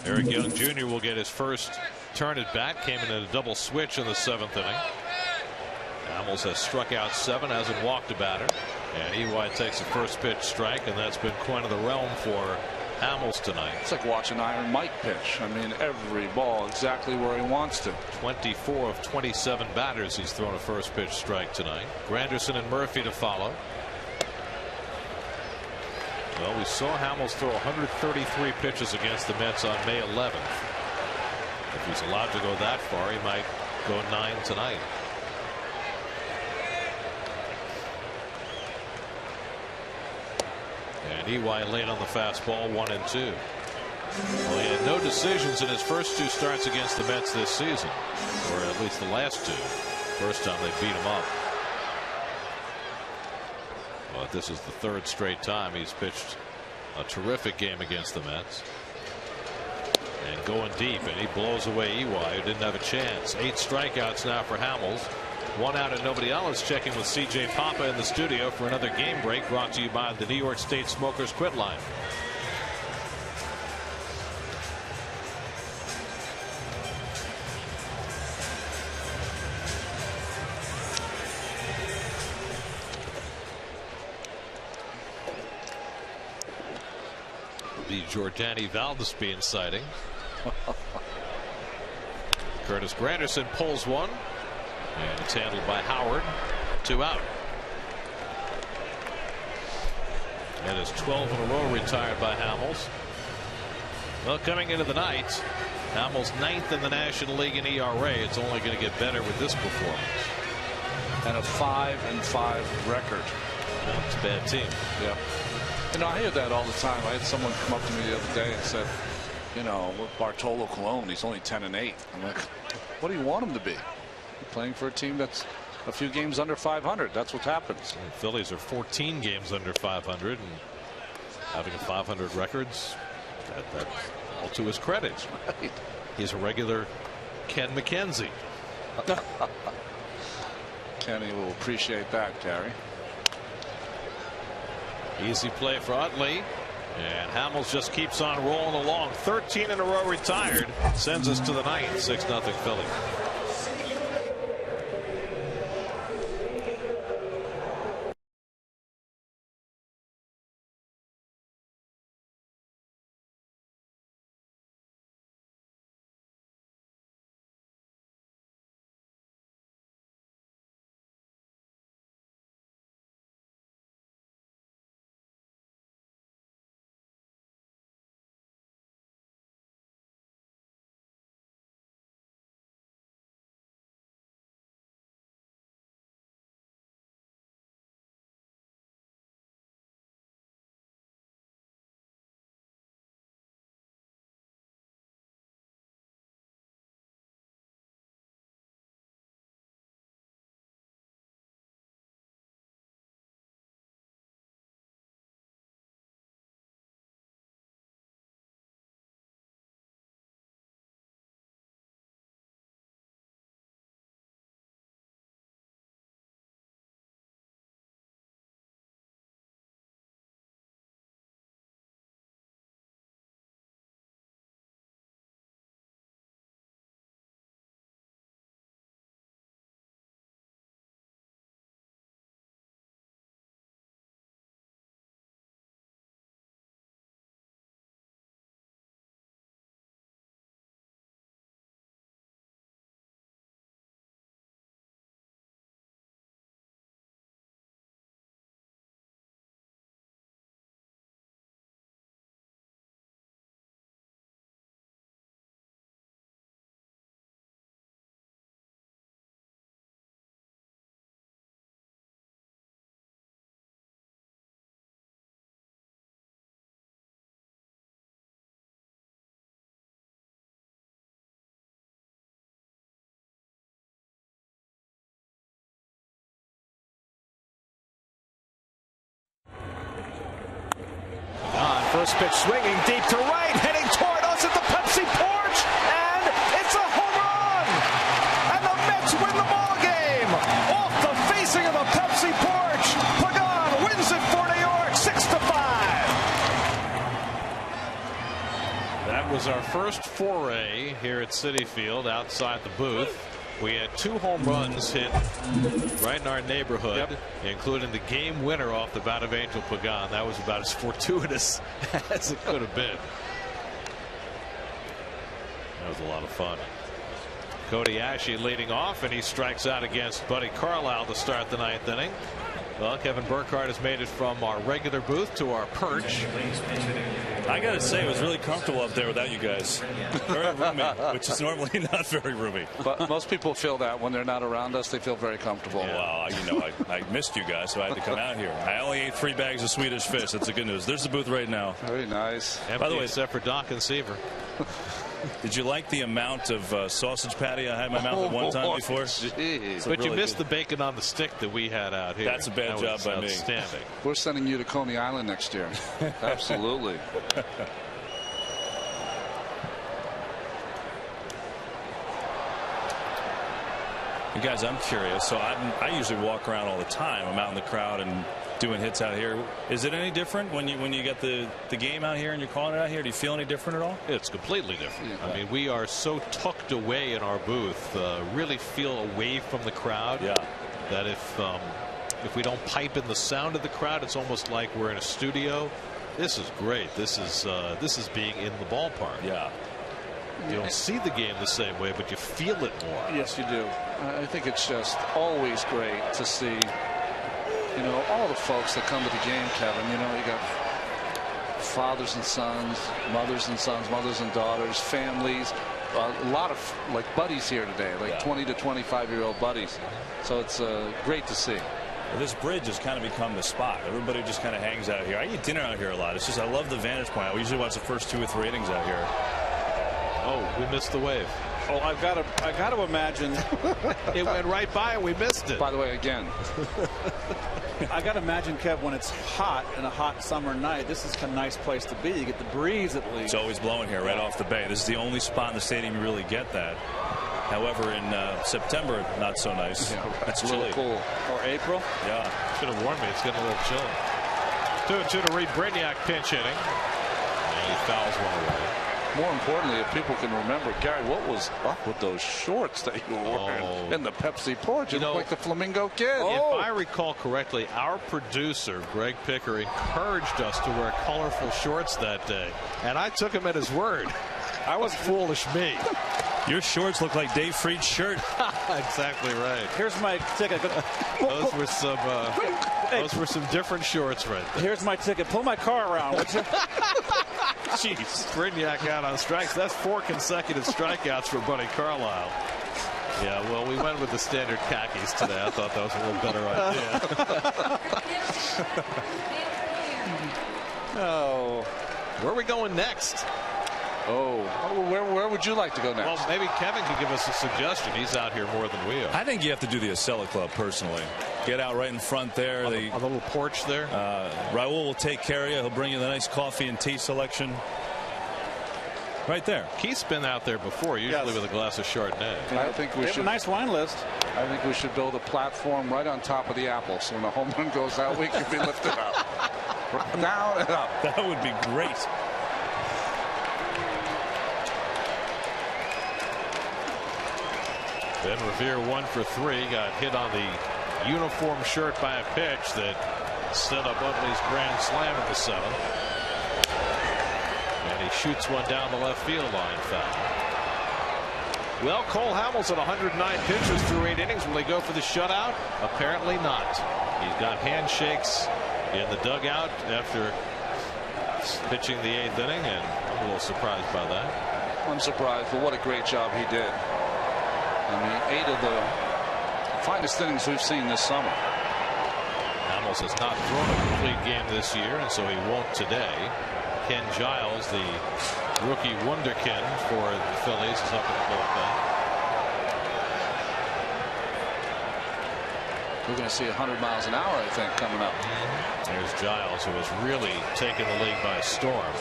Eric Young Jr. will get his first turn at bat. Came in a double switch in the 7th inning. Hamels has struck out 7, hasn't walked a batter. And EY takes the first pitch strike, and that's been quite of the realm for Hamels tonight. It's like watching Iron Mike pitch. I mean, every ball exactly where he wants to. 24 of 27 batters he's thrown a first pitch strike tonight. Granderson and Murphy to follow. Well, we saw Hamels throw 133 pitches against the Mets on May 11th. If he's allowed to go that far, he might go 9 tonight. And EY late on the fastball, 1-2. Well, he had no decisions in his first 2 starts against the Mets this season, or at least the last 2. First time they beat him up. But this is the 3rd straight time he's pitched a terrific game against the Mets. And going deep, and he blows away EY, who didn't have a chance. 8 strikeouts now for Hamels. 1 out and nobody else. Checking with CJ Papa in the studio for another game break, brought to you by the New York State Smokers Quit Line. The Jordani Valdespin sighting. Curtis Granderson pulls one, and it's handled by Howard. 2 out. And is 12 in a row retired by Hamels. Well, coming into the night, Hamels 9th in the National League in ERA. It's only going to get better with this performance. And a 5-5 record. Well, it's a bad team. Yeah. You know, I hear that all the time. I had someone come up to me the other day and said, you know, with Bartolo Colon, he's only 10-8. I'm like, what do you want him to be? Playing for a team that's a few games under 500. That's what happens. The Phillies are 14 games under 500 and having a 500 records. That's all to his credit. Right. He's a regular Ken McKenzie. Kenny will appreciate that, Terry. Easy play for Utley. And Hamels just keeps on rolling along. 13 in a row retired. Sends us to the ninth. 6-0 Philly. First pitch swinging deep to right, heading toward us at the Pepsi porch, and it's a home run! And the Mets win the ball game off the facing of the Pepsi porch. Pagan wins it for New York, 6-5. That was our first foray here at Citi Field outside the booth. We had 2 home runs hit right in our neighborhood, including the game winner off the bat of Angel Pagan. That was about as fortuitous as it could have been. That was a lot of fun. Cody Ashe leading off, and he strikes out against Buddy Carlisle to start the 9th inning. Well, Kevin Burkhardt has made it from our regular booth to our perch. I got to say, it was really comfortable up there without you guys. Very roomy, which is normally not very roomy. But most people feel that when they're not around us, they feel very comfortable. Yeah. Well, you know, I missed you guys, so I had to come out here. I only ate 3 bags of Swedish fish. That's the good news. There's the booth right now. Very nice. Empty, by the way, except for Doc and Seaver. Did you like the amount of sausage patty I had in my mouth at one time before? But you missed the bacon on the stick that we had out here. That's a bad job by me. Outstanding. We're sending you to Coney Island next year. Absolutely. You guys, I'm curious. So I usually walk around all the time. I'm out in the crowd and doing hits out here. Is it any different when you get the game out here and you're calling it out here? Do you feel any different at all? It's completely different. Yeah. I mean, we are so tucked away in our booth, really feel away from the crowd. Yeah. That if we don't pipe in the sound of the crowd, it's almost like we're in a studio. This is great. This is being in the ballpark. Yeah. You don't see the game the same way, but you feel it more. Yes, you do. I think it's just always great to see, you know, all the folks that come to the game, Kevin. You know, you got fathers and sons, mothers and sons, mothers and daughters, families, a lot of like buddies here today, like 20 to 25-year-old buddies. So it's great to see. Well, this bridge has kind of become the spot. Everybody just kind of hangs out here. I eat dinner out here a lot. It's just I love the vantage point. We usually watch the first 2 or 3 innings out here. Oh, we missed the wave. Oh, I got to imagine it went right by and we missed it. By the way, again, I got to imagine, Kev, when it's hot in a hot summer night, this is a nice place to be. You get the breeze at least. It's always blowing here right off the bay. This is the only spot in the stadium you really get that. However, in September, not so nice. Yeah, That's a chilly. little cool. Or April. Yeah. Should have warned me. It's getting a little chilly. 2-2 to Reed Brignac pinch hitting. And he fouls one away. More importantly, if people can remember, Gary, what was up with those shorts that you were wearing in the Pepsi porch? You look like the Flamingo Kid. If I recall correctly, our producer, Greg Picker, encouraged us to wear colorful shorts that day. And I took him at his word. I was foolish me. Your shorts look like Dave Freed's shirt. Exactly right. Here's my ticket. Those were some different shorts right there. Here's my ticket. Pull my car around, would you? Jeez. Brignac out on strikes. That's 4 consecutive strikeouts for Buddy Carlisle. Yeah, well, we went with the standard khakis today. I thought that was a little better idea. Oh. Where are we going next? Oh, where would you like to go next? Well, maybe Kevin could give us a suggestion. He's out here more than we are. I think you have to do the Acela Club personally. Get out right in front there. On the little porch there. Raul will take care of you. He'll bring you the nice coffee and tea selection. Right there. Keith's been out there before, usually with a glass of Chardonnay. I think we They have should. a nice wine list. I think we should build a platform right on top of the apple, so when a home run goes out, we can be lifted up, down and up. That would be great. Then Revere 1 for 3, got hit on the uniform shirt by a pitch that set up Utley's grand slam in the 7th. And he shoots one down the left field line foul. Well, Cole Hamels at 109 pitches through 8 innings. Will he go for the shutout? Apparently not. He's got handshakes in the dugout after pitching the 8th inning, and I'm a little surprised by that. I'm surprised, but what a great job he did. I mean, 8 of the finest innings we've seen this summer. Hamels has not thrown a complete game this year, and so he won't today. Ken Giles, the rookie wonderkin for the Phillies, is up in the bullpen. We're going to see 100 miles an hour, I think, coming up. There's Giles, who has really taken the league by storm.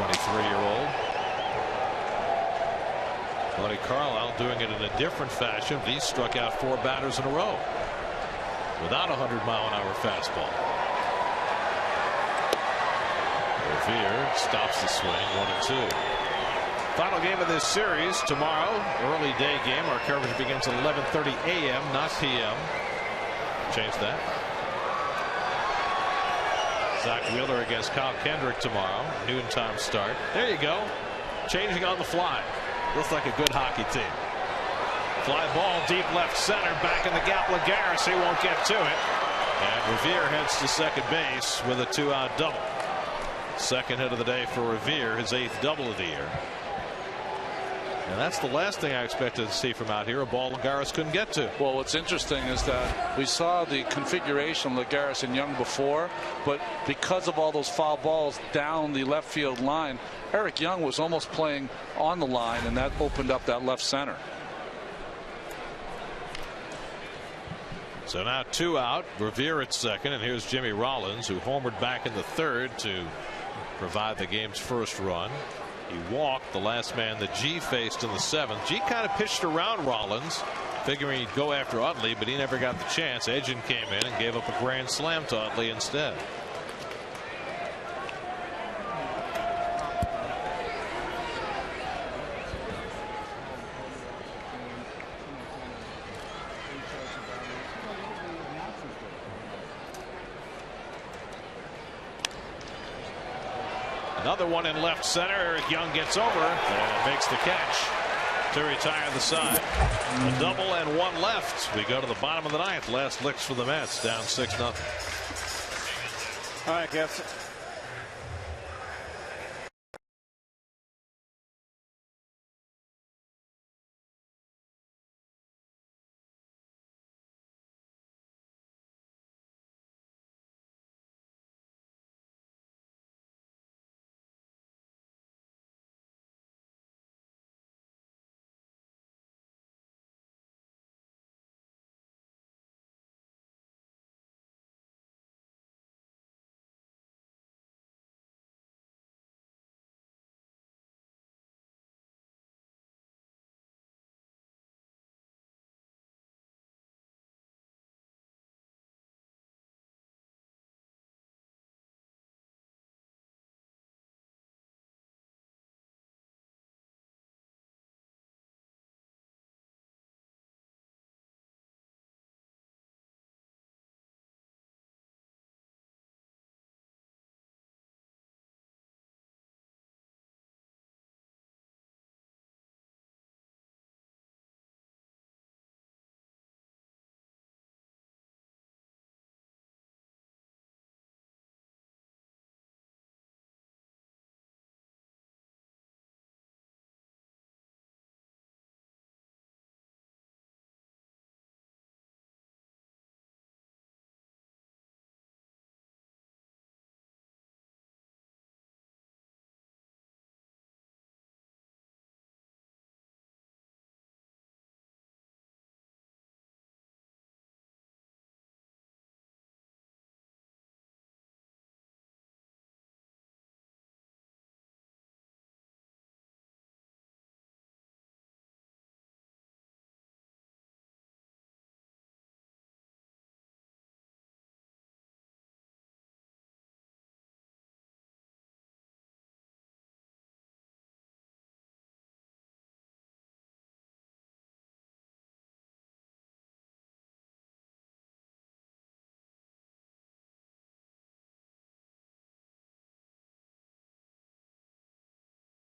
23-year-old. Buddy Carlisle doing it in a different fashion. He struck out 4 batters in a row without a 100-mile-an-hour fastball. Revere stops the swing, 1-2. Final game of this series tomorrow, early day game. Our coverage begins at 11:30 a.m., not p.m. Change that. Zach Wheeler against Kyle Kendrick tomorrow, noontime start. There you go, changing on the fly. Looks like a good hockey team. Fly ball deep left center, back in the gap. Lagares, he won't get to it. And Revere heads to second base with a 2-out double. Second hit of the day for Revere, his 8th double of the year. And that's the last thing I expected to see from out here, a ball Lagares couldn't get to. Well, what's interesting is that we saw the configuration of Lagares and Young before, but because of all those foul balls down the left field line, Eric Young was almost playing on the line, and that opened up that left center. So now 2 out, Revere at second, and here's Jimmy Rollins, who homered back in the 3rd to provide the game's first run. He walked the last man that G faced in the 7th. G kind of pitched around Rollins, figuring he'd go after Utley, but he never got the chance. Edgin came in and gave up a grand slam to Utley instead. Another one in left center. Eric Young gets over and makes the catch to retire the side. A double and 1 left. We go to the bottom of the 9th. Last licks for the Mets, down 6-0. All right, guys.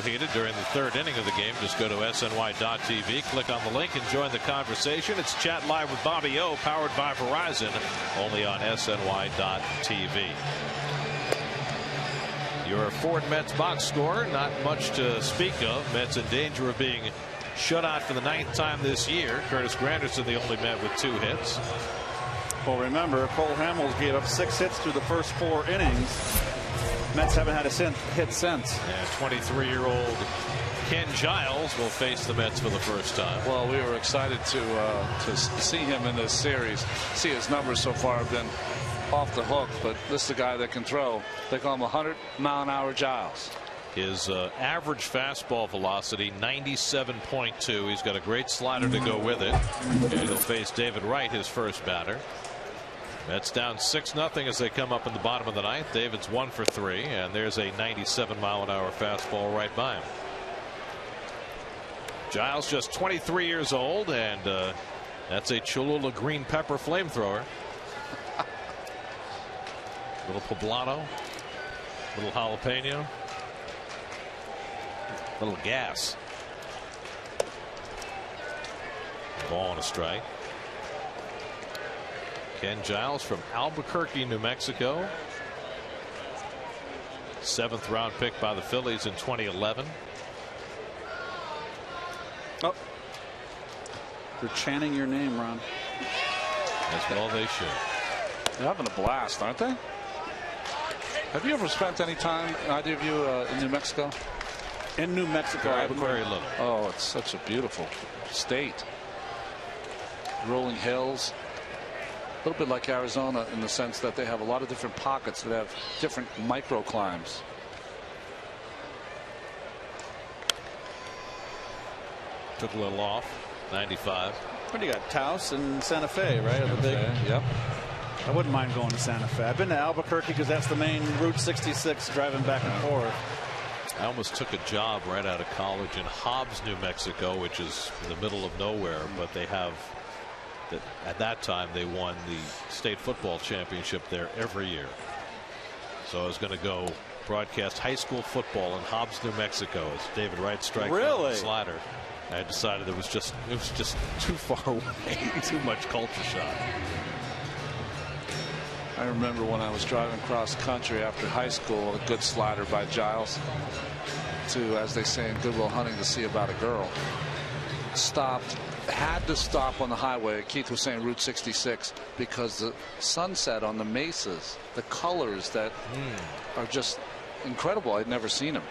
Heated during the third inning of the game. Just go to SNY.TV, click on the link, and join the conversation. It's Chat Live with Bobby O, powered by Verizon, only on SNY.TV. Your Ford Mets box score, not much to speak of. Mets in danger of being shut out for the 9th time this year. Curtis Granderson, the only Met with 2 hits. Well, remember, Cole Hamels gave up 6 hits through the first 4 innings. Mets haven't had a hit since. And 23-year-old Ken Giles will face the Mets for the first time. Well, we were excited to see him in this series. See, his numbers so far have been off the hook, but this is a guy that can throw. They call him 100-mile-an-hour Giles. His average fastball velocity 97.2. He's got a great slider to go with it, and he'll face David Wright, his first batter. Mets down 6-0 as they come up in the bottom of the 9th. David's 1 for 3, and there's a 97-mile-an-hour fastball right by him. Giles just 23 years old, and that's a Cholula green pepper flamethrower. Little poblano, little jalapeno, little gas. Ball and a strike. Ken Giles from Albuquerque, New Mexico. 7th round pick by the Phillies in 2011. Oh, they're chanting your name, Ron. As well they should. They're having a blast, aren't they? Have you ever spent any time, either of you, in New Mexico? In New Mexico, very little. Oh, it's such a beautiful state. Rolling hills. A little bit like Arizona in the sense that they have a lot of different pockets that have different microclimes. Took a little off. 95. What do you got? Taos and Santa Fe, right? Santa Fe, yep. I wouldn't mind going to Santa Fe. I've been to Albuquerque because that's the main Route 66 driving back and forth. I almost took a job right out of college in Hobbs, New Mexico, which is in the middle of nowhere, but they have that at that time they won the state football championship there every year. So I was going to go broadcast high school football in Hobbs, New Mexico, as David Wright strikes out the slider. I decided it was just too far away, too much culture shock. I remember when I was driving cross country after high school, a good slider by Giles to, as they say in Goodwill Hunting, to see about a girl. Stopped, had to stop on the highway. Keith was saying Route 66 because the sunset on the mesas, the colors that are just incredible. I'd never seen them.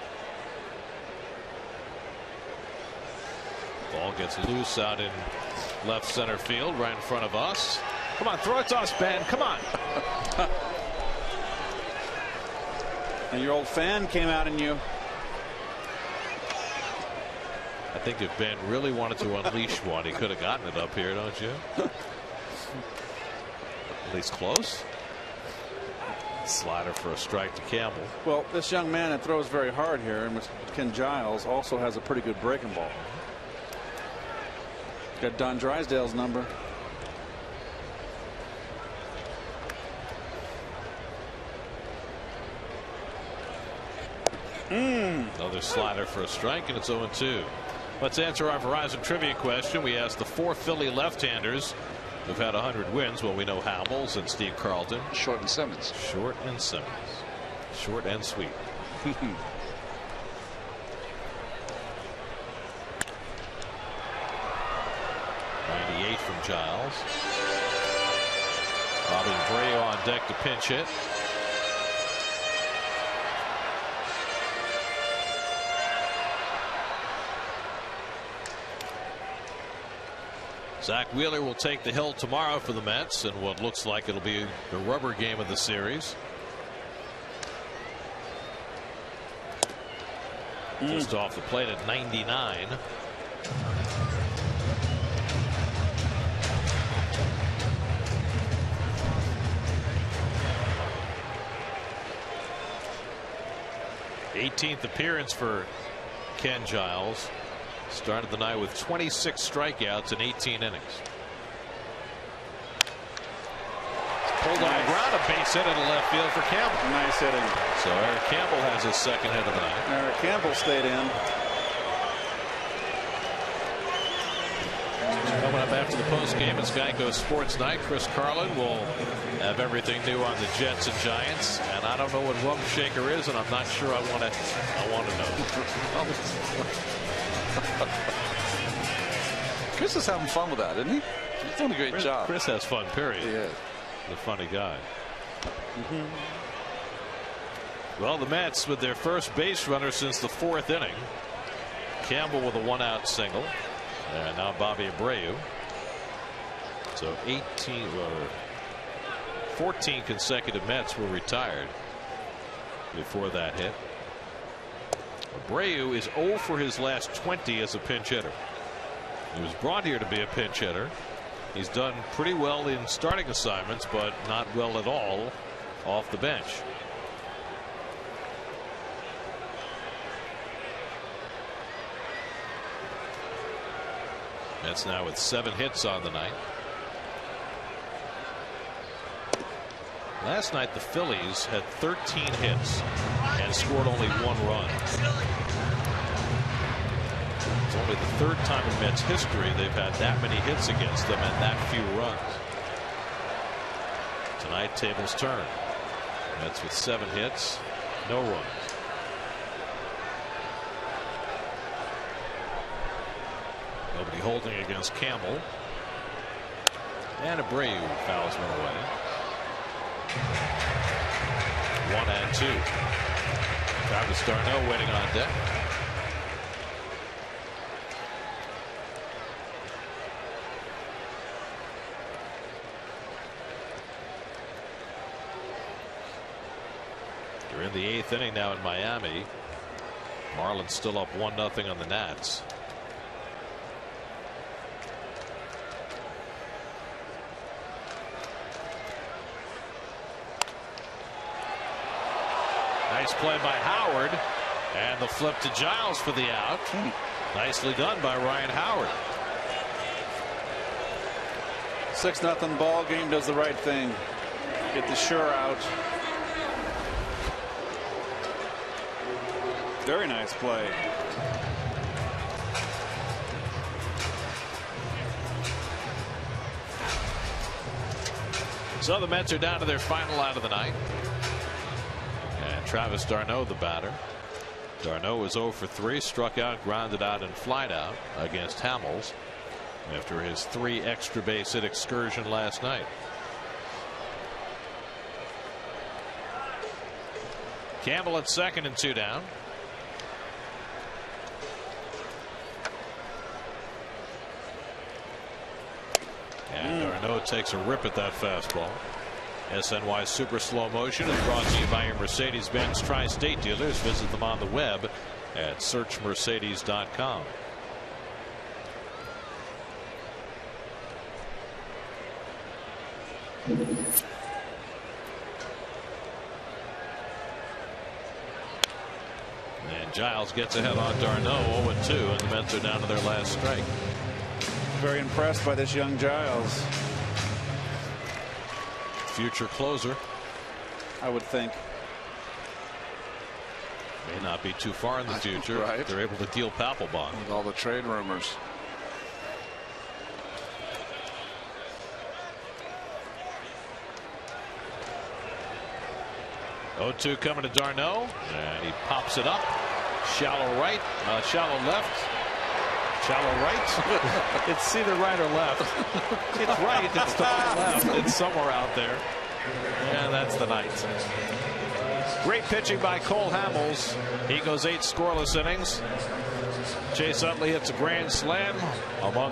Ball gets loose out in left center field, right in front of us. Come on, throw it to us, Ben. Come on. And your old fan came out in you. I think if Ben really wanted to unleash one, he could have gotten it up here, don't you? At least close. Slider for a strike to Campbell. Well, this young man that throws very hard here, and Ken Giles, also has a pretty good breaking ball. Got Don Drysdale's number. Another slider for a strike, and it's 0-2. Let's answer our Verizon trivia question. We asked the 4 Philly left-handers who've had 100 wins. Well, we know Hamels and Steve Carlton. Short and Simmons. Short and Simmons. Short and sweet. 98 from Giles. Bobby Abreu on deck to pinch hit. Zach Wheeler will take the hill tomorrow for the Mets in what looks like it'll be the rubber game of the series. Just off the plate at 99. th appearance for Ken Giles. Started the night with 26 strikeouts in 18 innings. pulled on the ground, a base hit into left field for Campbell. Nice hitting. So Eric Campbell has his second hit of the night. Eric Campbell stayed in. Coming up after the post game is Geico Sports Night. Chris Carlin will have everything new on the Jets and Giants, and I don't know what Rump Shaker is, and I'm not sure I want to know. Chris is having fun with that, isn't he? He's doing a great job. Chris has fun, period. He is. The funny guy. Well, the Mets with their first base runner since the 4th inning. Campbell with a 1-out single. And now Bobby Abreu. So 14 consecutive Mets were retired before that hit. Abreu is 0 for his last 20 as a pinch hitter. He was brought here to be a pinch hitter. He's done pretty well in starting assignments, but not well at all off the bench. Mets now with 7 hits on the night. Last night the Phillies had 13 hits and scored only 1 run. It's only the 3rd time in Mets history they've had that many hits against them and that few runs. Tonight tables turn. Mets with 7 hits, no runs. Nobody holding against Campbell. And Abreu fouls one away. 1-2. Travis d'Arnaud waiting on deck. You're in the 8th inning now in Miami. Marlins still up 1-0 on the Nats. Nice play by Howard, and the flip to Giles for the out. Nicely done by Ryan Howard. 6-0 ball game, does the right thing. Get the sure out. Very nice play. So the Mets are down to their final out of the night. And Travis d'Arnaud, the batter. d'Arnaud was 0 for 3, struck out, grounded out, and flied out against Hamels after his 3 extra base hit excursion last night. Campbell at second and 2 down. And d'Arnaud takes a rip at that fastball. SNY Super Slow Motion is brought to you by your Mercedes-Benz Tri-State dealers. Visit them on the web at searchmercedes.com. And Giles gets ahead on d'Arnaud, 0-2, and the Mets are down to their last strike. Very impressed by this young Giles. Future closer, I would think. May not be too far in the future. Right. They're able to deal Papelbon. With all the trade rumors. Oh, 2 coming to d'Arnaud, and he pops it up. Shallow right, shallow left. Shallow right. It's either right or left. It's right. It's to the left. It's somewhere out there. And that's the night. Great pitching by Cole Hamels. He goes 8 scoreless innings. Chase Utley hits a grand slam. Among